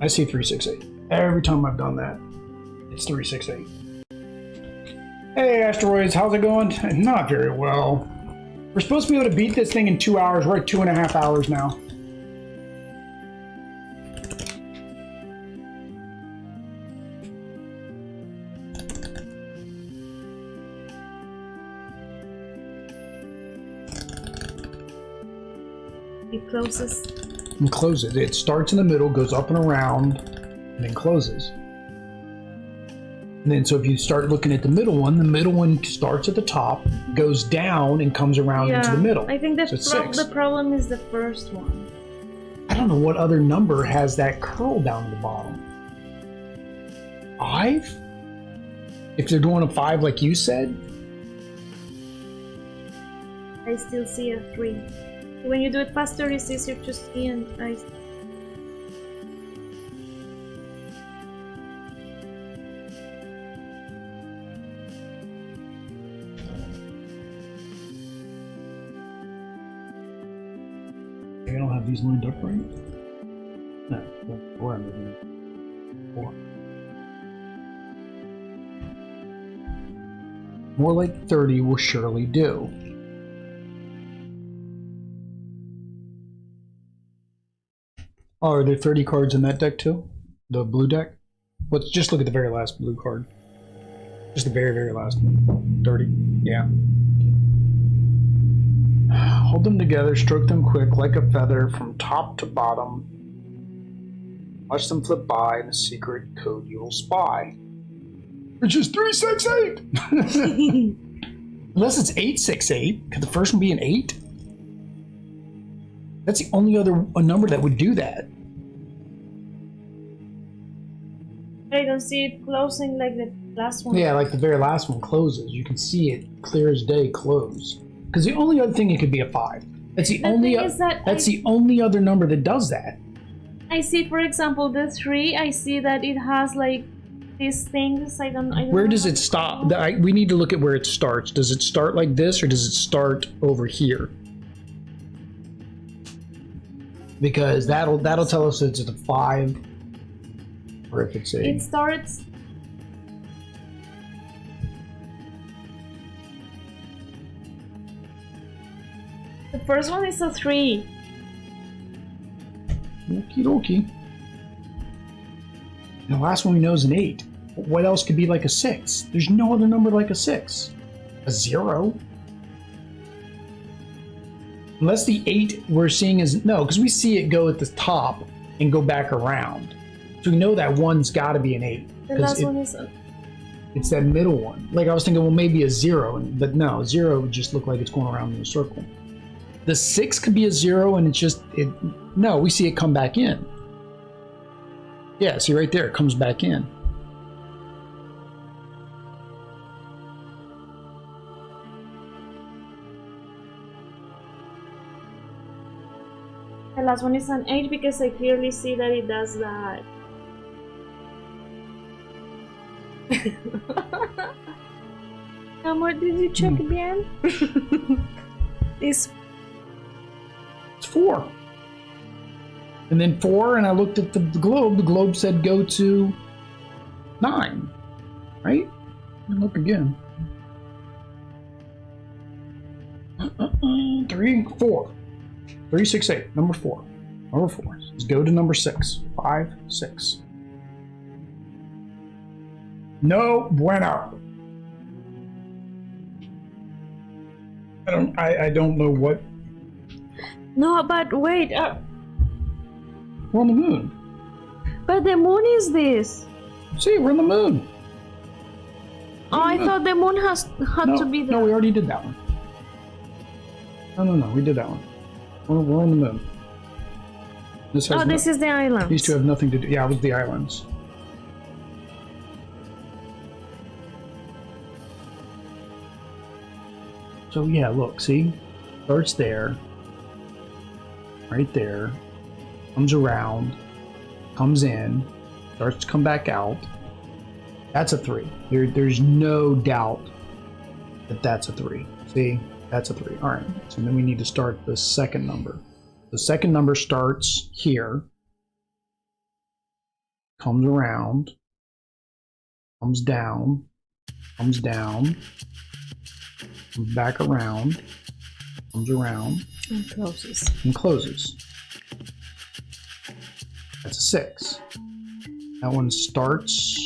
I see 3, 6, 8. Every time I've done that, it's 3, 6, 8. Hey, Asteroids, how's it going? Not very well. We're supposed to be able to beat this thing in 2 hours. We're at 2.5 hours now.
It closes.
And closes. It starts in the middle, goes up and around, and then closes. And then so if you start looking at the middle one starts at the top, goes down, and comes around into the middle.
I think
so
the problem is the first one.
I don't know what other number has that curl down to the bottom. 5? If they're doing a 5 like you said?
I still see a 3. When you do it faster, it's easier to see and I...
I don't have these lined up right? No, 4. I'm moving 4. More like 30 will surely do. Oh, are there 30 cards in that deck too? The blue deck? Let's just look at the very last blue card. Just the very, very last one. 30. Yeah. Hold them together, stroke them quick like a feather from top to bottom. Watch them flip by in the secret code you'll spy. Which is 368! Unless it's 868. Could the first one be an 8? That's the only other number that would do that.
I don't see it closing like the last one.
Yeah, like the very last one closes. You can see it clear as day close. Because the only other thing, it could be a 5. That's the only other number that does that.
I see, for example, the 3. I see that it has like these things. I don't
where does it stop? We need to look at where it starts. Does it start like this, or does it start over here? Because that'll tell us if it's a 5 or if it's a...
It starts... The first one is a 3.
Okie dokie. And the last one we know is an 8. What else could be like a 6? There's no other number like a 6. A 0? Unless the 8 we're seeing is... No, because we see it go at the top and go back around. So we know that 1's got to be an 8.
The last one is...
It's that middle one. Like I was thinking, well, maybe a 0. But no, 0 would just look like it's going around in a circle. The 6 could be a 0 and it's just... No, we see it come back in. Yeah, see right there, it comes back in.
The last one is an 8 because I clearly see that it does that. How much did you check again? It's
4. And then 4, and I looked at the globe. The globe said go to 9. Right? And look again. 3, 4. 3, 6, 8. Number 4. Number 4. Let's go to number 6. 5, 6. No bueno. I don't know what.
No, but wait.
We're on the moon.
But the moon is this.
See, we're on the moon.
Oh, I thought the moon had to be there.
No, we already did that one. No, we did that one. We're on the moon. This
is the island.
These two have nothing to do. Yeah, it was the islands. So yeah, look, see? Starts there. Right there. Comes around. Comes in. Starts to come back out. That's a 3. There's no doubt that that's a 3. See? That's a 3. Alright. So then we need to start the second number. The second number starts here. Comes around. Comes down. Comes down. Comes back around. Comes around.
And closes.
And closes. That's a 6. That one starts...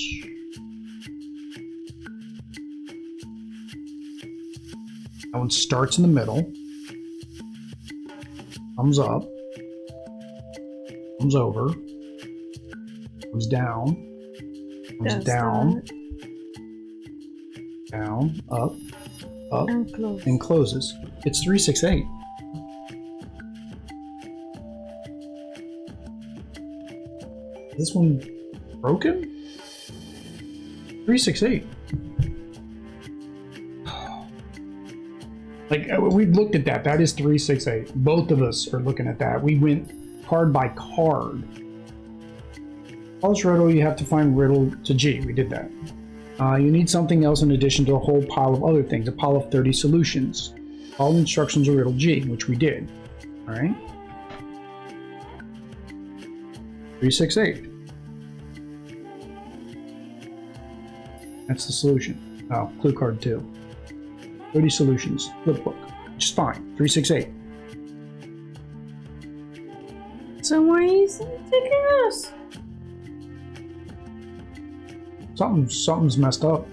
That one starts in the middle. Comes up. Comes over. Comes down. Comes down. Down. Up. Up. And closes. It's 3, 6, 8. Is this one broken? 3, 6, 8. Like, we looked at that. That is 3, 6, 8. Both of us are looking at that. We went card by card. Palatial riddle, you have to find riddle to G. We did that. You need something else in addition to a whole pile of other things. A pile of 30 solutions. All instructions are riddle G, which we did. All right. 3, 6, 8. That's the solution. Oh, clue card 2. 30 solutions. Flip book. Which is fine. 3, 6, 8.
Somewhere is taking us.
Something's messed up.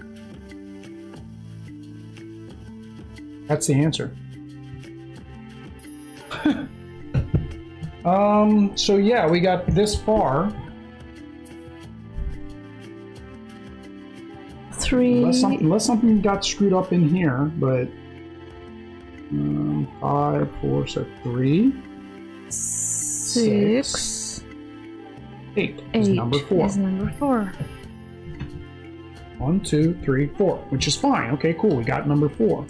That's the answer. So yeah, we got this far.
3.
Unless something got screwed up in here, but 5, 4, so 3,
6,
8 is number 4.
Is number 4.
1, 2, 3, 4, which is fine. Okay, cool. We got number 4.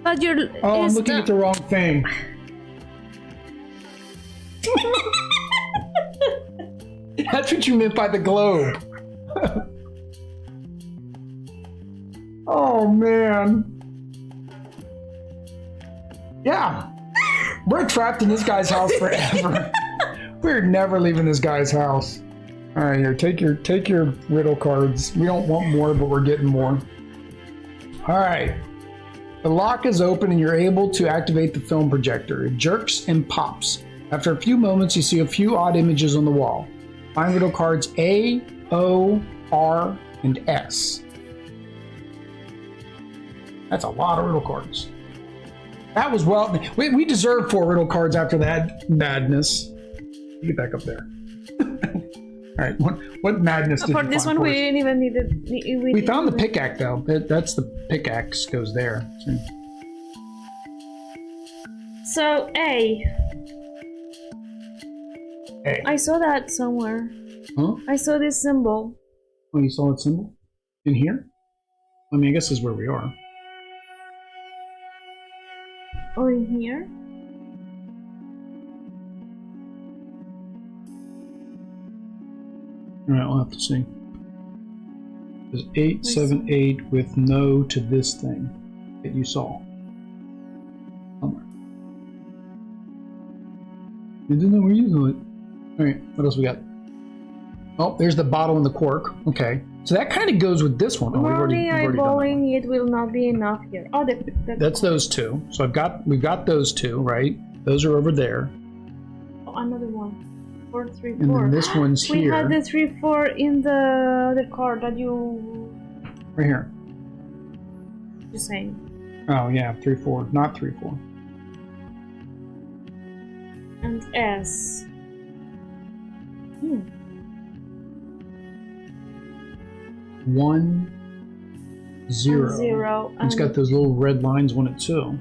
But you're.
Oh, I'm looking at the wrong thing. That's what you meant by the globe. Oh, man. Yeah. We're trapped in this guy's house forever. We're never leaving this guy's house. All right, here, take your riddle cards. We don't want more, but we're getting more. All right. The lock is open and you're able to activate the film projector. It jerks and pops. After a few moments, you see a few odd images on the wall. Find riddle cards A, O, R, and S. That's a lot of riddle cards. That was well. We deserved 4 riddle cards after that madness. Get back up there. All right, what madness did you find? For this one,
we didn't even need it.
We found the pickaxe though. That's the pickaxe goes there.
So A. I saw that somewhere.
Huh?
I saw this symbol.
Oh, you saw that symbol? In here? I mean, I guess this is where we are.
Oh, in here?
Alright, I'll have to see. There's 878 with no to this thing that you saw. Somewhere. You didn't know where you saw it. Alright, what else we got? Oh, there's the bottle and the cork. Okay. So that kind of goes with this one. Oh,
Only eyeballing it will not be enough here. Oh,
that's those 2. So we've got those 2, right? Those are over there.
Oh, another one. 4, 3, 4.
And then this one's here.
We had the 3, 4 in the card that you.
Right here.
Just saying.
Oh yeah, 3, 4, not 3, 4.
And S.
1, 0.
0.
It's got those little red lines on it too.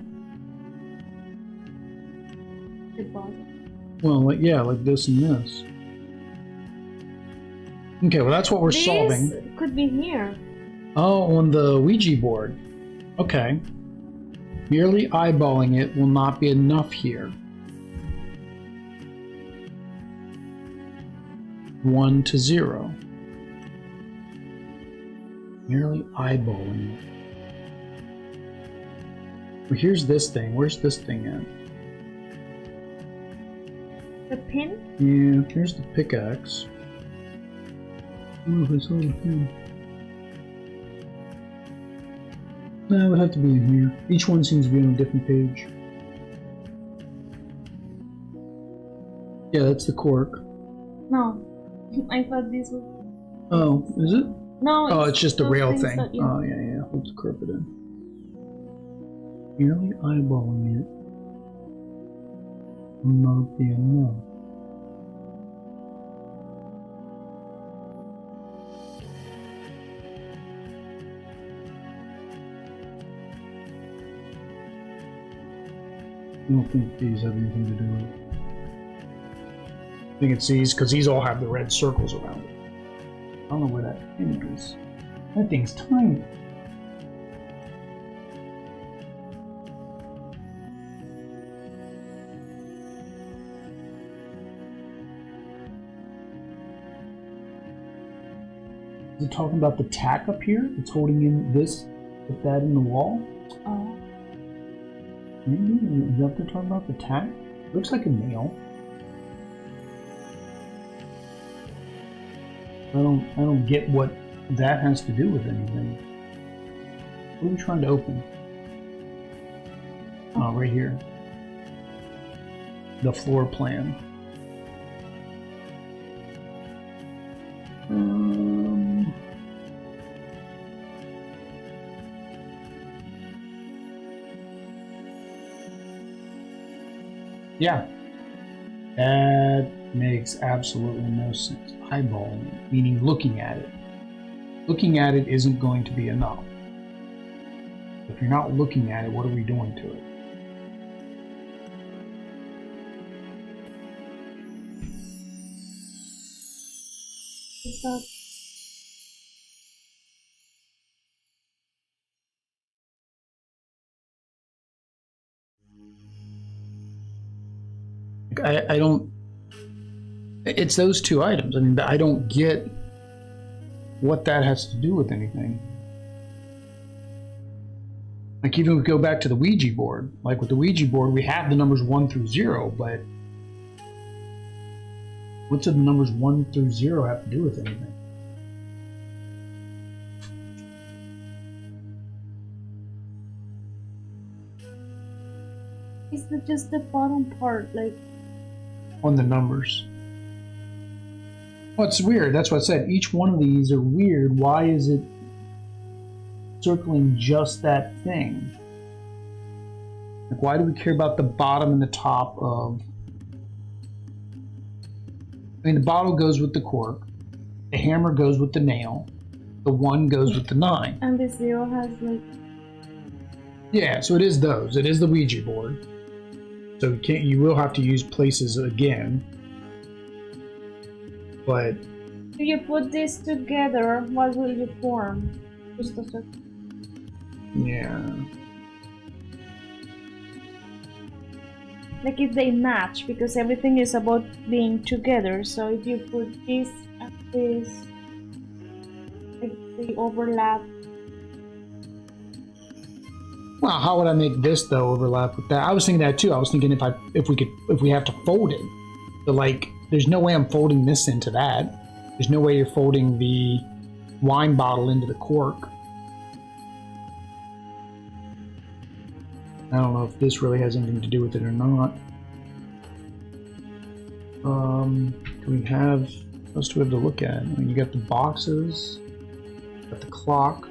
Well, like this and this. Okay, well that's what we're solving.
Could be here.
Oh, on the Ouija board. Okay. Merely eyeballing it will not be enough here. 1 to 0. Merely eyeballing it. Well, here's this thing. Where's this thing at?
The pin?
Yeah, here's the pickaxe. Oh, this little pin. No, it would have to be in here. Each one seems to be on a different page. Yeah, that's the cork.
No, I thought this was.
Oh, is it?
No.
Oh, it's just the rail thing.
That, yeah.
Oh, yeah. Let's curve it in. Merely eyeballing it will not be enough. I don't think these have anything to do with it. I think it's these, because these all have the red circles around it. I don't know where that thing is. That thing's tiny. Is it talking about the tack up here? It's holding in this, put that in the wall?
Oh.
Maybe? Is that what they're talking about? The tack? Looks like a nail. I don't get what that has to do with anything. What are we trying to open? Oh, right here. The floor plan. Yeah. That makes absolutely no sense. Eyeballing it, meaning looking at it. Looking at it isn't going to be enough. If you're not looking at it, what are we doing to it?
Is that
I don't. It's those two items. I mean, I don't get what that has to do with anything. Like, even if we go back to the Ouija board, like with the Ouija board, we have the numbers 1 through 0, but what do the numbers 1 through 0 have to do with anything?
is that just the bottom part, like
On the numbers. Well, it's weird. That's what I said. Each one of these are weird. Why is it circling just that thing? Like, why do we care about the bottom and the top of... I mean, the bottle goes with the cork. The hammer goes with the nail. The 1 goes with the 9.
and the 0 has like
Yeah, so it is those. It is the Ouija board. So you will have to use places again. But
if you put this together, what will you form? Just a circle.
yeah.
Like if they match, because everything is about being together. So if you put this and this, if they overlap.
Well, how would I make this though overlap with that? I was thinking that too. I was thinking if we have to fold it, but like there's no way I'm folding this into that. There's no way you're folding the wine bottle into the cork. I don't know if this really has anything to do with it or not. Do we have what else do we have to look at? I mean, you got the boxes, got the clock.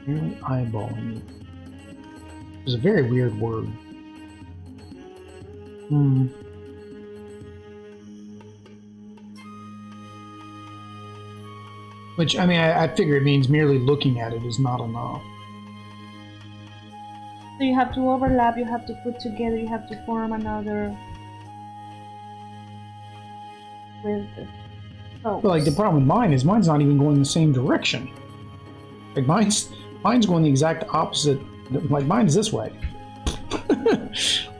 Really eyeballing it. It's a very weird word. Which, I mean, I figure it means merely looking at it is not enough.
So you have to overlap, you have to put together, you have to form another with the
But like the problem with mine is mine's not even going the same direction. Like mine's going the exact opposite. Like mine's this way.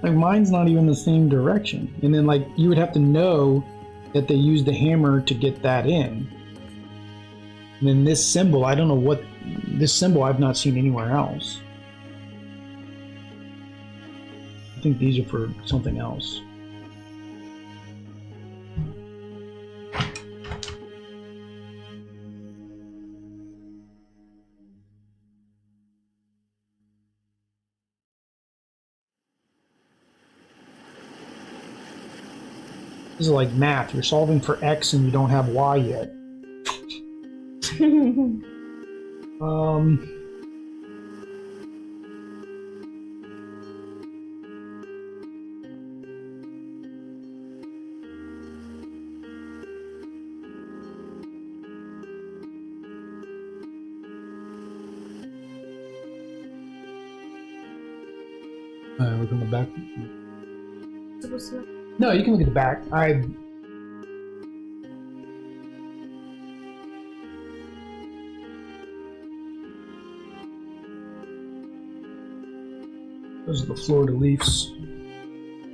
Like mine's not even the same direction. And then like you would have to know that they used the hammer to get that in. And then this symbol, I don't know what this symbol I've not seen anywhere else. I think these are for something else. This is like math. You're solving for X and you don't have Y yet. Look on the back. No, you can look at the back. Those are the Florida Leafs.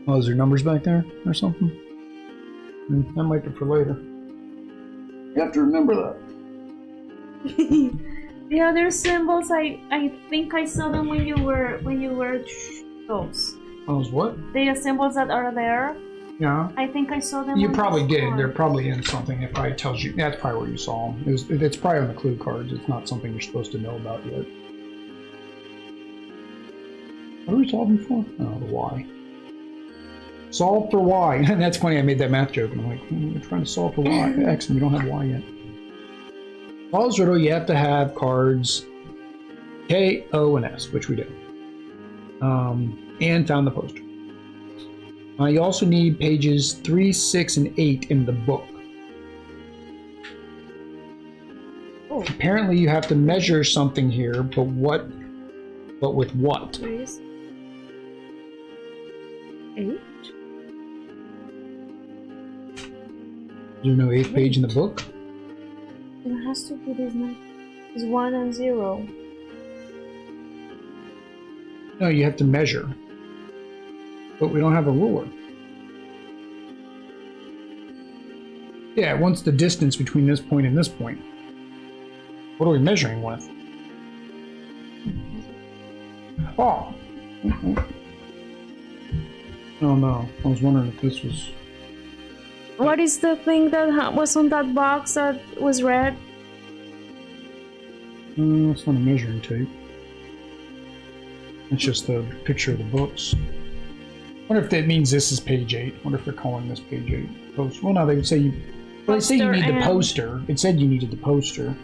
Oh, is there numbers back there or something? That might be for later. You have to remember that.
The other symbols, I think I saw them when you were those.
Those what?
The symbols that are there.
Yeah.
I think I saw them.
You
on
probably
the
did.
card.
They're probably in something. If I tells you, that's probably where you saw them. It's probably on the clue cards. It's not something you're supposed to know about yet. What are we solving for? Oh, the Y. Solve for y. And that's funny, I made that math joke. And I'm like, we're trying to solve for y, x, and we don't have y yet. Solve this riddle, you have to have cards K, O, and S, which we do. And found the poster. You also need pages 3, 6, and 8 in the book. Oh. Apparently you have to measure something here, but what? But with what?
3, 8?
Is there no 8th page in the book?
It has to be this number. It's 1 and 0.
No, you have to measure. But we don't have a ruler. Yeah, what's the distance between this point and this point? What are we measuring with? Oh! Oh no, I was wondering if this was...
What is the thing that was on that box that was red?
It's not a measuring tape. It's just the picture of the books. I wonder if that means this is page 8. I wonder if they're calling this page 8. Post. Well, no, they would say you... Well, they say you need the poster. It said you needed the poster.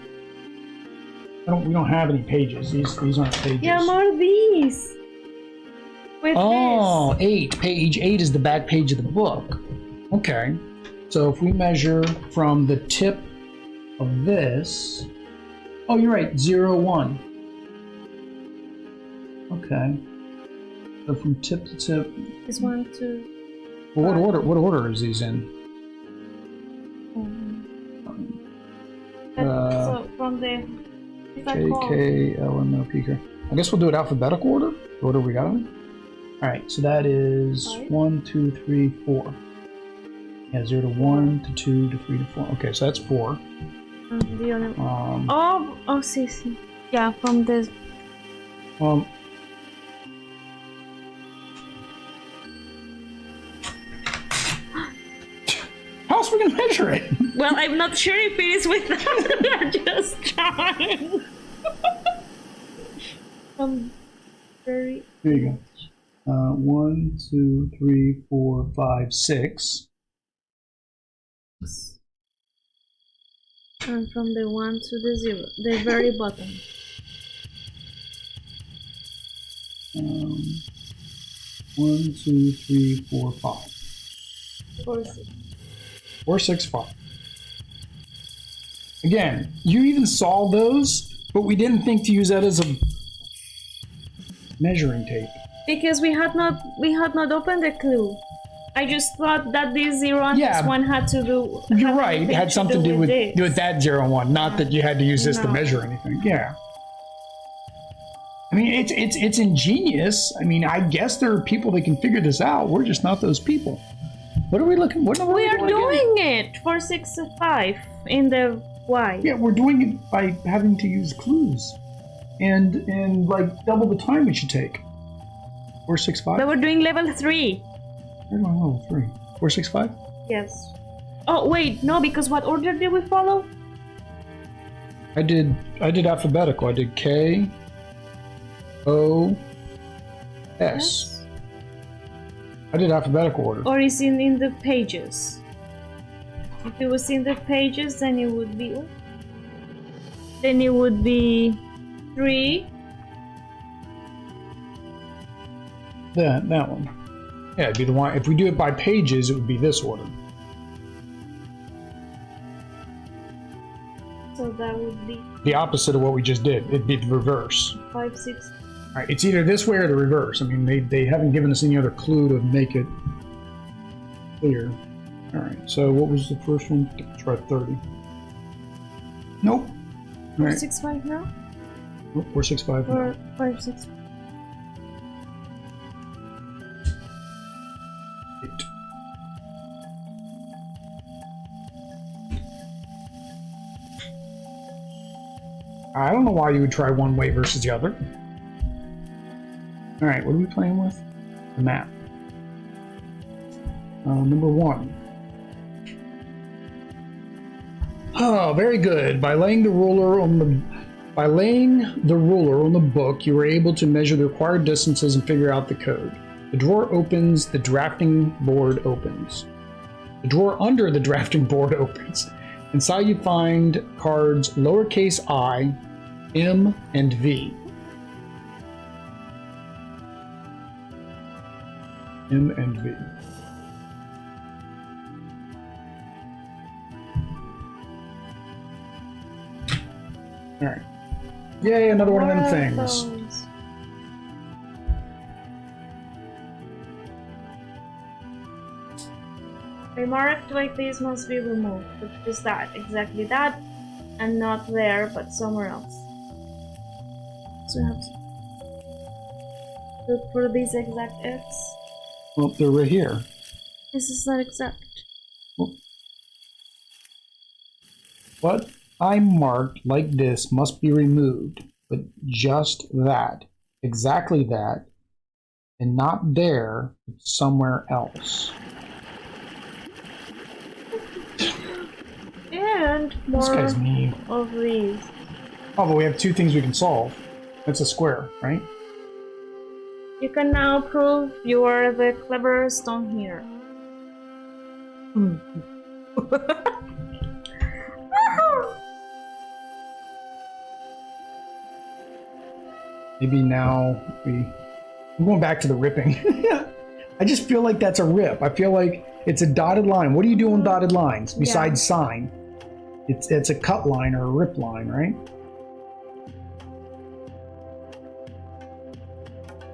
We don't have any pages. These aren't pages.
Yeah, more of these. With
oh,
this.
8. Page 8 is the back page of the book. Okay. So if we measure from the tip of this... Oh, you're right. 0, 1. Okay. So from tip to tip...
It's 1, 2...
Well, what order is these in?
So from the...
K, L, M, N, O, P, Q. I guess we'll do it alphabetical order. The order we got them. Alright, so that is 1, 2, 3, 4. Yeah, 0 to 1 to 2 to 3 to 4. Okay, so that's 4.
The other see. Yeah, from this.
How else are we gonna measure it?
Well, I'm not sure if it is with them. They're just trying. Very.
There you go. 1, 2, 3, 4, 5, 6.
And from the 1 to the 0, the very bottom.
1, 2, 3, 4, 5.
4, 6.
4, 6, 5. Again, you even solved those, but we didn't think to use that as a measuring tape.
Because we had not opened the clue. I just thought that this 0 and this 1 had to do...
You're right, it had something to do with that 0 and 1, not that you had to use this to measure anything. Yeah. I mean, it's ingenious. I mean, I guess there are people that can figure this out. We're just not those people. What are we looking... What are
we are doing it! 4, 6, 5 in the Y.
Yeah, we're doing it by having to use clues. And like, double the time it should take. 4, 6, 5?
But we're doing level 3.
I don't know, level 3. 4, 6, 5?
Yes. Oh, wait, no, because what order did we follow?
I did alphabetical. I did K, O, S.
Yes.
I did alphabetical order.
Or is it in the pages? If it was in the pages, then it would be... Then it would be 3.
That one. Yeah, it'd be the one. If we do it by pages, it would be this order.
So that would be...
The opposite of what we just did. It'd be the reverse.
5, 6...
Alright, it's either this way or the reverse. I mean, they haven't given us any other clue to make it clear. Alright, so what was the first one? Let's try 30. Nope.
4,
Right.
6, 5 now?
Nope, 4, 6, 5.
Or 5, 6...
8. I don't know why you would try one way versus the other. Alright, what are we playing with? The map. Number 1. Oh, very good. By laying the ruler on the book, you were able to measure the required distances and figure out the code. The drawer opens, the drafting board opens. The drawer under the drafting board opens. Inside you find cards lowercase I, M, and V. M and V. Alright. Yay, another one of them things.
A marked like this must be removed, but just that, exactly that, and not there, but somewhere else. So you have to look for these exact X.
Well, they're right here.
This is not exact.
Well, what I marked like this must be removed, but just that, exactly that, and not there, but somewhere else.
And
This guy's
more
mean.
of these.
Oh, but we have two things we can solve. That's a square, right?
You can now prove you are the cleverest on here.
Maybe now I'm going back to the ripping. I just feel like that's a rip. I feel like it's a dotted line. What do you do on dotted lines besides sign? It's a cut line or a rip line, right?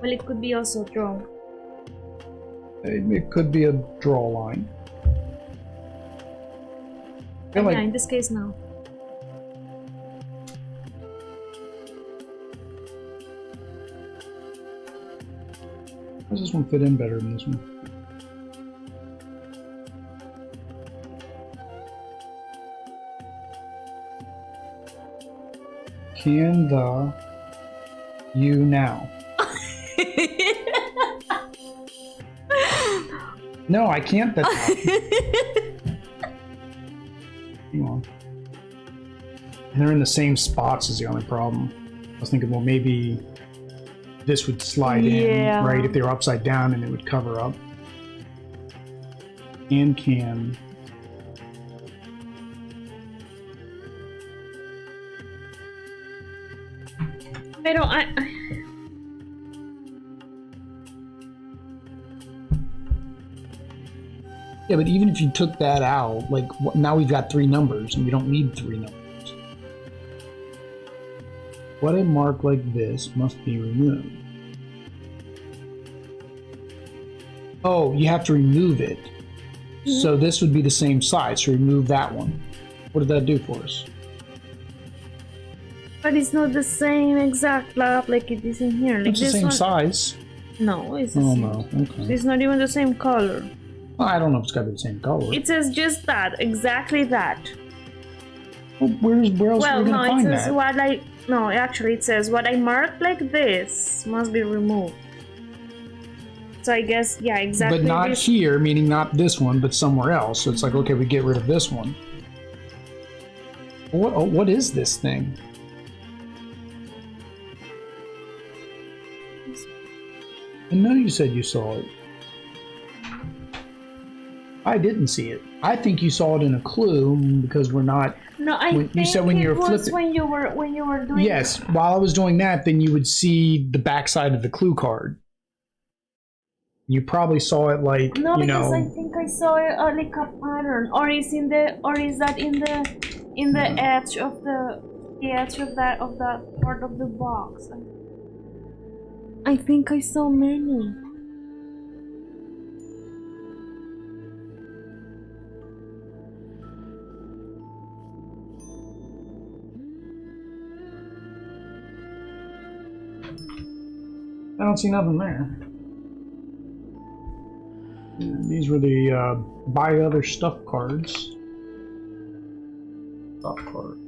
Well, it could be also drawn.
It could be a draw line. I feel like
Yeah, in this case now.
how does this one fit in better than this one? Can the you now? No, I can't. That's hang on. And they're in the same spots is the only problem. I was thinking, well, maybe this would slide in, right? If they were upside down and it would cover up. And can. Yeah, but even if you took that out, like now we've got three numbers and we don't need three numbers. What a mark like this must be removed. Oh, you have to remove it. Mm-hmm. So this would be the same size, so remove that one. What did that do for us?
But it's not the same exact like it is in here. Like
it's the same size.
No, it's the same.
No, okay.
It's not even the same color.
Well, I don't know if it's got to be the same color.
It says just that, exactly that.
Well, where else are we going to find that?
No, actually it says what I marked like this must be removed. So I guess, yeah, exactly.
But not here, meaning not this one, but somewhere else. So it's like, okay, we get rid of this one. What is this thing? I know you said you saw it. I didn't see it. I think you saw it in a clue because we're not.
No, I think you said when you were flipping. When you were doing.
Yes, while I was doing that, then you would see the backside of the clue card. You probably saw it like
no, because I think I saw it like a pattern, or is that in the edge of that part of the box. I think I saw many.
I don't see nothing there. These were the buy other stuff cards. Stuff card.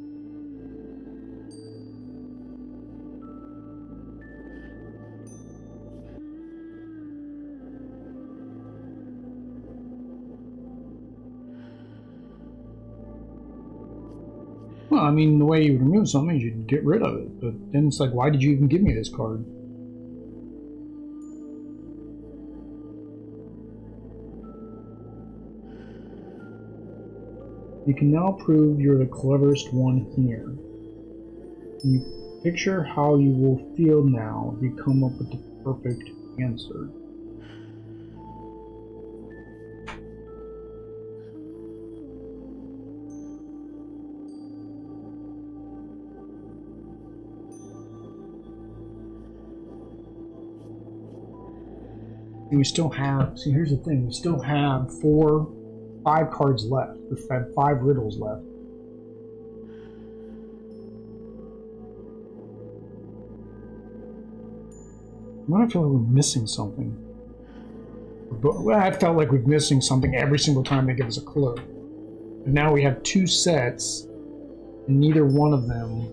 Well, I mean, the way you would remove something is you'd get rid of it. But then it's like, why did you even give me this card? You can now prove you're the cleverest one here. You picture how you will feel now if you come up with the perfect answer. And we still have, see, here's the thing, we still have 5 cards left. We have 5 riddles left. Why do I feel like we're missing something? Well, I felt like we're missing something every single time they give us a clue. But now we have 2 sets, and neither one of them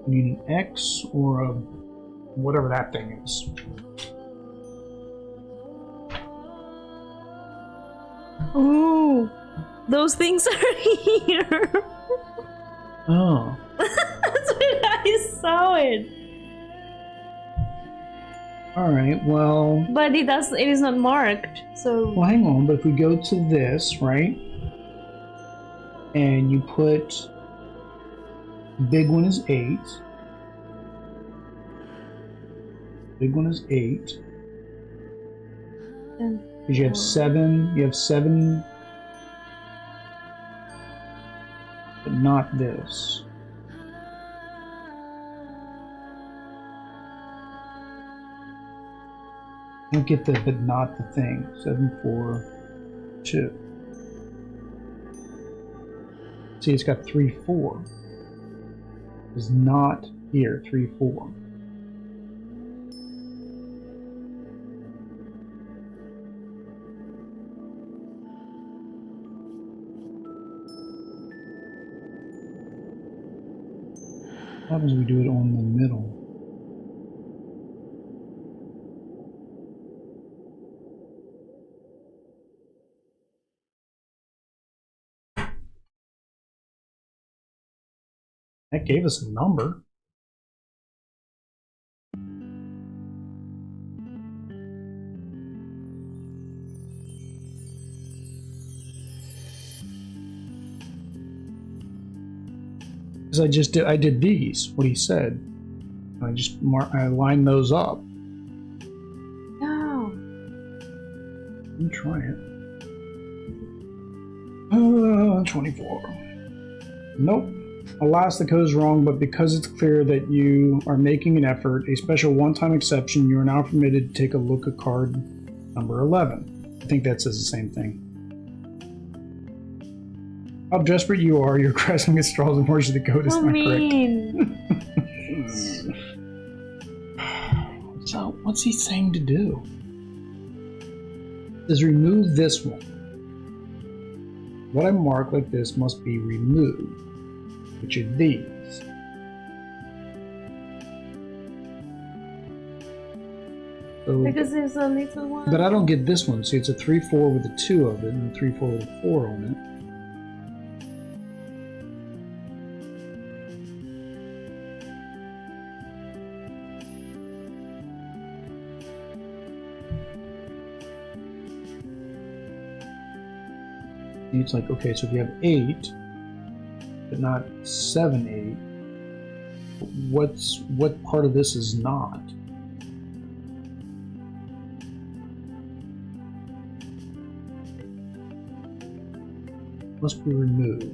need an X or a whatever that thing is.
Ooh, those things are here.
Oh.
That's when I saw it.
Alright, well...
But it is not marked, so...
Well, hang on, but if we go to this, right? And you put... Big one is 8. Big one is 8. Because you have 7. You have 7. But not this. I don't get the but not the thing. 7, 4, 2. See, it's got 3, 4. Is not here. 3, 4. What happens if we do it on the middle? That gave us a number. Because I did these, what he said. I lined those up.
No.
Let me try it. 24. Nope. Alas, the code is wrong, but because it's clear that you are making an effort, a special one-time exception, you are now permitted to take a look at card number 11. I think that says the same thing. How desperate you are, you're grasping at straws and horses. The code is not correct. So, what's he saying to do? It says remove this one. What I mark like this must be removed, which are these. So,
because there's a little one.
but I don't get this one. See, it's a 3, 4 with a 2 of it, and a 3, 4 with a 4 on it. It's like, okay, so if you have 8, but not 7, 8, what part of this is not? Must be removed.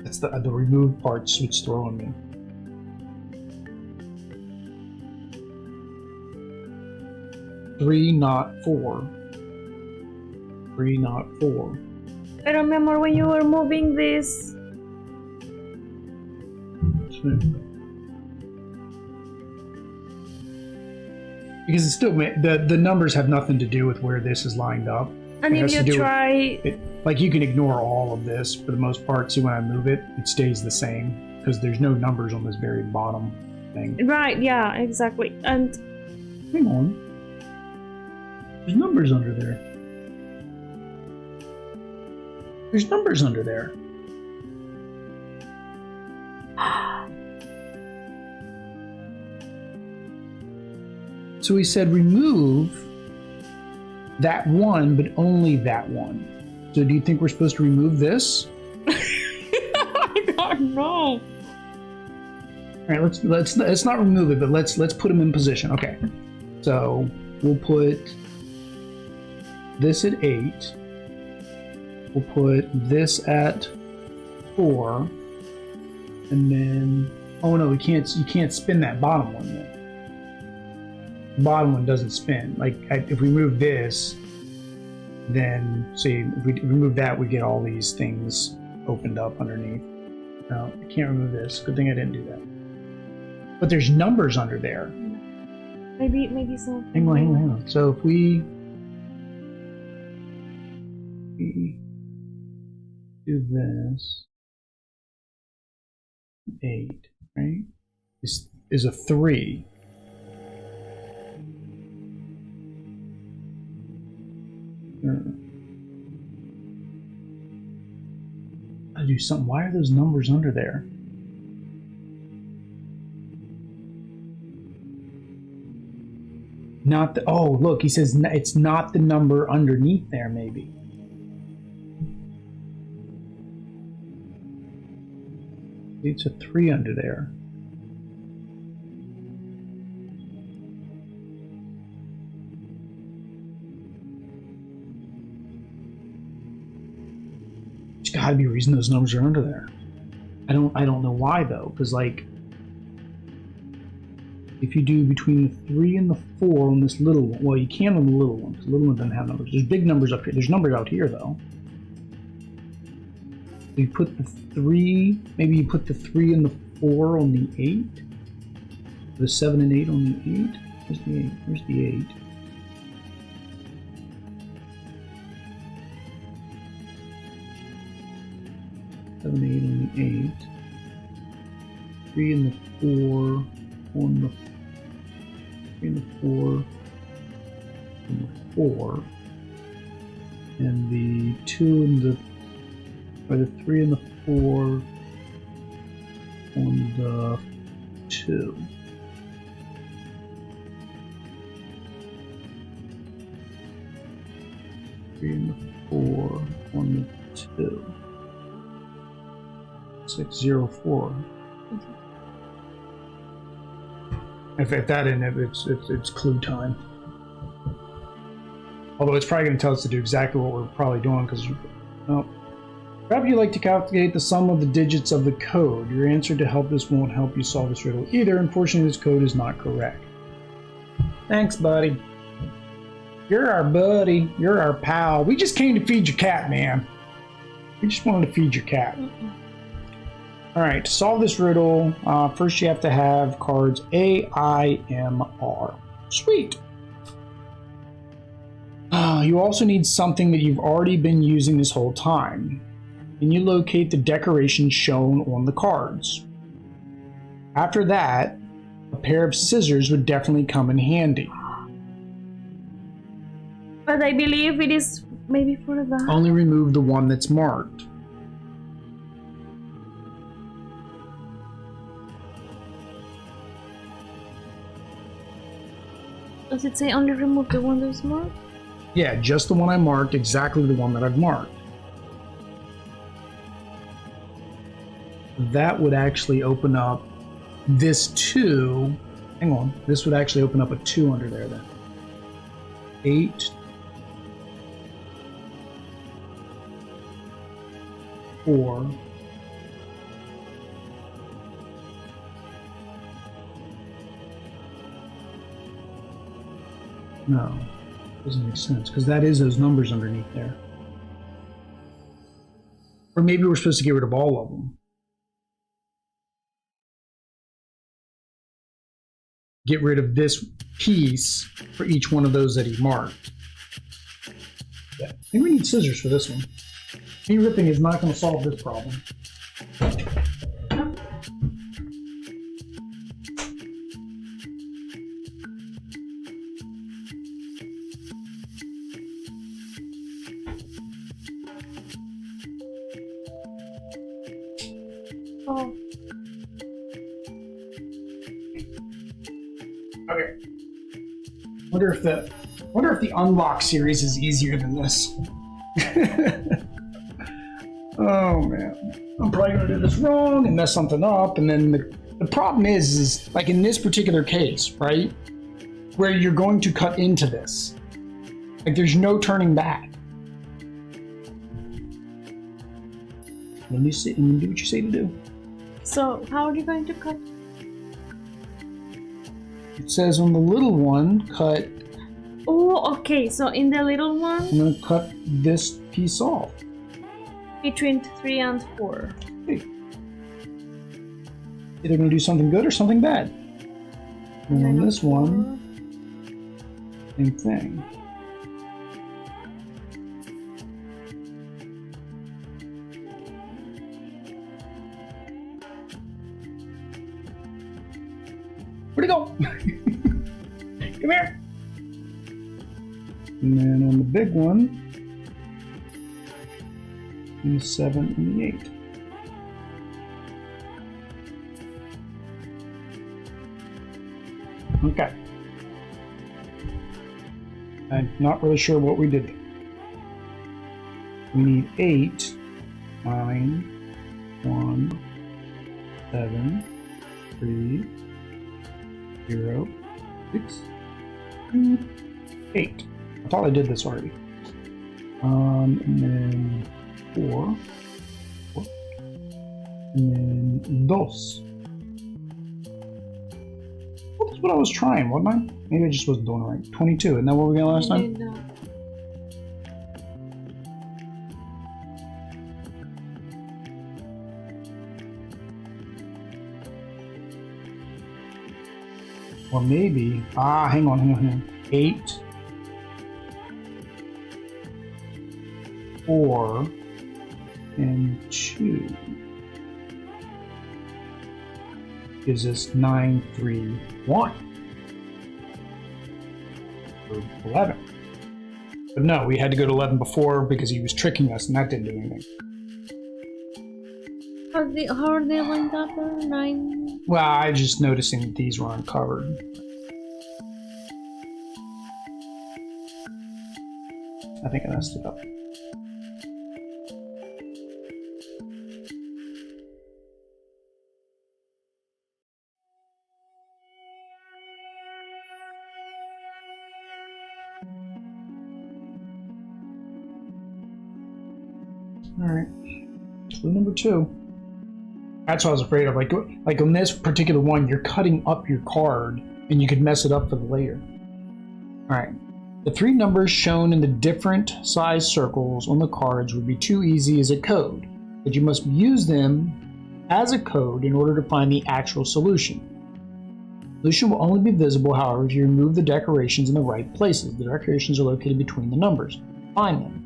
That's the removed part's what's throwing me. Three, not 4. 3, not 4.
I remember when you were moving this.
Because it's still, the numbers have nothing to do with where this is lined up.
And if you try...
Like, you can ignore all of this for the most part. See, when I move it, it stays the same. Because there's no numbers on this very bottom thing.
Right, yeah, exactly. And...
Hang on. There's numbers under there. There's numbers under there. So we said remove that one, but only that one. So do you think we're supposed to remove this?
I don't know.
All right, let's not remove it, but let's put them in position. Okay, so we'll put this at 8. We'll put this at 4, and then oh no, you can't spin that bottom one then. The bottom one doesn't spin. Like if we move this, then see if we remove that, we get all these things opened up underneath. No, I can't remove this. Good thing I didn't do that. But there's numbers under there.
Maybe so.
Hang on. So if we do this, 8, right? This is a 3. I do something. Why are those numbers under there? Not the, oh, look, he says it's not the number underneath there, maybe. It's a 3 under there. There's gotta be a reason those numbers are under there. I don't know why though, because like if you do between the 3 and the 4 on this little one, well, you can on the little one, because the little one doesn't have numbers. There's big numbers up here. There's numbers out here, though. You put the 3, maybe you put the 3 and the 4 on the 8. The 7 and 8 on the 8. Where's the 8? Where's the 8? Seven, 8 on the 8. 3 and the 4 on the 3 and the 4 and the 4, and the 2 and the, or the 3 and the 4 on the 2. Three and the 4 on the 2. 604. If that in it, it's clue time. Although it's probably going to tell us to do exactly what we're probably doing, because well, perhaps you like to calculate the sum of the digits of the code. Your answer to help this won't help you solve this riddle either. Unfortunately, this code is not correct. Thanks, buddy. You're our buddy. You're our pal. We just came to feed your cat, man. We just wanted to feed your cat. All right, to solve this riddle, first you have to have cards A, I, M, R. Sweet. You also need something that you've already been using this whole time. And you locate the decorations shown on the cards. After that, a pair of scissors would definitely come in handy.
But I believe it is maybe for that.
Only remove the one that's marked.
Does it say only remove the one that's marked?
Yeah, just the one I marked, exactly the one that I've marked. That would actually open up this 2. Hang on, this would actually open up a 2 under there then. 8. 4. No, doesn't make sense, because that is those numbers underneath there. Or maybe we're supposed to get rid of all of them. Get rid of this piece for each one of those that he marked. Yeah, I think we need scissors for this one. Me ripping is not going to solve this problem.
Oh.
Okay. Wonder if the Unlock series is easier than this. Oh man, I'm probably gonna do this wrong and mess something up, and then the problem is like in this particular case, right, where you're going to cut into this, like there's no turning back. Let me sit and do what you say to do.
So how are you going to cut?
It says on the little one, cut.
Oh, okay. So in the little one,
I'm gonna cut this piece off.
Between 3 and 4.
Hey. Either gonna do something good or something bad. And on this one, same thing. Where'd it go? Come here. And then on the big one, and the 7 and the 8. Okay. I'm not really sure what we did. We need 8, 9, 1, 7, 3, 0, 6, 2, 8. I thought I did this already. And then 4, and then dos. That's what I was trying, wasn't I? Maybe I just wasn't doing it right. 22, isn't that what we got last time? Or maybe, hang on. 8, 4, and 2 gives us 9, 3, 1. Or 11. But no, we had to go to 11 before because he was tricking us and that didn't do anything.
How are they linked up? 9?
Well, I just noticing that these were uncovered. I think I messed it up. Alright, clue number 2. That's what I was afraid of. Like on this particular one, you're cutting up your card and you could mess it up for the later. Alright, the 3 numbers shown in the different size circles on the cards would be too easy as a code, but you must use them as a code in order to find the actual solution. The solution will only be visible, however, if you remove the decorations in the right places. The decorations are located between the numbers. Find them.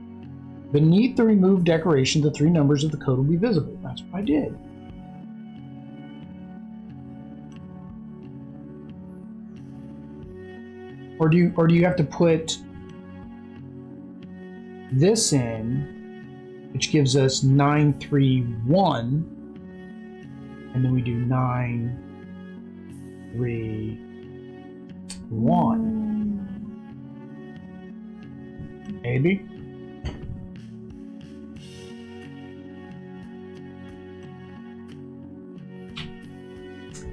Beneath the removed decoration, the 3 numbers of the code will be visible. That's what I did. Or do you have to put this in, which gives us 9, 3, 1, and then we do 9, 3, 1. Maybe.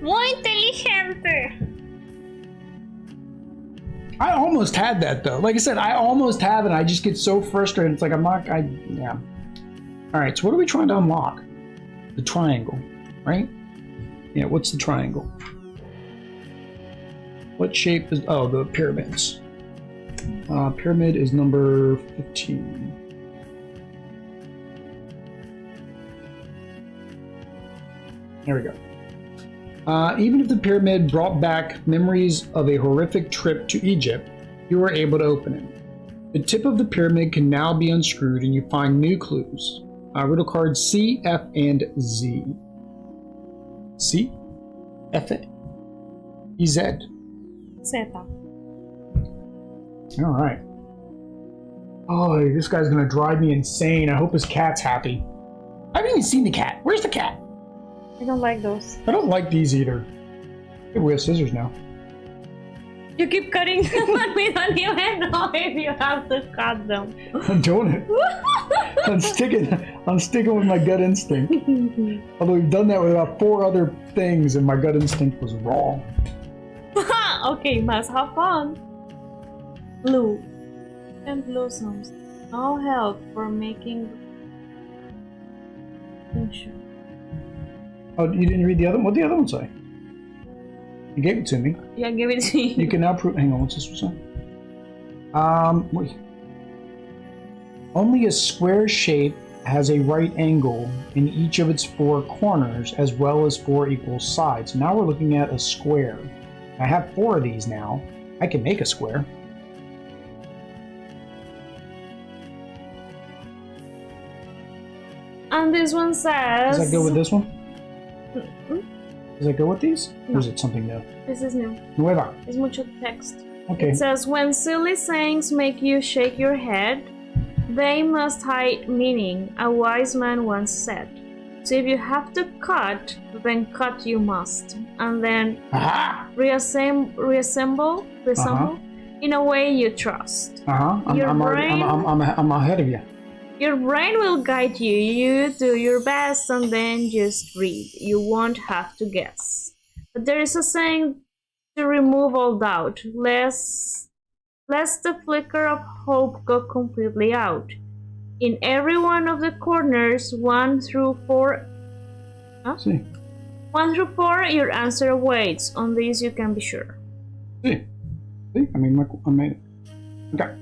Muy inteligente.
I almost had that though. Like I said, I almost have it. I just get so frustrated. It's like yeah. All right, so what are we trying to unlock? The triangle, right? Yeah, what's the triangle? What shape is, oh, the pyramids. Pyramid is number 15. There we go. Even if the pyramid brought back memories of a horrific trip to Egypt, you were able to open it. The tip of the pyramid can now be unscrewed and you find new clues. Riddle cards C, F, and Z. C, F, E, Z.
Zeta.
All right. Oh, this guy's gonna drive me insane. I hope his cat's happy. I haven't even seen the cat. Where's the cat?
I don't like those.
I don't like these either. Hey, we have scissors now.
You keep cutting them and we don't even know if you have to cut them.
I'm doing it. I'm sticking with my gut instinct. Although we've done that with about 4 other things and my gut instinct was wrong.
Okay, must have fun. Blue. And blossoms. No help for making...
Oh, you didn't read the other one? What did the other one say? You gave it to me.
Yeah, give it to you.
You can now prove... Hang on, what's this one say? Wait. Only a square shape has a right angle in each of its 4 corners, as well as 4 equal sides. Now we're looking at a square. I have 4 of these now. I can make a square.
And this one says...
Does that go with this one? Does that go with these?
No.
Or is it something new?
This is new.
Nueva.
It's mucho text.
Okay.
It says, when silly sayings make you shake your head, they must hide meaning, a wise man once said. So if you have to cut, then cut you must. And then reassemble in a way you trust.
I'm ahead of you.
Your brain will guide you. You do your best and then just read. You won't have to guess. But there is a saying to remove all doubt, lest the flicker of hope go completely out. In every one of the corners, 1 through 4, 1 through 4, your answer awaits. On these you can be sure.
See, I made it. Okay.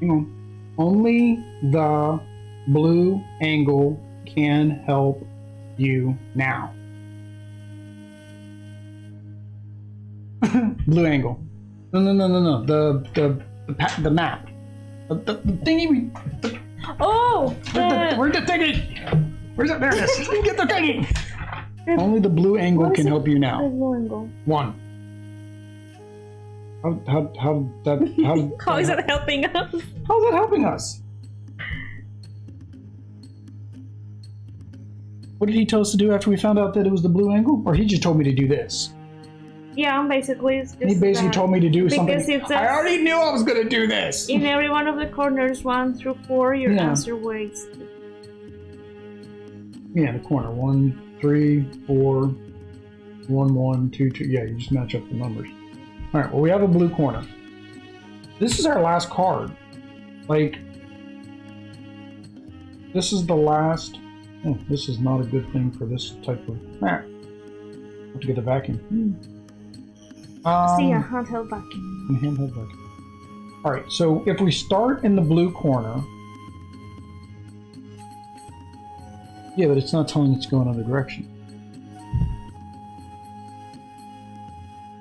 Hang on. Only the blue angle can help you now. Blue angle. No. The map. The thingy. Where's the thingy? Where's it? There it is. Get the thingy. Only the blue angle can help you now.
The blue angle.
1. How
is that helping us?
How's that helping us? What did he tell us to do after we found out that it was the blue angle? Or he just told me to do this?
Yeah, basically it's just
he basically told me to do something.
It's
I already knew I was going to do this!
In every one of the corners, 1 through 4, your answer waits.
Yeah, the corner. 1, 3, 4, 1, 1, 2, 2. Yeah, you just match up the numbers. Alright, well we have a blue corner. This is our last card. Like, this is the last... Oh, this is not a good thing for this type of... have to get the vacuum.
See a handheld vacuum.
Handheld vacuum. Alright, so if we start in the blue corner... Yeah, but it's not telling it to go another direction.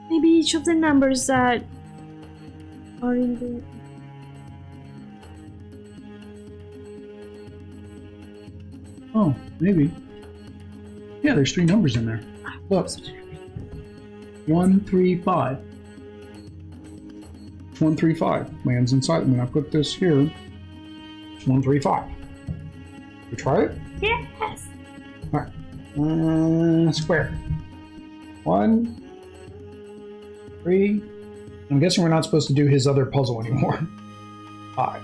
Maybe each of the numbers that are in the...
Oh, maybe. Yeah, there's 3 numbers in there. Look. 1, 3, 5. 1, 3, 5 lands inside. When I put this here, it's 1, 3, 5. We try it?
Yes!
Alright. Square. 1, 3. I'm guessing we're not supposed to do his other puzzle anymore. 5.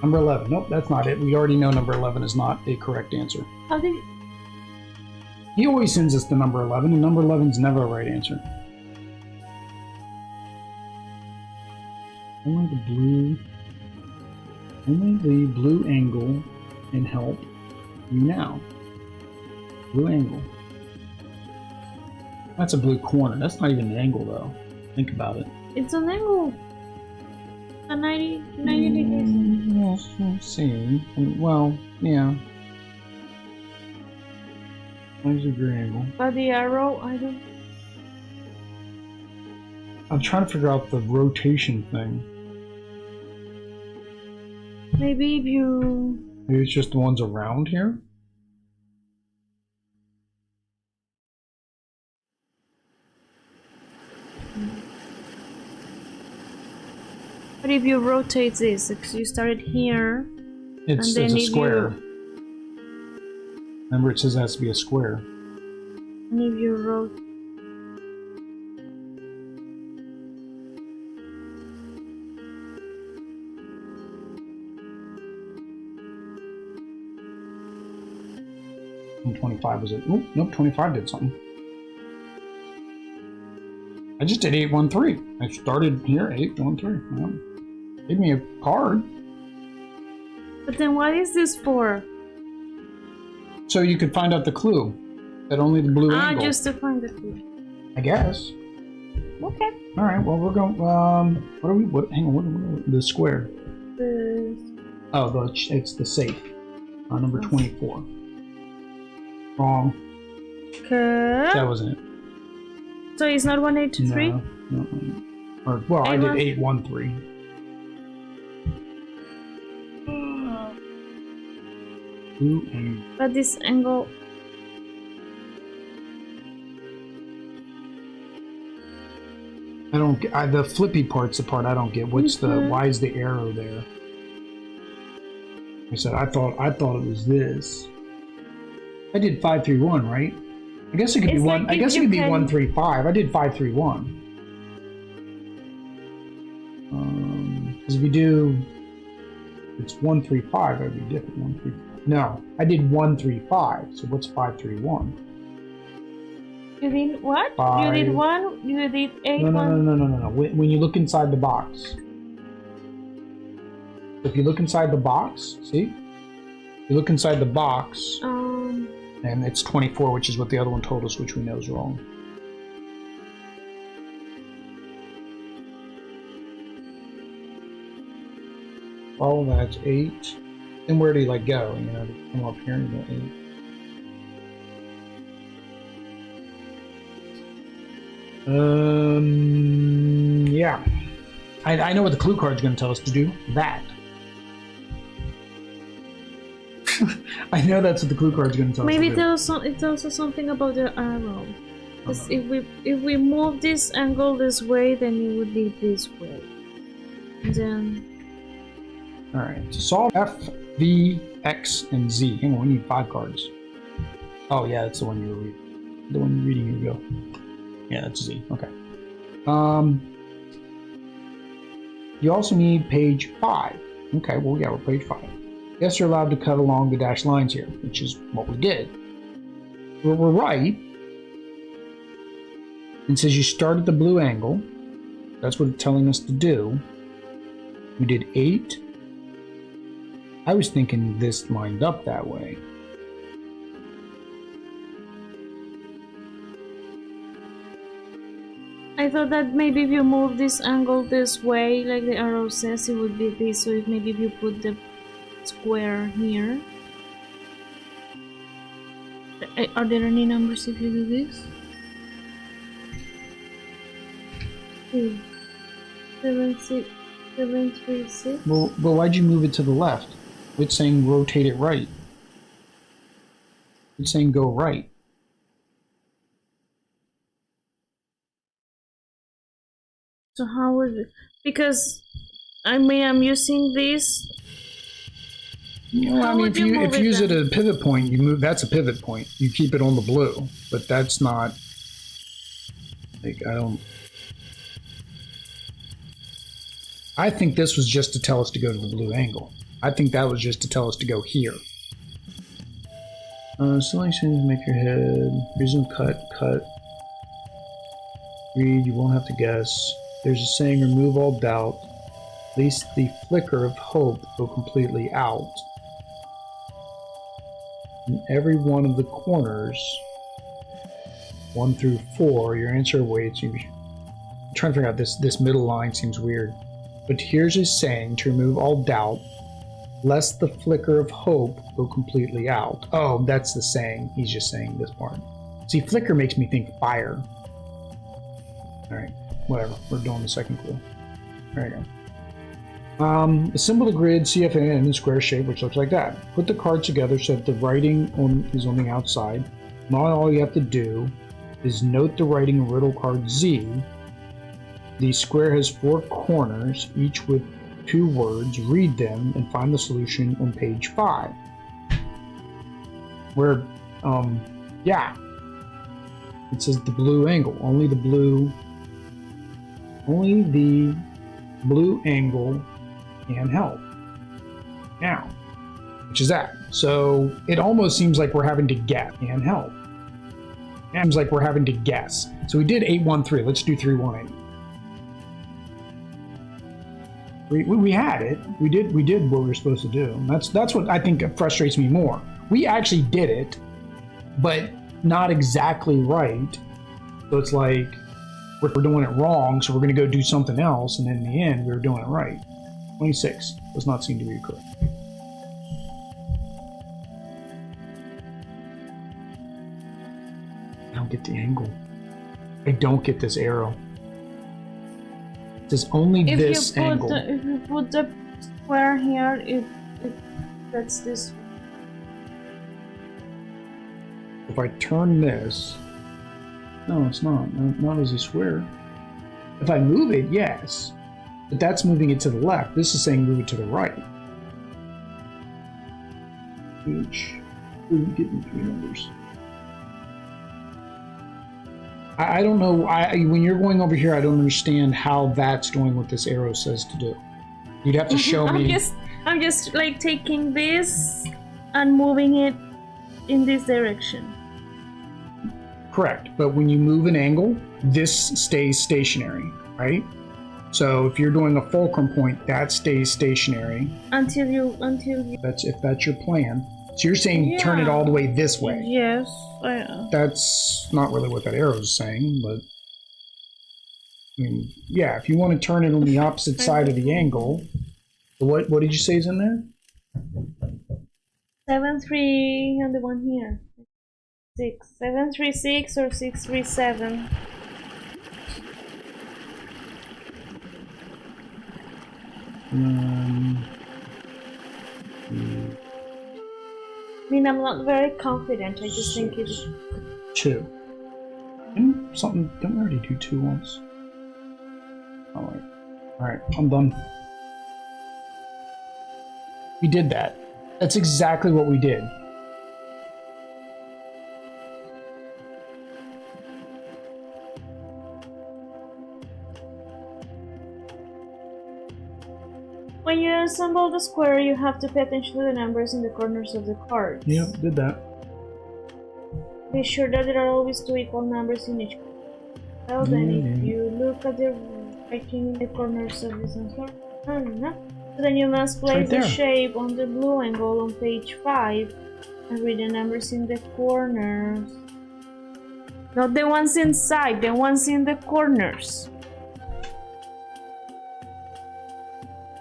Number 11. Nope, that's not it. We already know number 11 is not a correct answer.
How did...
He always sends us to number 11, and number 11 is never a right answer. Only the blue angle can help you now. Blue angle. That's a blue corner. That's not even an angle, though. Think about it.
It's an angle. A 90 degrees.
Yes, we'll see. Well, yeah. 90 degree angle.
But the arrow, I don't...
I'm trying to figure out the rotation thing.
Maybe if you...
Maybe it's just the ones around here?
But if you rotate this, because you started here...
It's a square. Remember, it says it has to be a square.
And if you rotate...
25 was it? Oh, nope, 25 did something. I just did 813. I started here, 813. Yeah. Gave me a card.
But then what is this for?
So you could find out the clue. That only the blue angle.
Just to find the clue.
I guess.
Okay.
All right. Well, we're going. What are we? What? Hang on. What the square? Oh, it's the safe. Number 24. Wrong.
Okay.
That wasn't it.
So it's not 1823?
No. Or well, I did 813. Blue angle.
But this angle.
I don't get the flippy part's the part I don't get. What's why is the arrow there? I said I thought it was this. I did 531, right? I guess it could be one. I guess it could be 135. I did 531. Because if you do, it's 135. That'd be different. 135. No, I did 135. So what's 531?
You did what?
5.
You did 1. You did 8.
No. When you look inside the box. If you look inside the box, see? You look inside the box. And it's 24, which is what the other one told us, which we know is wrong. Oh, that's 8. Then where do you go? You know, come up here and go 8. Yeah. I know what the clue card's going to tell us to do. That. I know that's what the clue card's going to tell us to do.
Maybe it's also something about the arrow. Because if we move this angle this way, then it would be this way. And then...
Alright, so solve F, V, X, and Z. Hang on, we need 5 cards. Oh yeah, that's the one you were reading. The one you're reading, here we go. Yeah, that's Z. Okay. You also need page 5. Okay, well, yeah, we're page 5. Yes, you're allowed to cut along the dashed lines here, which is what we did. We're right. It says you start at the blue angle. That's what it's telling us to do. We did 8. I was thinking this lined up that way.
I thought that maybe if you move this angle this way, like the arrow says, it would be this. So if maybe if you put the square here. Are there any numbers if you do this? 2, 7, 6, 7, 3, 6.
Well, but why'd you move it to the left? It's saying rotate it right. It's saying go right.
So how would it? Because I mean I'm using this.
You know, I mean, if you use it at a pivot point, you move. That's a pivot point. You keep it on the blue, but that's not. Like I don't. I think this was just to tell us to go to the blue angle. I think that was just to tell us to go here. Selection, make your head. Resume cut. Read. You won't have to guess. There's a saying: remove all doubt. At least the flicker of hope go completely out. In every one of the corners, 1 through 4, your answer awaits. I'm trying to figure out this middle line seems weird. But here's his saying to remove all doubt, lest the flicker of hope go completely out. Oh, that's the saying. He's just saying this part. See, flicker makes me think fire. Alright, whatever. We're doing the second clue. There you go. Assemble the grid CFN in a square shape, which looks like that. Put the cards together so that the writing is on the outside. Now all you have to do is note the writing of Riddle Card Z. The square has 4 corners, each with 2 words. Read them and find the solution on page 5. Where, yeah. It says the blue angle. Only the blue angle can help. Now, which is that. So it almost seems like we're having to guess. And help. It seems like we're having to guess. So we did 813. Let's do 318. We had it. We did what we were supposed to do. And that's what I think frustrates me more. We actually did it, but not exactly right. So it's like we're doing it wrong, so we're going to go do something else, and in the end, we were doing it right. 26 does not seem to be correct. I don't get the angle. I don't get this arrow. It says only this angle.
If you put the square here, that's this.
If I turn this, no, it's not as a square. If I move it, yes, but that's moving it to the left. This is saying move it to the right. Which isn't getting 3 numbers. I don't know. When you're going over here, I don't understand how that's doing what this arrow says to do. You'd have to show me.
I'm just like taking this and moving it in this direction.
Correct, but when you move an angle, this stays stationary, right? So if you're doing a fulcrum point, that stays stationary.
Until you.
If that's your plan. So you're saying turn it all the way this way.
Yes.
That's not really what that arrow is saying, but I mean, yeah, if you want to turn it on the opposite side of the angle, what did you say is in there?
7 3 and the one here. 6 7 3 6 or 6 3 7. I mean, I'm not very confident. I just think it's
2. And something. Didn't we already do 2 once? All right, I'm done. We did that. That's exactly what we did.
when you assemble the square, you have to pay attention to the numbers in the corners of the cards.
Yep, did that.
Be sure that there are always 2 equal numbers in each corner. Well, then if you look at the writing in the corners of this one, then you must place the shape on the blue angle on page 5 and read the numbers in the corners. Not the ones inside, the ones in the corners.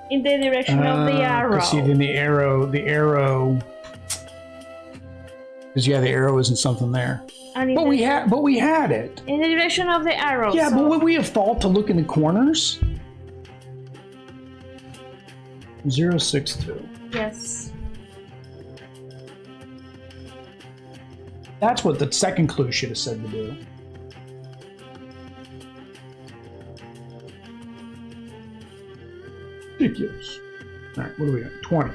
In the direction of the arrow.
See, then the arrow, because yeah, the arrow isn't something there. But we had it.
In the direction of the arrow.
Yeah, so. But would we have thought to look in the corners? 062.
Yes.
That's what the second clue should have said to do. Ridiculous. Alright, what do we got? 20.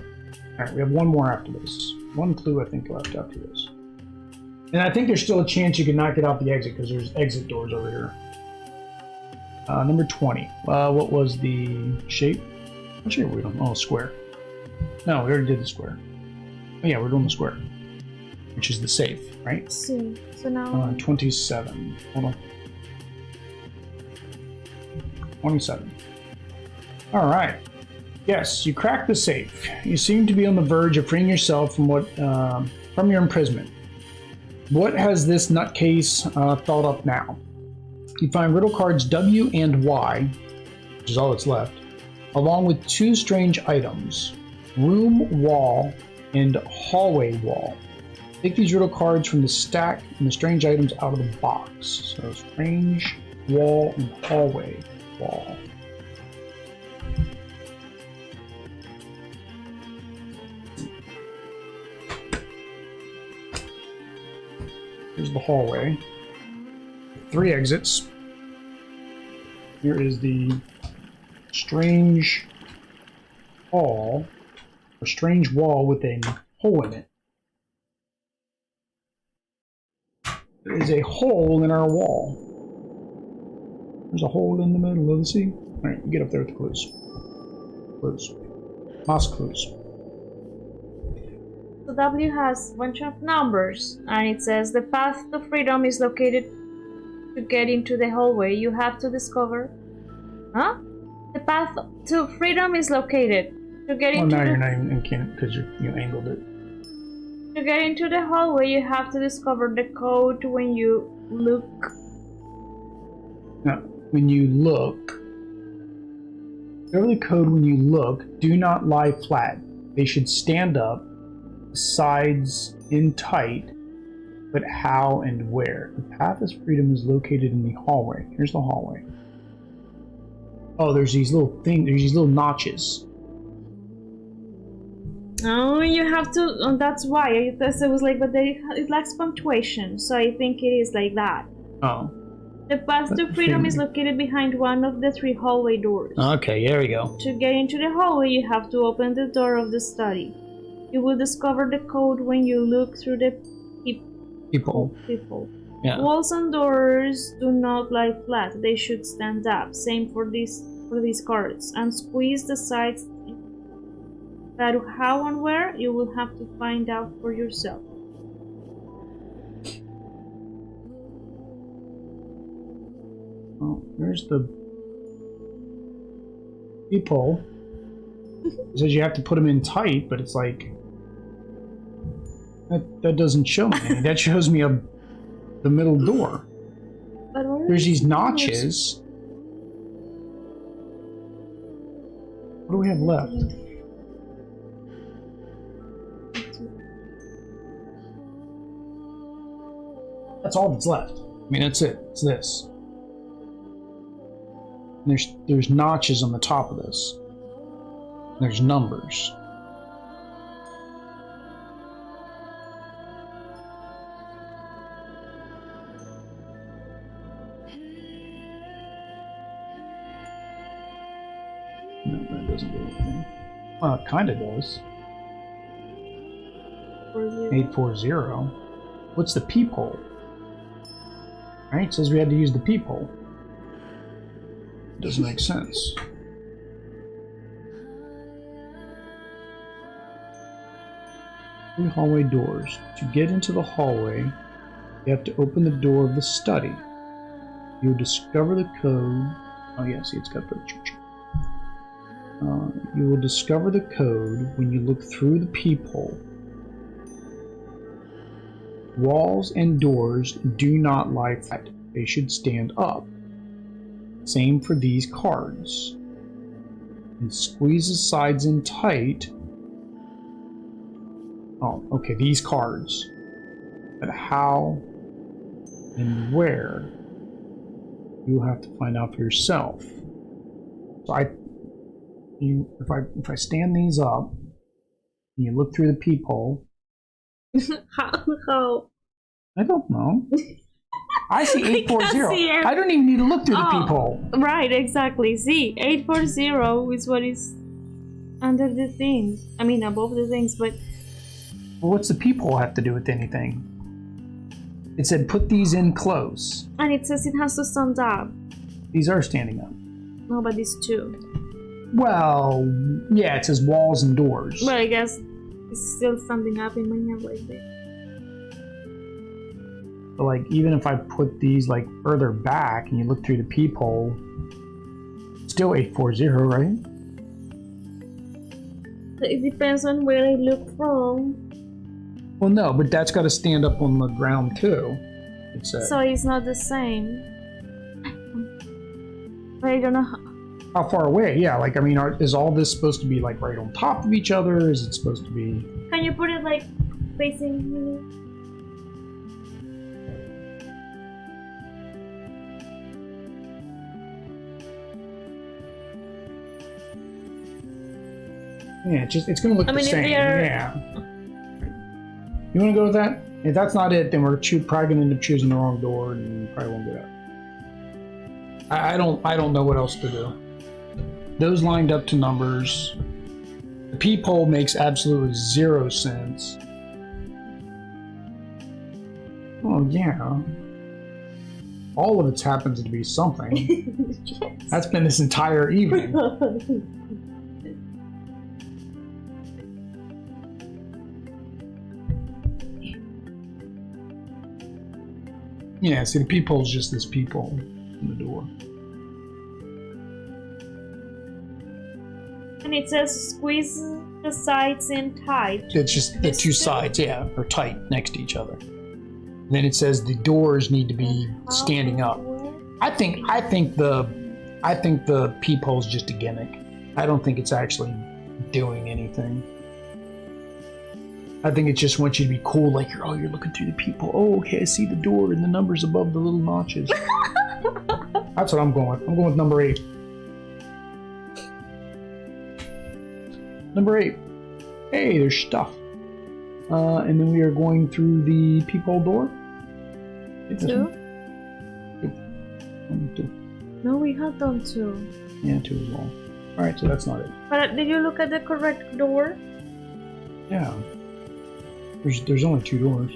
Alright, we have one more after this. One clue, I think, left after this. And I think there's still a chance you can knock it out the exit, because there's exit doors over here. Number 20. What was the shape? What shape were we doing? Oh, square. No, we already did the square. Oh, yeah, we're doing the square. Which is the safe, right?
So now...
27. Hold on. 27. Alright. Yes, you cracked the safe. You seem to be on the verge of freeing yourself from from your imprisonment. What has this nutcase thought up now? You find riddle cards W and Y, which is all that's left, along with 2 strange items, room wall and hallway wall. Take these riddle cards from the stack and the strange items out of the box. So strange wall and hallway wall. Here's the hallway. 3 exits. Here is the strange hall, or strange wall with a hole in it. There is a hole in our wall. There's a hole in the middle of the sea. Alright, get up there with the clues. Clues. Moss clues.
So So W has a bunch of numbers, and it says the path to freedom is located to get into the hallway. You have to discover. Huh? The path to freedom is located to get into.
Well, now you're not even can't because you angled it.
To get into the hallway, you have to discover the code when you look.
Now, when you look, discover the code when you look. Do not lie flat. They should stand up, sides in tight. But how and where? The path of freedom is located in the hallway. Here's the hallway. Oh, there's these little things. There's these little notches.
Oh, you have to. Oh, that's why it was like, but it lacks punctuation, so I think it is like that.
Oh.
The path to freedom is located behind one of the 3 hallway doors.
Okay, there we go.
To get into the hallway, you have to open the door of the study. You will discover the code when you look through the people. Yeah. Walls and doors do not lie flat. They should stand up. Same for these cards. And squeeze the sides. But how and where, you will have to find out for yourself.
Oh, there's the people. It says you have to put them in tight, but it's like that doesn't show me any. That shows me the middle door. There's these notches. What do we have left? That's all that's left. I mean, that's it. It's this. And there's notches on the top of this. There's numbers. No, that doesn't do anything. Well, it kind of does. 840. What's the peephole? Right? It says we had to use the peephole. Doesn't make sense. Three hallway doors. To get into the hallway, you have to open the door of the study. You'll discover the code. Oh yeah, see, it's got the church. You will discover the code when you look through the peephole. Walls and doors do not lie flat. They should stand up. Same for these cards. And squeeze the sides in tight. Oh, okay, these cards. But how and where, you'll have to find out for yourself. So if I stand these up, and you look through the peephole.
How?
I don't know. I see 840. I don't even need to look through the peephole.
Right, exactly. See, 840 is what is under the things. I mean, above the things, but...
Well, what's the peephole have to do with anything? It said put these in close.
And it says it has to stand up.
These are standing up. No,
but these two.
Well, yeah, it says walls and doors.
But I guess it's still standing up in my hand like this.
But like, even if I put these like further back and you look through the peephole, still 840, right?
It depends on where I look from.
Well, no, but that's got to stand up on the ground too. It said.
So it's not the same. But I don't know
how far away. Yeah, like, I mean, is all this supposed to be like right on top of each other? Is it supposed to be?
Can you put it like facing me?
Yeah, it's gonna look the same. Yeah. You want to go with that? If that's not it, then we're probably gonna end up choosing the wrong door and probably won't get out. I don't know what else to do. Those lined up to numbers. The peephole makes absolutely 0 sense. Oh yeah. All of it happens to be something. Yes. That's been this entire evening. Yeah, see, the peephole's just this peephole in the door.
And it says squeeze the sides in tight.
It's just the two sides, yeah, are tight next to each other. And then it says the doors need to be standing up. I think the peephole's just a gimmick. I don't think it's actually doing anything. I think it just wants you to be cool, like you're looking through the peephole. Oh, okay, I see the door and the numbers above the little notches. That's what I'm going with. I'm going with number 8. Number 8. Hey, there's stuff. And then we are going through the peephole door.
2?
1, 2.
No, we had done 2.
Yeah, 2 as well. Alright, so that's not it.
But did you look at the correct door?
Yeah. There's only 2 doors.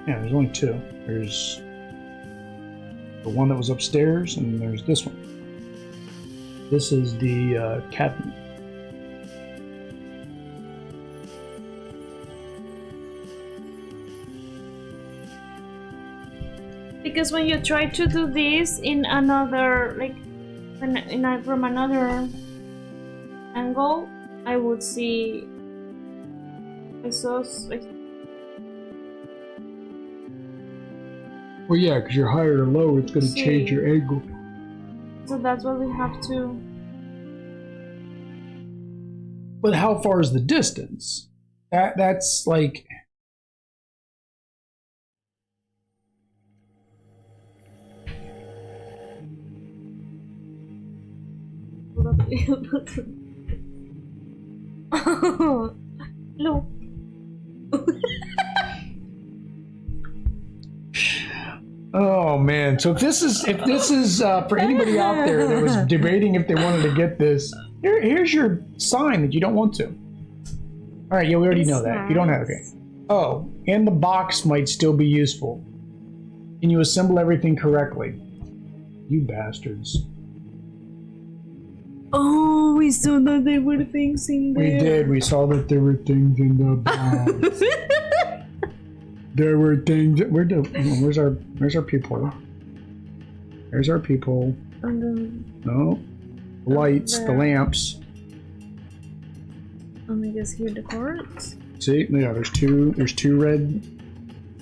Yeah, there's only 2. There's the one that was upstairs, and there's this one. This is the cabinet.
Because when you try to do this in another, like, from another angle, I would see.
Well, yeah, because you're higher or lower, it's going to change your angle.
So that's what we have to.
But how far is the distance? That's like.
Look.
Oh man! So if this is for anybody out there that was debating if they wanted to get this, here's your sign that you don't want to. All right, yeah, we already know that. You don't have okay. Oh, and the box might still be useful. Can you assemble everything correctly? You bastards!
Oh, we saw that there were things in there.
We did. We saw that there were things in the box. There were things. Where's our people? There's our people. No, the lights, the lamps.
Let me just hear the cards.
See, yeah, there's two red.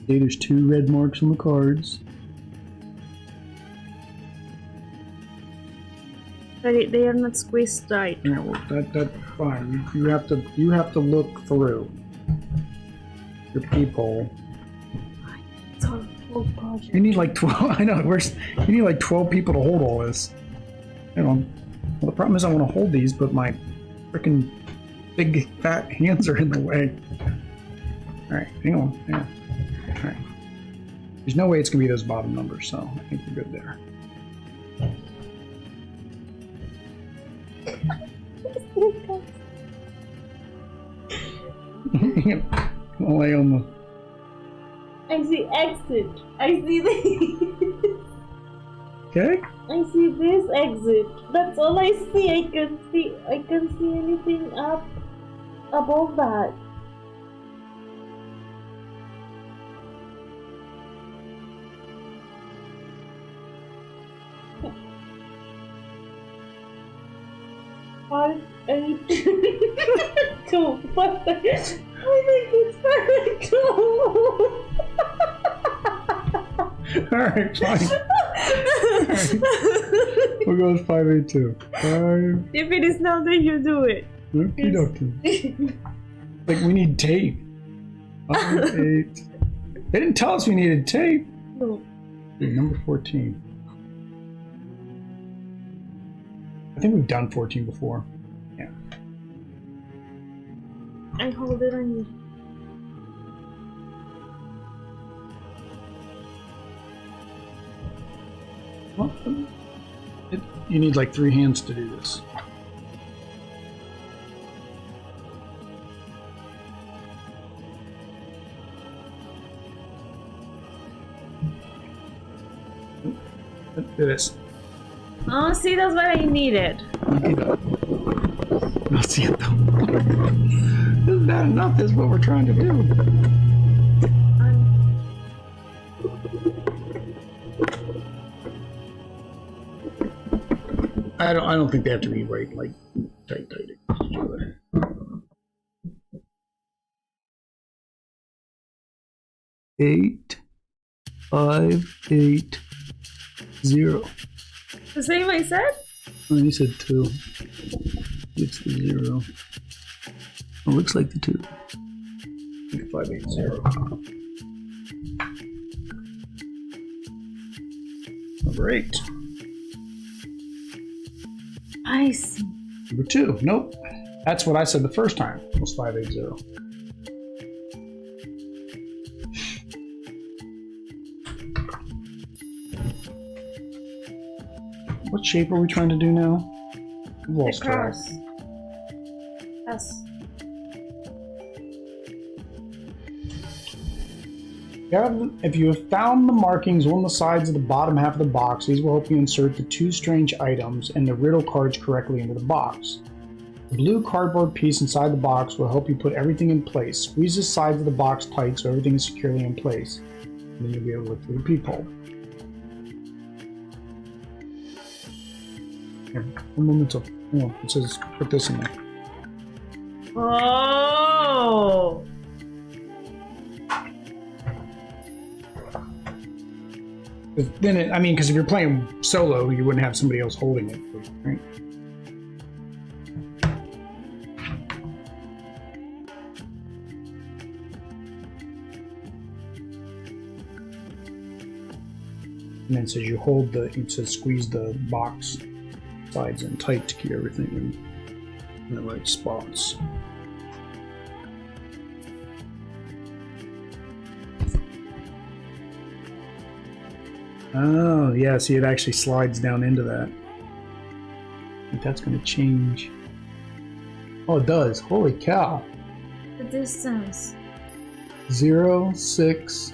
See, there's 2 red marks on the cards.
But they are not squeezed tight.
Yeah, well, that's fine. You have to look through your peephole.
It's a whole project.
You need like 12. I know. You need like 12 people to hold all this. Hang on. Well, the problem is I want to hold these, but my freaking big fat hands are in the way. All right, hang on. Yeah. All right. There's no way it's gonna be those bottom numbers, so I think we're good there. I'll lay on the.
I see exit. I see this.
Okay.
I see this exit. That's all I see. I can't see anything up above that. Five, 8, 2, 5. I think it's 2.
Alright, fine. Alright. We'll go with 582. 5.
If it is not there, you do it.
Okay. Like, we need tape. 5, 8. They didn't tell us we needed tape.
No.
Okay, number 14. I think we've done 14 before. Yeah.
I hold it on you.
Well, you need like 3 hands to do this. Do this.
Oh, see, that's what I needed.
No, see it though. This is bad enough. This is what we're trying to do. I don't think they have to be right like tight against each other. 8, 5, 8, 0.
The same I said?
Oh, you said 2. It's the 0. It looks like the 2. 5, 8, 0. Number 8.
I see.
Number 2. Nope. That's what I said the first time. Was 5, 8, 0. What shape are we trying to do now? I've lost track.
Yes.
If you have found the markings on the sides of the bottom half of the box, these will help you insert the 2 strange items and the riddle cards correctly into the box. The blue cardboard piece inside the box will help you put everything in place. Squeeze the sides of the box tight so everything is securely in place. And then you'll be able to look through the peephole. Here, one moment. Oh, it says put this in there.
Oh!
Then because if you're playing solo, you wouldn't have somebody else holding it, right? And then it says it says squeeze the box sides in tight to keep everything in the right spots. Oh, yeah, see, it actually slides down into that. I think that's going to change. Oh, it does. Holy cow.
The distance.
0, 6,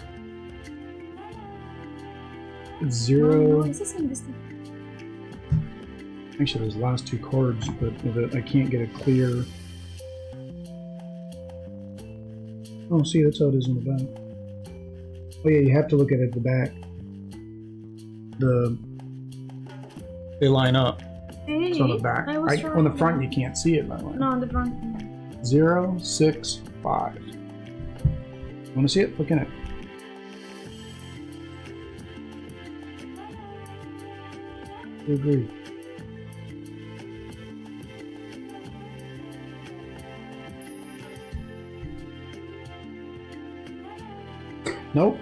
0.
No, it's the same distance.
Actually, those last 2 cards, but I can't get a clear. Oh, see, that's how it is on the back. Oh, yeah, you have to look at it at the back. They line up.
Hey,
it's on the back. On the front, you can't see it, by the way.
No, on the front.
0, 6, 5. You want to see it? Look in it. I agree. Nope.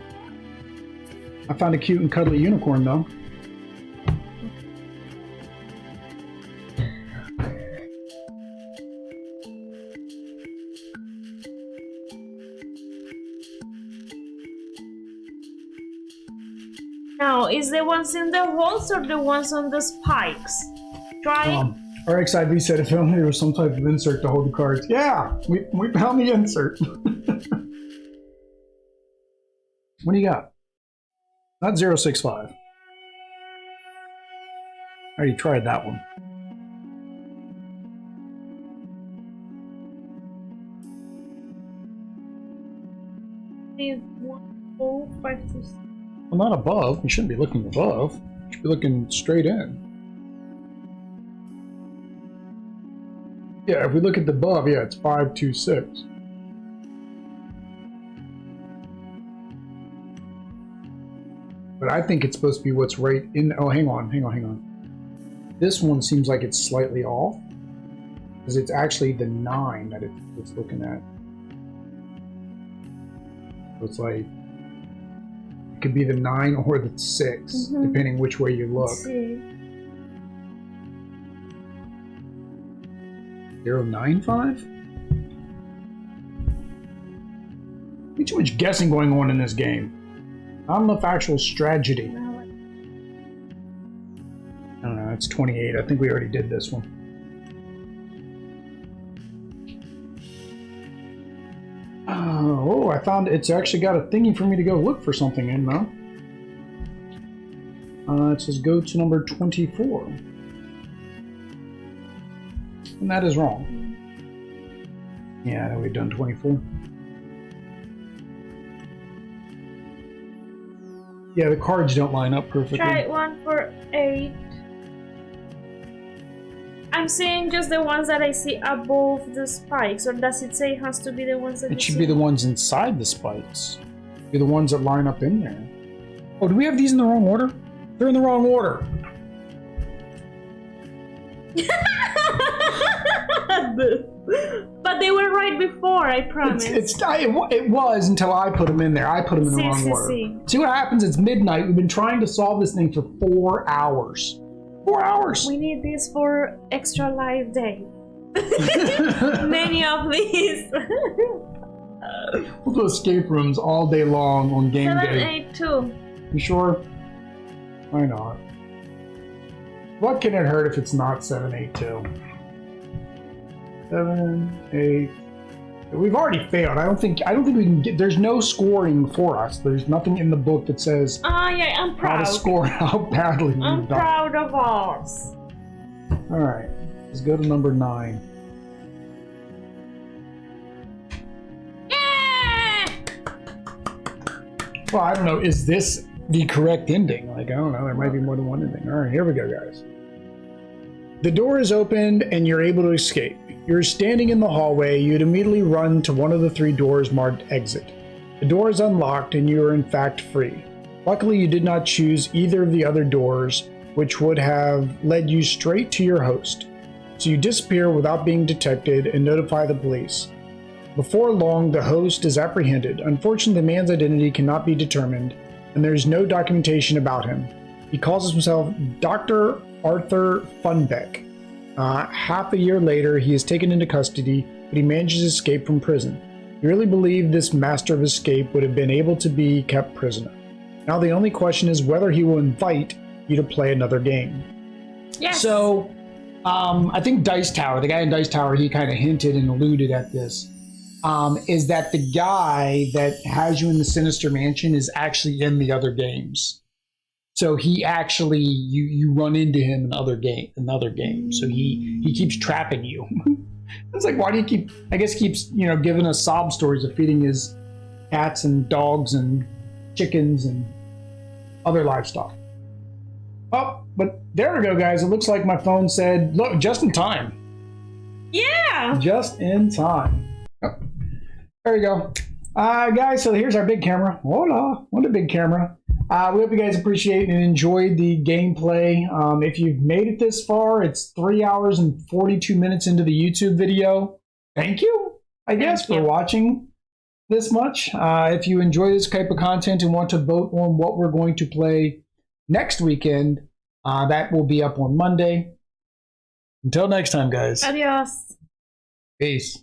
I found a cute and cuddly unicorn, though.
Now, is the ones in the holes or the ones on the spikes? Try.
RXIV said if only there was some type of insert to hold the cards. Yeah, we found the insert. What do you got? Not 065. I already tried that one.
Well,
not above. You shouldn't be looking above. You should be looking straight in. Yeah, if we look at the above, yeah, it's 5, 2, 6. But I think it's supposed to be what's right in. Oh, hang on. This one seems like it's slightly off, because it's actually the 9 that it's looking at. So it's like it could be the 9 or the 6, depending which way you look.
Let's see.
095. Way too much guessing going on in this game. Not enough actual strategy. I don't know, it's 28. I think we already did this one. Oh, I found it's actually got a thingy for me to go look for something in, though. It says go to number 24. And that is wrong. Yeah, I know we've done 24. Yeah, the cards don't line up perfectly.
Try 1 for 8. I'm seeing just the ones that I see above the spikes, or does it say it has to be the ones that
It should be the ones inside the spikes. Be the ones that line up in there. Oh, do we have these in the wrong order? They're in the wrong order.
But they were right before, I promise.
It was until I put them in there. I put them in the wrong order. See what happens? It's midnight. We've been trying to solve this thing for 4 hours. 4 hours.
We need this for extra live day. Many of these.
We'll do escape rooms all day long on game day.
782.
You sure? Why not? What can it hurt if it's not 782? 7, 8. We've already failed. I don't think we can get. There's no scoring for us. There's nothing in the book that says.
Yeah, I'm proud.
How to score how badly we've done.
I'm proud of us.
All right, let's go to number 9.
Yeah!
Well, I don't know. Is this the correct ending? Like, I don't know. There might be more than one ending. All right, here we go, guys. The door is opened and you're able to escape. You're standing in the hallway. You'd immediately run to one of the 3 doors marked exit. The door is unlocked and you are in fact free. Luckily, you did not choose either of the other doors, which would have led you straight to your host. So you disappear without being detected and notify the police. Before long, the host is apprehended. Unfortunately, the man's identity cannot be determined, and there is no documentation about him. He calls himself Dr. Arthur Funbeck. Half a year later, he is taken into custody, but he manages to escape from prison. You really believe this master of escape would have been able to be kept prisoner. Now the only question is whether he will invite you to play another game.
Yes.
So, I think Dice Tower, the guy in Dice Tower, he kind of hinted and alluded at this. Is that the guy that has you in the Sinister Mansion is actually in the other games. So he actually, you run into him in another game. So he keeps trapping you. It's like, why do you keeps, giving us sob stories of feeding his cats and dogs and chickens and other livestock. Oh, but there we go, guys. It looks like my phone said, look, just in time.
Yeah.
Just in time. Oh, there we go. Guys, so here's our big camera. Voila, what a big camera. We hope you guys appreciate and enjoyed the gameplay. If you've made it this far, it's 3 hours and 42 minutes into the YouTube video. Thank you, I guess, for watching this much. If you enjoy this type of content and want to vote on what we're going to play next weekend, that will be up on Monday. Until next time, guys.
Adios.
Peace.